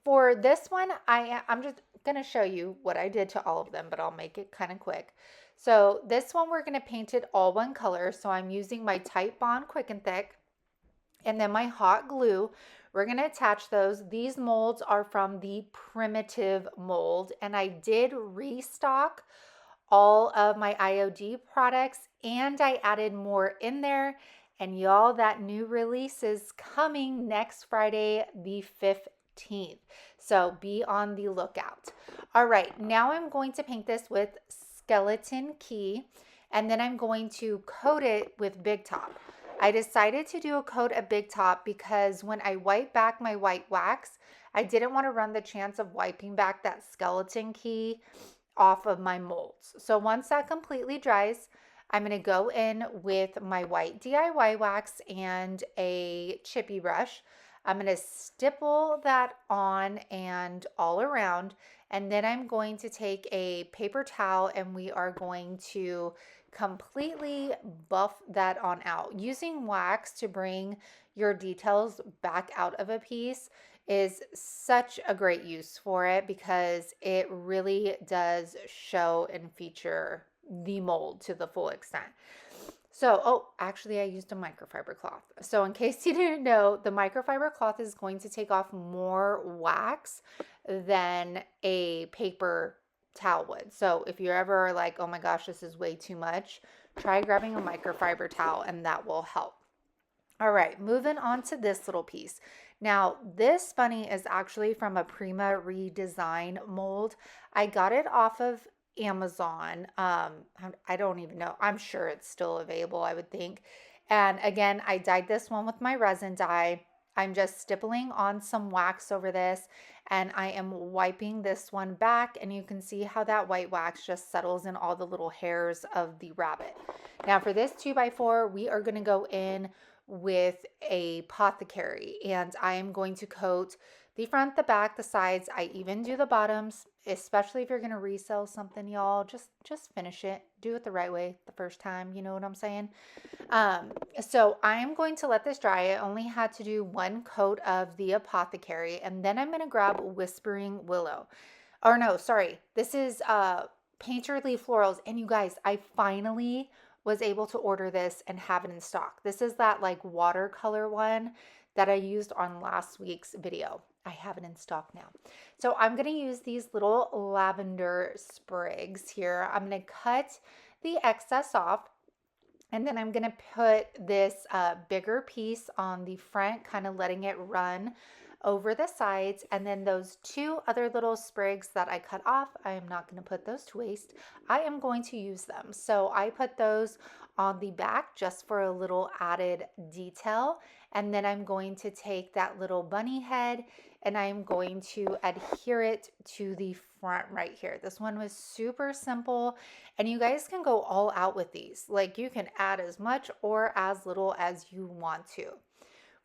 A: for this one, I'm just going to show you what I did to all of them, but I'll make it kind of quick. So this one, we're going to paint it all one color. So I'm using my Type Bond Quick and Thick and then my hot glue. We're going to attach those. These molds are from the Primitive mold, and I did restock all of my IOD products and I added more in there. And y'all, that new release is coming next Friday, the 15th. So be on the lookout. All right, now I'm going to paint this with Skeleton Key, and then I'm going to coat it with Big Top. I decided to do a coat of Big Top because when I wipe back my white wax, I didn't want to run the chance of wiping back that Skeleton Key off of my molds. So once that completely dries, I'm going to go in with my white DIY wax and a chippy brush. I'm going to stipple that on and all around, and then I'm going to take a paper towel and we are going to completely buff that on out. Using wax to bring your details back out of a piece is such a great use for it because it really does show and feature the mold to the full extent. So, oh, actually I used a microfiber cloth. So in case you didn't know, the microfiber cloth is going to take off more wax than a paper towel would. So if you're ever like, oh my gosh, this is way too much, try grabbing a microfiber towel and that will help. All right, moving on to this little piece. Now, this bunny is actually from a Prima redesign mold. I got it off of Amazon. I don't even know. I'm sure it's still available, I would think. And again, I dyed this one with my resin dye. I'm just stippling on some wax over this and I am wiping this one back, and you can see how that white wax just settles in all the little hairs of the rabbit. Now for this 2x4, we are going to go in with a apothecary, and I am going to coat the front, the back, the sides. I even do the bottoms, especially if you're going to resell something, y'all. Just finish it. Do it the right way the first time. You know what I'm saying? So I'm going to let this dry. I only had to do one coat of the apothecary, and then I'm going to grab Whispering Willow. Or no, sorry. This is Painterly Florals. And you guys, I finally was able to order this and have it in stock. This is that like watercolor one that I used on last week's video. I have it in stock now. So I'm going to use these little lavender sprigs here. I'm going to cut the excess off, and then I'm going to put this bigger piece on the front, kind of letting it run over the sides, and then those two other little sprigs that I cut off, I am not going to put those to waste. I am going to use them. So I put those on the back just for a little added detail, and then I'm going to take that little bunny head and I'm going to adhere it to the front right here. This one was super simple, and you guys can go all out with these. Like, you can add as much or as little as you want to.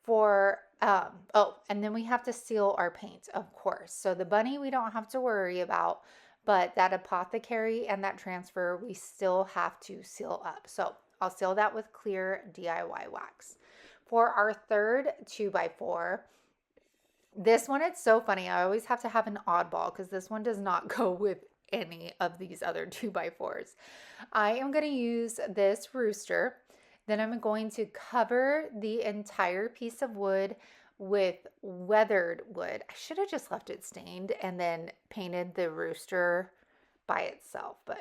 A: For oh, and then we have to seal our paint, of course. So the bunny we don't have to worry about, but that apothecary and that transfer we still have to seal up. So I'll seal that with clear DIY wax. For our third 2x4, this one, it's so funny. I always have to have an oddball because this one does not go with any of these other 2x4s. I am going to use this rooster. Then I'm going to cover the entire piece of wood with weathered wood. I should have just left it stained and then painted the rooster by itself, but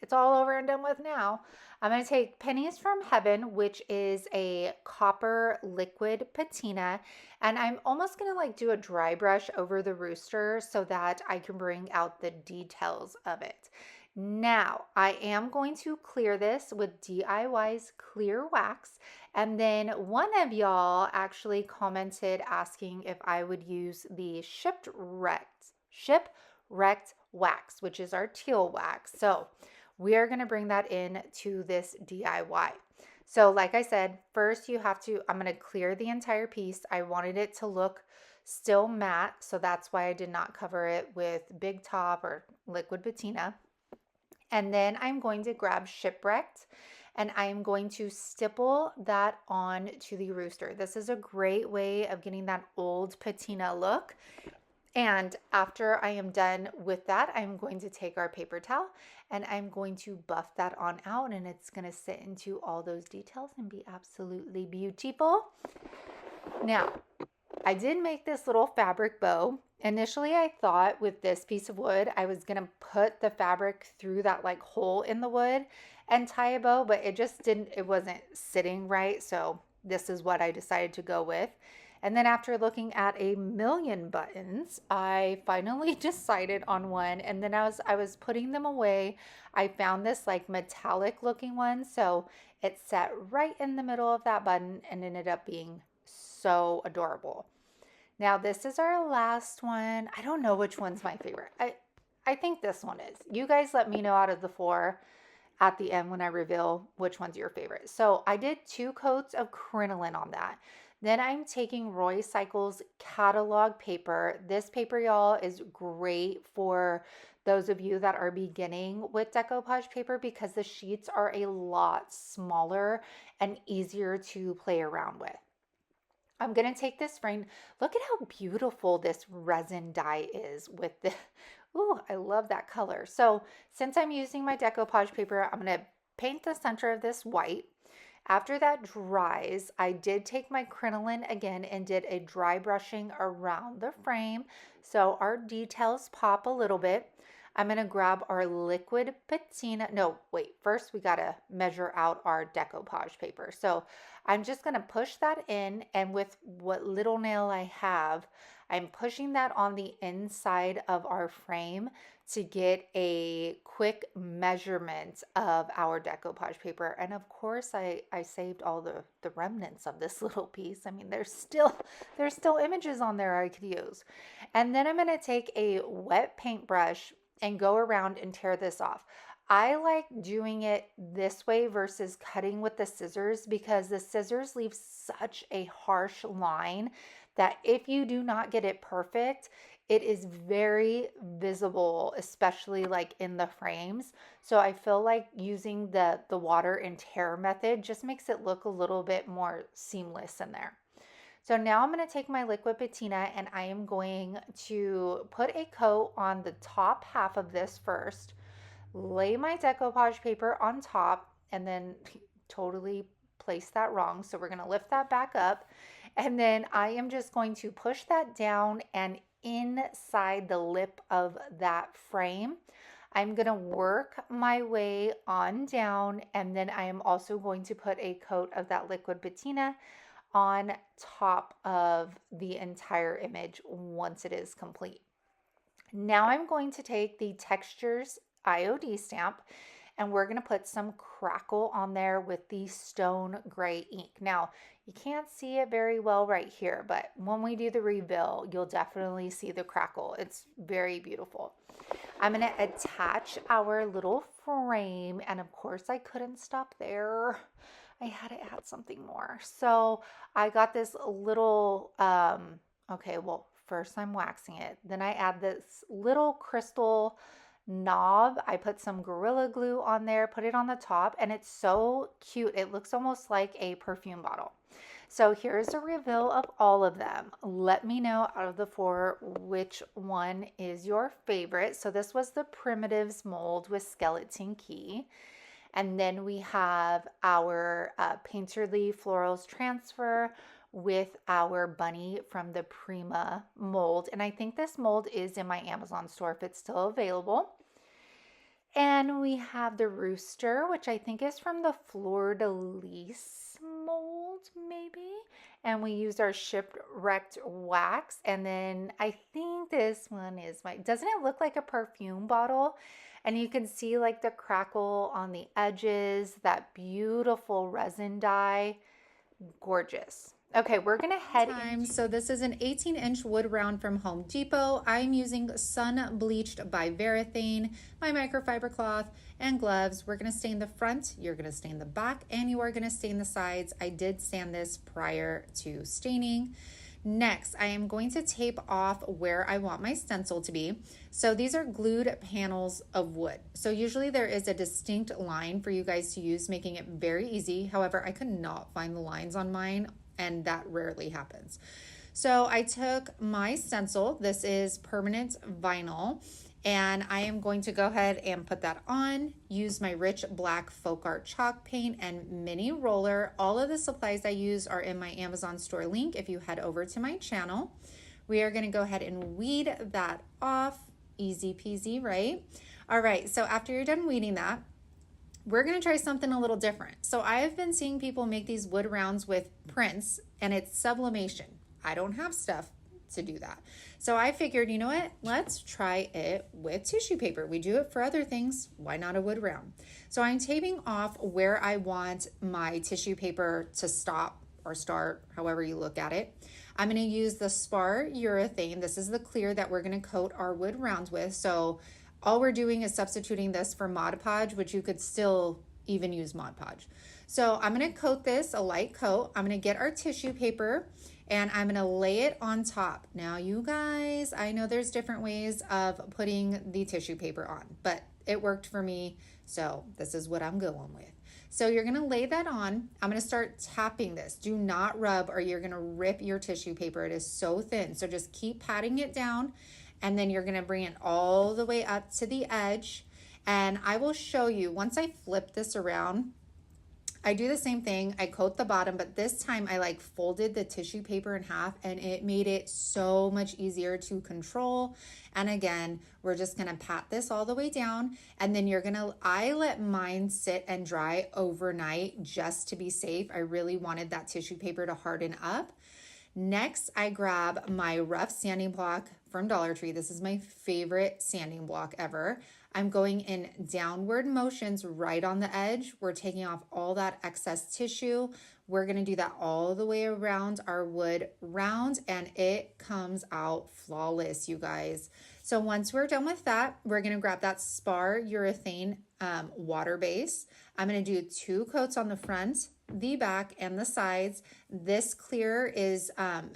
A: it's all over and done with now. I'm going to take Pennies from Heaven, which is a copper liquid patina, and I'm almost going to like do a dry brush over the rooster so that I can bring out the details of it. Now, I am going to clear this with DIY's clear wax, and then one of y'all actually commented asking if I would use the shipwrecked wax, which is our teal wax. So we are going to bring that in to this DIY. So like I said, first I'm going to clear the entire piece. I wanted it to look still matte, so that's why I did not cover it with Big Top or liquid patina. And then I'm going to grab Shipwrecked and I'm going to stipple that on to the rooster. This is a great way of getting that old patina look. And after I am done with that, I'm going to take our paper towel and I'm going to buff that on out, and it's going to sit into all those details and be absolutely beautiful. Now, I did make this little fabric bow. Initially, I thought with this piece of wood, I was going to put the fabric through that like hole in the wood and tie a bow, but it wasn't sitting right. So this is what I decided to go with. And then after looking at a million buttons, I finally decided on one. And then as I was putting them away, I found this like metallic looking one. So it sat right in the middle of that button and ended up being so adorable. Now this is our last one. I don't know which one's my favorite. I think this one is. You guys let me know out of the 4 at the end when I reveal which one's your favorite. So I did 2 coats of crinoline on that. Then I'm taking Roy Cycles catalog paper. This paper, y'all, is great for those of you that are beginning with decoupage paper because the sheets are a lot smaller and easier to play around with. I'm going to take this frame. Look at how beautiful this resin dye is with the, ooh, I love that color. So since I'm using my decoupage paper, I'm going to paint the center of this white. After that dries, I did take my crinoline again and did a dry brushing around the frame so our details pop a little bit. I'm going to grab our liquid patina. No, wait, first we got to measure out our decoupage paper. So I'm just going to push that in, and with what little nail I have, I'm pushing that on the inside of our frame to get a quick measurement of our decoupage paper. And of course, I saved all the remnants of this little piece. I mean, there's still images on there I could use. And then I'm going to take a wet paintbrush and go around and tear this off. I like doing it this way versus cutting with the scissors because the scissors leave such a harsh line that if you do not get it perfect, it is very visible, especially like in the frames. So I feel like using the water and tear method just makes it look a little bit more seamless in there. So now I'm going to take my liquid patina and I am going to put a coat on the top half of this first, lay my decoupage paper on top, and then totally place that wrong. So we're going to lift that back up. And then I am just going to push that down and inside the lip of that frame. I'm going to work my way on down, and then I am also going to put a coat of that liquid patina on top of the entire image once it is complete. Now I'm going to take the Textures IOD stamp and we're going to put some crackle on there with the stone gray ink. Now, you can't see it very well right here, but when we do the reveal, you'll definitely see the crackle. It's very beautiful. I'm going to attach our little frame, and of course I couldn't stop there. I had to add something more. So I got this little, okay, well, first I'm waxing it. Then I add this little crystal knob. I put some Gorilla Glue on there, put it on the top, and it's so cute. It looks almost like a perfume bottle. So here's a reveal of all of them. Let me know out of the 4 which one is your favorite. So this was the Primitives mold with skeleton key. And then we have our Painterly Florals Transfer with our bunny from the Prima mold. And I think this mold is in my Amazon store if it's still available. And we have the rooster, which I think is from the Fleur de Lis mold, maybe. And we used our shipwrecked wax. And then I think this one is doesn't it look like a perfume bottle? And you can see like the crackle on the edges, that beautiful resin dye. Gorgeous. Okay, we're gonna head in. So this is an 18-inch wood round from Home Depot. I'm using Sun Bleached by Varathane, my microfiber cloth, and gloves. We're gonna stain the front, you're gonna stain the back, and you are gonna stain the sides. I did sand this prior to staining. Next, I am going to tape off where I want my stencil to be. So these are glued panels of wood. So usually there is a distinct line for you guys to use, making it very easy. However, I could not find the lines on mine, and that rarely happens. So I took my stencil. This is permanent vinyl, and I am going to go ahead and put that on, use my rich black folk art chalk paint and mini roller. All of the supplies I use are in my Amazon store link if you head over to my channel. We are going to go ahead and weed that off. Easy peasy, right? All right, so after you're done weeding that, we're going to try something a little different. So I have been seeing people make these wood rounds with prints, and it's sublimation. I don't have stuff to do that. So I figured, you know what? Let's try it with tissue paper. We do it for other things. Why not a wood round? So I'm taping off where I want my tissue paper to stop or start, however you look at it. I'm going to use the spar urethane. This is the clear that we're going to coat our wood rounds with. So all we're doing is substituting this for Mod Podge, which you could still even use Mod Podge. So I'm going to coat this a light coat. I'm going to get our tissue paper and I'm going to lay it on top. Now, you guys, I know there's different ways of putting the tissue paper on, but it worked for me. So this is what I'm going with. So you're going to lay that on. I'm going to start tapping this. Do not rub or you're going to rip your tissue paper. It is so thin. So just keep patting it down. And then you're gonna bring it all the way up to the edge. And I will show you, once I flip this around, I do the same thing. I coat the bottom, but this time I like folded the tissue paper in half and it made it so much easier to control. And again, we're just gonna pat this all the way down and then I let mine sit and dry overnight just to be safe. I really wanted that tissue paper to harden up. Next, I grab my rough sanding block from Dollar Tree. This is my favorite sanding block ever. I'm going in downward motions right on the edge. We're taking off all that excess tissue. We're gonna do that all the way around our wood round and it comes out flawless, you guys. So once we're done with that, we're gonna grab that spar urethane water base. I'm gonna do 2 coats on the front, the back, and the sides. This clear is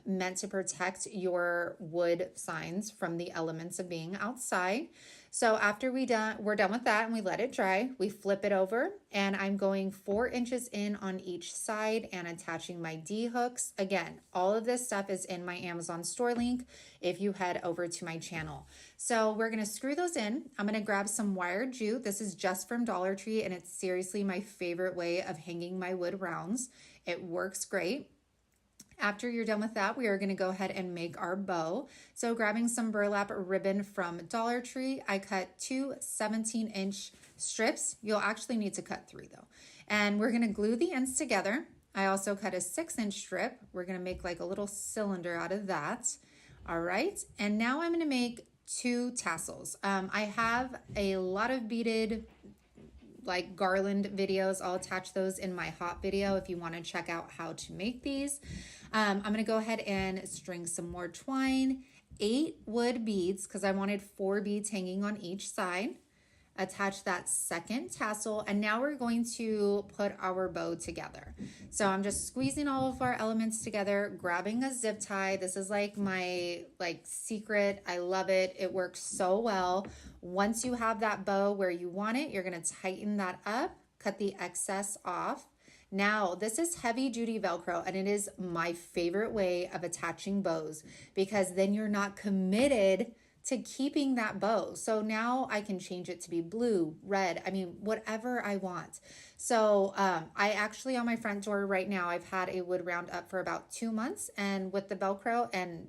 A: meant to protect your wood signs from the elements of being outside. So after we're done with that and we let it dry, we flip it over and I'm going 4 inches in on each side and attaching my D hooks. Again, all of this stuff is in my Amazon store link if you head over to my channel. So we're gonna screw those in. I'm gonna grab some wire jute. This is just from Dollar Tree and it's seriously my favorite way of hanging my wood rounds. It works great. After you're done with that, we are going to go ahead and make our bow. So grabbing some burlap ribbon from Dollar Tree, I cut 2 17-inch strips. You'll actually need to cut 3 though. And we're going to glue the ends together. I also cut a 6-inch strip. We're going to make like a little cylinder out of that. All right. And now I'm going to make 2 tassels. I have a lot of beaded like garland videos. I'll attach those in my hot video if you want to check out how to make these. I'm going to go ahead and string some more twine, 8 wood beads because I wanted 4 beads hanging on each side. Attach that second tassel, and now we're going to put our bow together. So I'm just squeezing all of our elements together, grabbing a zip tie. This is like my secret. I love it. It works so well. Once you have that bow where you want it, you're going to tighten that up, cut the excess off. Now, this is heavy duty Velcro, and it is my favorite way of attaching bows because then you're not committed to keeping that bow. So now I can change it to be blue, red, I mean, whatever I want. So I actually, on my front door right now, I've had a wood round up for about 2 months and with the Velcro, and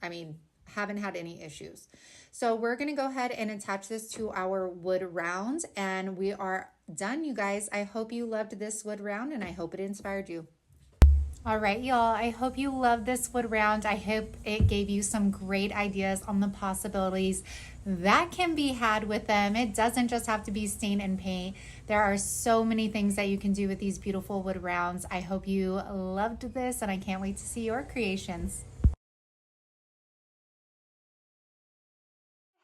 A: I mean, haven't had any issues. So we're gonna go ahead and attach this to our wood round and we are done, you guys. I hope you loved this wood round and I hope it inspired you. All right, y'all. I hope you love this wood round. I hope it gave you some great ideas on the possibilities that can be had with them. It doesn't just have to be stain and paint. There are so many things that you can do with these beautiful wood rounds. I hope you loved this, and I can't wait to see your creations.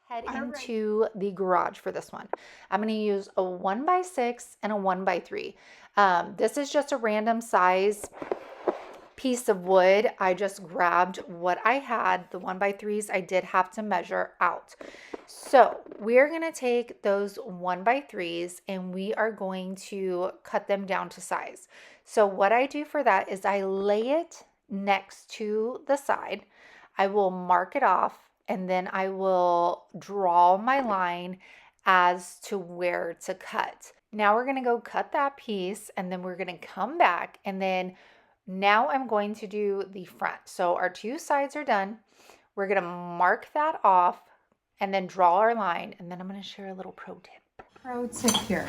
A: Head into the garage for this one. I'm going to use a 1x6 and a 1x3. This is just a random size piece of wood. I just grabbed what I had. The 1x3s I did have to measure out. So we're going to take those 1x3s and we are going to cut them down to size. So what I do for that is I lay it next to the side. I will mark it off and then I will draw my line as to where to cut. Now we're going to go cut that piece and then we're going to come back and then now I'm going to do the front. So our two sides are done. We're going to mark that off and then draw our line. And then I'm going to share a little pro tip. Pro tip here.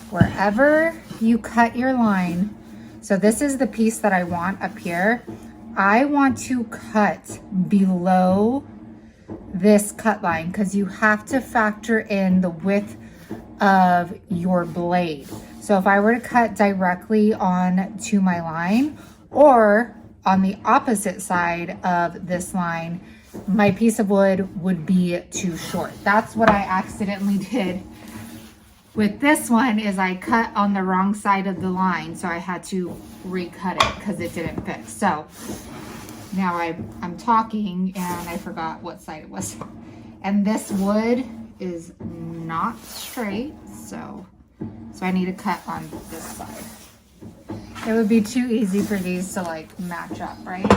A: Wherever you cut your line, so this is the piece that I want up here. I want to cut below this cut line because you have to factor in the width of your blade. So if I were to cut directly on to my line or on the opposite side of this line, my piece of wood would be too short. That's what I accidentally did with this one is I cut on the wrong side of the line. So I had to recut it because it didn't fit. So now I'm talking and I forgot what side it was. And this wood is not straight, so I need to cut on this side. It would be too easy for these to like match up, right?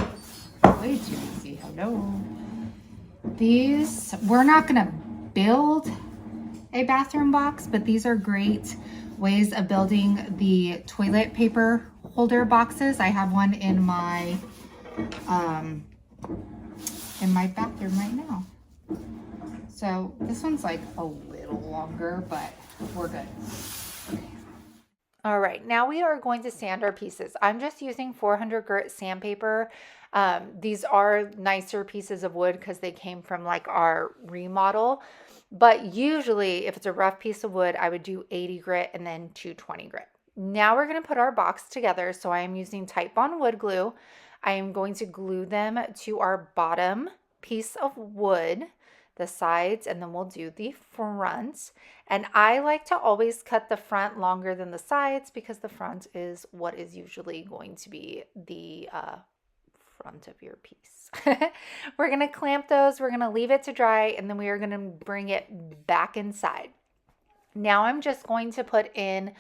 A: Way too easy. Hello. These, we're not gonna build a bathroom box, but these are great ways of building the toilet paper holder boxes. I have one in my bathroom right now. So this one's like a little longer, but we're good. Okay. All right, now we are going to sand our pieces. I'm just using 400 grit sandpaper. These are nicer pieces of wood because they came from like our remodel. But usually if it's a rough piece of wood, I would do 80 grit and then 220 grit. Now we're going to put our box together. So I am using Titebond wood glue. I am going to glue them to our bottom piece of wood, the sides, and then we'll do the front. And I like to always cut the front longer than the sides because the front is what is usually going to be the front of your piece. We're going to clamp those. We're going to leave it to dry, and then we are going to bring it back inside. Now I'm just going to put in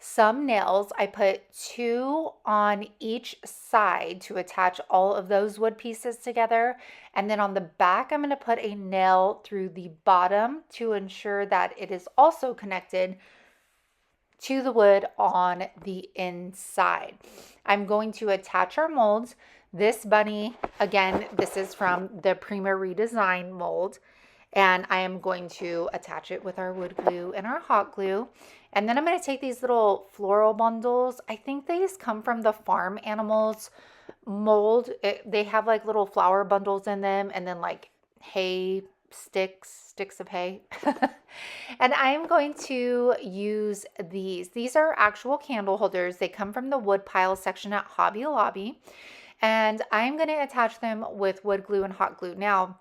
A: some nails. I put 2 on each side to attach all of those wood pieces together. And then on the back, I'm going to put a nail through the bottom to ensure that it is also connected to the wood on the inside. I'm going to attach our molds. This bunny, again, this is from the Prima Redesign mold. And I am going to attach it with our wood glue and our hot glue. And then I'm going to take these little floral bundles. I think these come from the Farm Animals mold. They have like little flower bundles in them and then like hay sticks of hay. And I'm going to use these. These are actual candle holders. They come from the wood pile section at Hobby Lobby. And I'm going to attach them with wood glue and hot glue. Now,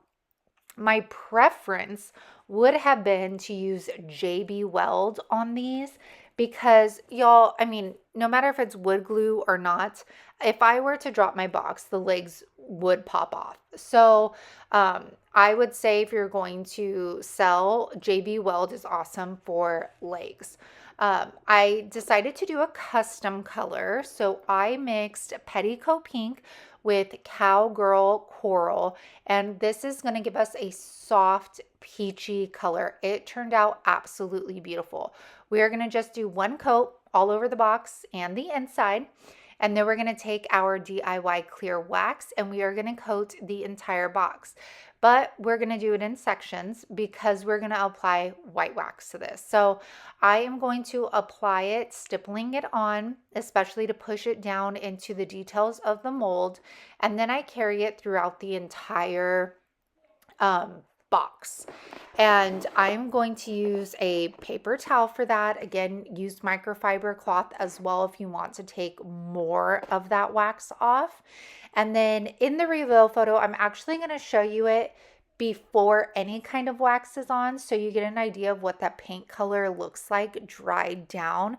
A: my preference would have been to use JB Weld on these because y'all, I mean, no matter if it's wood glue or not, if I were to drop my box, the legs would pop off. So I would say if you're going to sell, JB Weld is awesome for legs. I decided to do a custom color. So I mixed Petticoat Pink with Cowgirl Coral, and this is going to give us a soft peachy color. It turned out absolutely beautiful. We are going to just do one coat all over the box and the inside, and then we're going to take our DIY clear wax and we are going to coat the entire box. but we're going to do it in sections because we're going to apply white wax to this. So I am going to apply it, stippling it on, especially to push it down into the details of the mold. And then I carry it throughout the entire box. And I'm going to use a paper towel for that. Again, use microfiber cloth as well if you want to take more of that wax off. And then in the reveal photo, I'm actually going to show you it before any kind of wax is on, so you get an idea of what that paint color looks like dried down.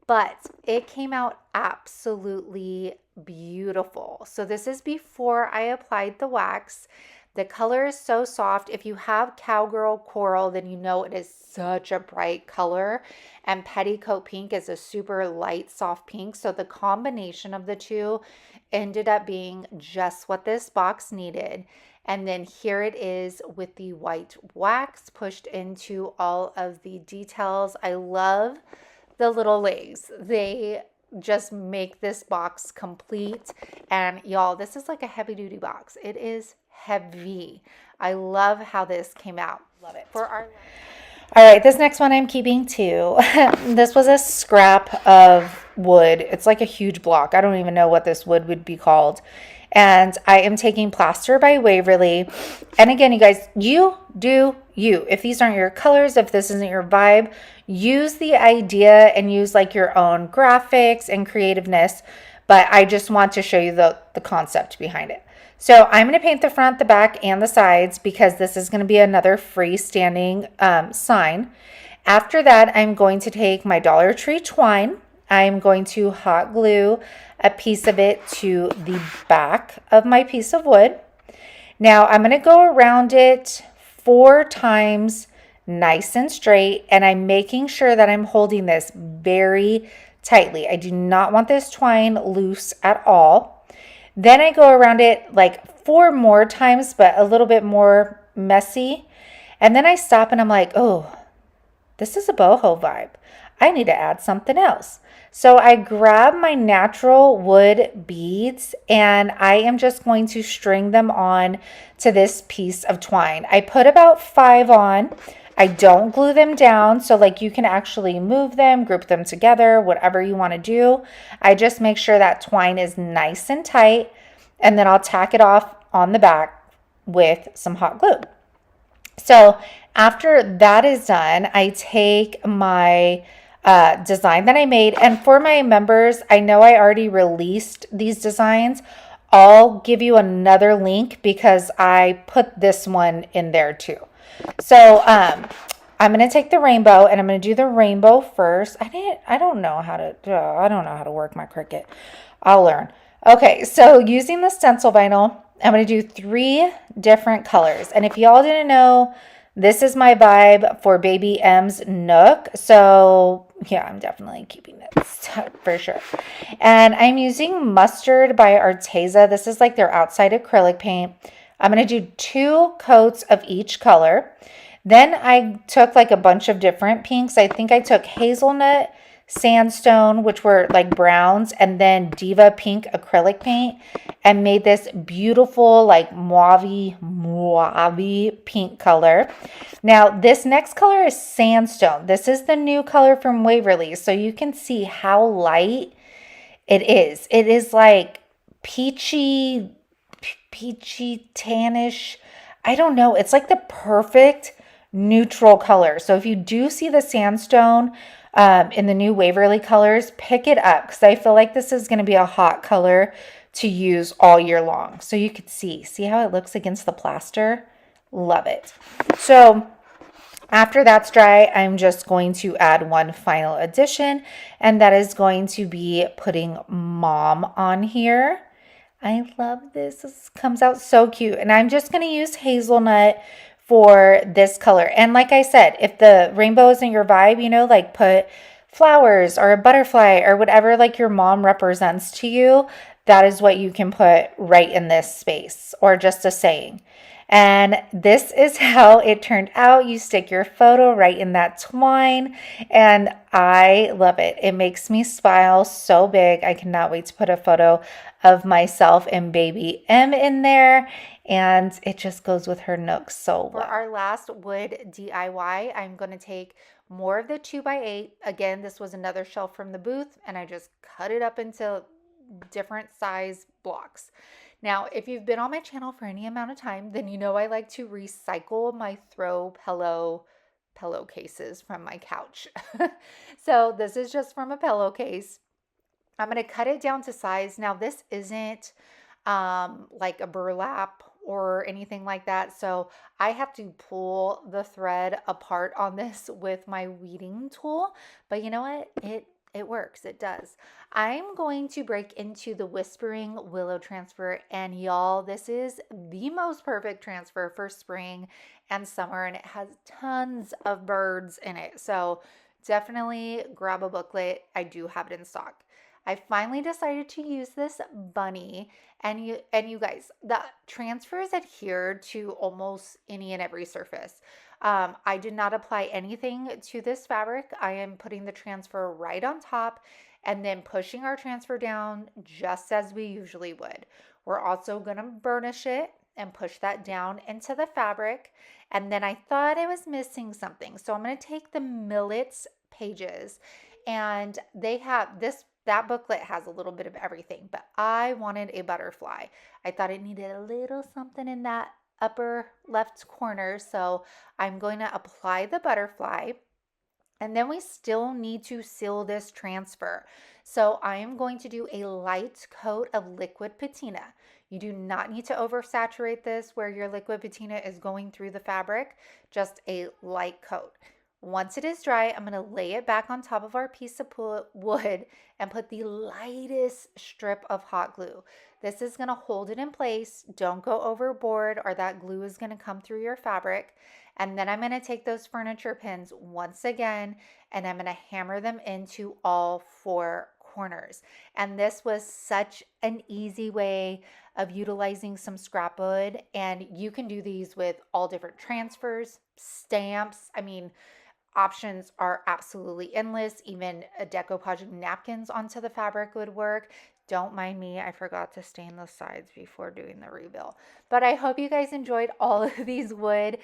A: But it came out absolutely beautiful. So this is before I applied the wax. The color is so soft. If you have Cowgirl Coral, then you know it is such a bright color. And Petticoat Pink is a super light, soft pink. So the combination of the two ended up being just what this box needed. And then here it is with the white wax pushed into all of the details. I love the little legs. They just make this box complete. And y'all, this is like a heavy duty box. It is heavy. I love how this came out. Love it. All right, this next one I'm keeping too. This was a scrap of wood. It's like a huge block. I don't even know what this wood would be called. And I am taking Plaster by Waverly. And again, you guys, you do you. If these aren't your colors, if this isn't your vibe, use the idea and use like your own graphics and creativeness. But I just want to show you the concept behind it. So I'm going to paint the front, the back, and the sides because this is going to be another freestanding sign. After that, I'm going to take my Dollar Tree twine. I'm going to hot glue a piece of it to the back of my piece of wood. Now I'm going to go around it 4 times nice and straight, and I'm making sure that I'm holding this very tightly. I do not want this twine loose at all. Then I go around it like 4 more times, but a little bit more messy. And then I stop and I'm like, oh, this is a boho vibe. I need to add something else. So I grab my natural wood beads and I am just going to string them on to this piece of twine. I put about 5 on. I don't glue them down, so like you can actually move them, group them together, whatever you want to do. I just make sure that twine is nice and tight, and then I'll tack it off on the back with some hot glue. So after that is done, I take my design that I made, and for my members, I know I already released these designs. I'll give you another link because I put this one in there too. So I'm going to take the rainbow and I'm going to do the rainbow first. I don't know how to work my Cricut. I'll learn. Okay, so using the stencil vinyl, I'm going to do 3 different colors. And if y'all didn't know, this is my vibe for Baby M's Nook. So yeah, I'm definitely keeping this for sure. And I'm using Mustard by Arteza. This is like their outside acrylic paint. I'm going to do 2 coats of each color. Then I took like a bunch of different pinks. I think I took hazelnut, sandstone, which were like browns, and then Diva pink acrylic paint, and made this beautiful like mauve pink color. Now this next color is sandstone. This is the new color from Waverly, so you can see how light it is. It is like peachy tannish. I don't know. It's like the perfect neutral color. So if you do see the sandstone in the new Waverly colors, pick it up because I feel like this is going to be a hot color to use all year long. So you could see how it looks against the plaster. Love it. So after that's dry, I'm just going to add one final addition, and that is going to be putting Mom on here. I love this. This comes out so cute. And I'm just going to use hazelnut for this color. And like I said, if the rainbow isn't your vibe, you know, like put flowers or a butterfly or whatever like your mom represents to you, that is what you can put right in this space, or just a saying. And this is how it turned out. You stick your photo right in that twine, and I love it. It makes me smile so big. I cannot wait to put a photo of myself and baby M in there, and it just goes with her nook so well. For our last wood DIY, I'm going to take more of the 2x8. Again, this was another shelf from the booth, and I just cut it up into different size blocks. Now, if you've been on my channel for any amount of time, then you know I like to recycle my throw pillowcases from my couch. So this is just from a pillowcase. I'm going to cut it down to size. Now, this isn't like a burlap or anything like that. So I have to pull the thread apart on this with my weeding tool. But you know what? It works. It does. I'm going to break into the Whispering Willow transfer, and y'all, this is the most perfect transfer for spring and summer, and it has tons of birds in it. So definitely grab a booklet. I do have it in stock. I finally decided to use this bunny, and you guys, the transfers adhere to almost any and every surface. I did not apply anything to this fabric. I am putting the transfer right on top and then pushing our transfer down just as we usually would. We're also going to burnish it and push that down into the fabric. And then I thought I was missing something. So I'm going to take the Millets pages, and they have this. That booklet has a little bit of everything, but I wanted a butterfly. I thought it needed a little something in that upper left corner. So I'm going to apply the butterfly, and then we still need to seal this transfer. So I am going to do a light coat of liquid patina. You do not need to oversaturate this where your liquid patina is going through the fabric, just a light coat. Once it is dry, I'm going to lay it back on top of our piece of wood and put the lightest strip of hot glue. This is going to hold it in place. Don't go overboard or that glue is going to come through your fabric. And then I'm going to take those furniture pins once again, and I'm going to hammer them into all four corners. And this was such an easy way of utilizing some scrap wood. And you can do these with all different transfers, stamps. I mean, options are absolutely endless. Even a decoupaging napkins onto the fabric would work. Don't mind me, I forgot to stain the sides before doing the reveal. But I hope you guys enjoyed all of these wood